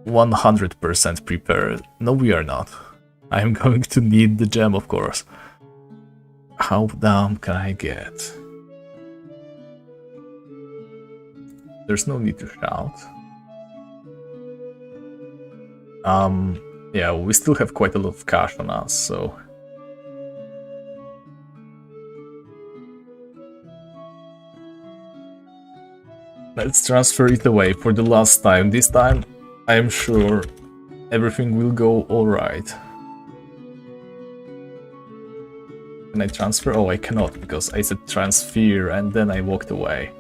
100% prepared. No, we are not. I am going to need the gem, of course. How dumb can I get? There's no need to shout. Yeah, we still have quite a lot of cash on us, so... let's transfer it away for the last time. This time, I am sure everything will go alright. Can I transfer? Oh, I cannot, because I said transfer and then I walked away.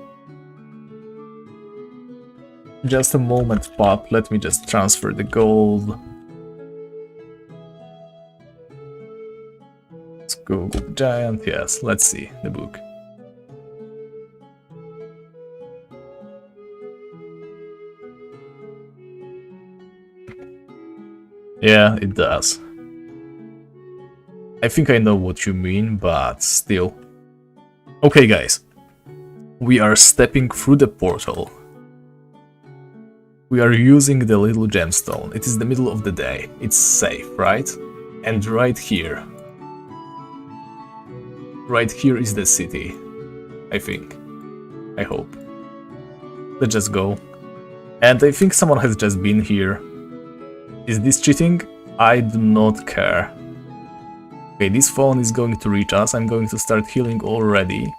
Just a moment, Pop, let me just transfer the gold. Skogul Giant, yes, let's see the book. Yeah, it does. I think I know what you mean, but still. Okay, guys. We are stepping through the portal. We are using the little gemstone. It is the middle of the day. It's safe, right? And right here. Right here is the city. I think. I hope. Let's just go. And I think someone has just been here. Is this cheating? I do not care. Okay, this phone is going to reach us. I'm going to start healing already.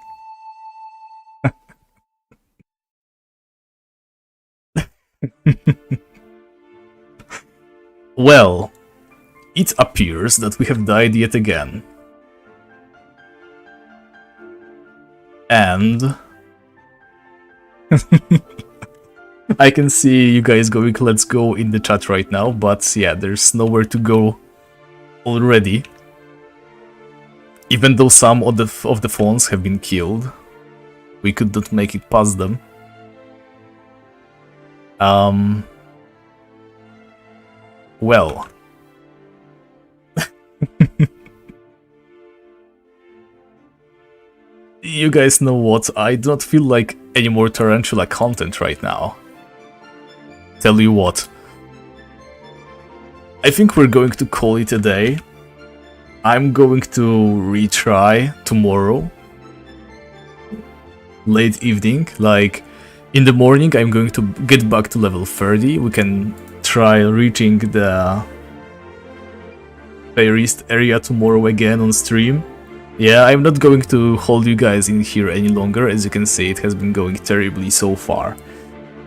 Well, it appears that we have died yet again. And I can see you guys going let's go in the chat right now, but yeah, there's nowhere to go already. Even though some of the phones have been killed, we could not make it past them. Well. You guys know what, I do not feel like any more tarantula content right now. Tell you what. I think we're going to call it a day. I'm going to retry tomorrow. Late evening, like in the morning I'm going to get back to level 30. We can try reaching the Feyrist area tomorrow again on stream. Yeah, I'm not going to hold you guys in here any longer. As you can see, it has been going terribly so far.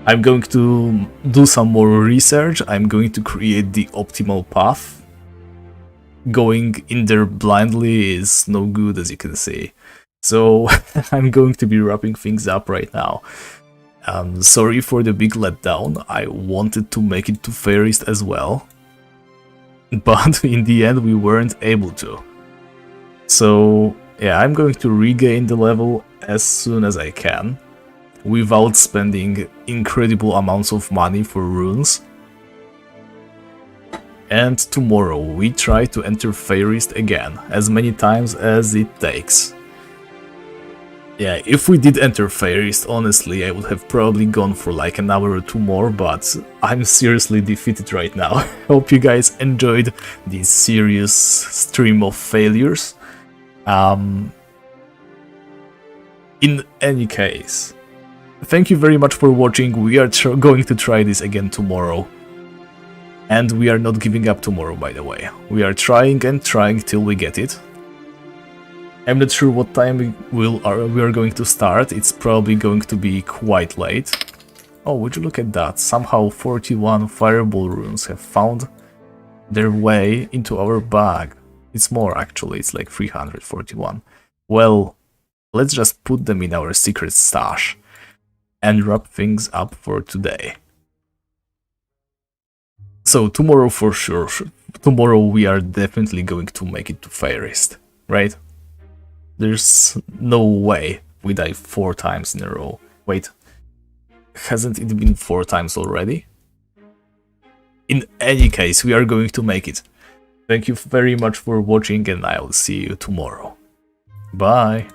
I'm going to do some more research. I'm going to create the optimal path. Going in there blindly is no good, as you can see. So I'm going to be wrapping things up right now. Sorry for the big letdown. I wanted to make it to Feyrist as well. But in the end we weren't able to. So yeah, I'm going to regain the level as soon as I can, without spending incredible amounts of money for runes. And tomorrow we try to enter Feyrist again, as many times as it takes. Yeah, if we did enter Feyrist, honestly, I would have probably gone for like an hour or two more, but I'm seriously defeated right now. Hope you guys enjoyed this serious stream of failures. In any case, thank you very much for watching. We are going to try this again tomorrow. And we are not giving up tomorrow, by the way. We are trying and trying till we get it. I'm not sure what time we are going to start. It's probably going to be quite late. Oh, would you look at that? Somehow 41 fireball runes have found their way into our bag. It's more actually, it's like 341. Well, let's just put them in our secret stash and wrap things up for today. So tomorrow for sure, tomorrow we are definitely going to make it to Feyrist, right? There's no way we die 4 times in a row. Wait, hasn't it been 4 times already? In any case, we are going to make it. Thank you very much for watching and I'll see you tomorrow. Bye!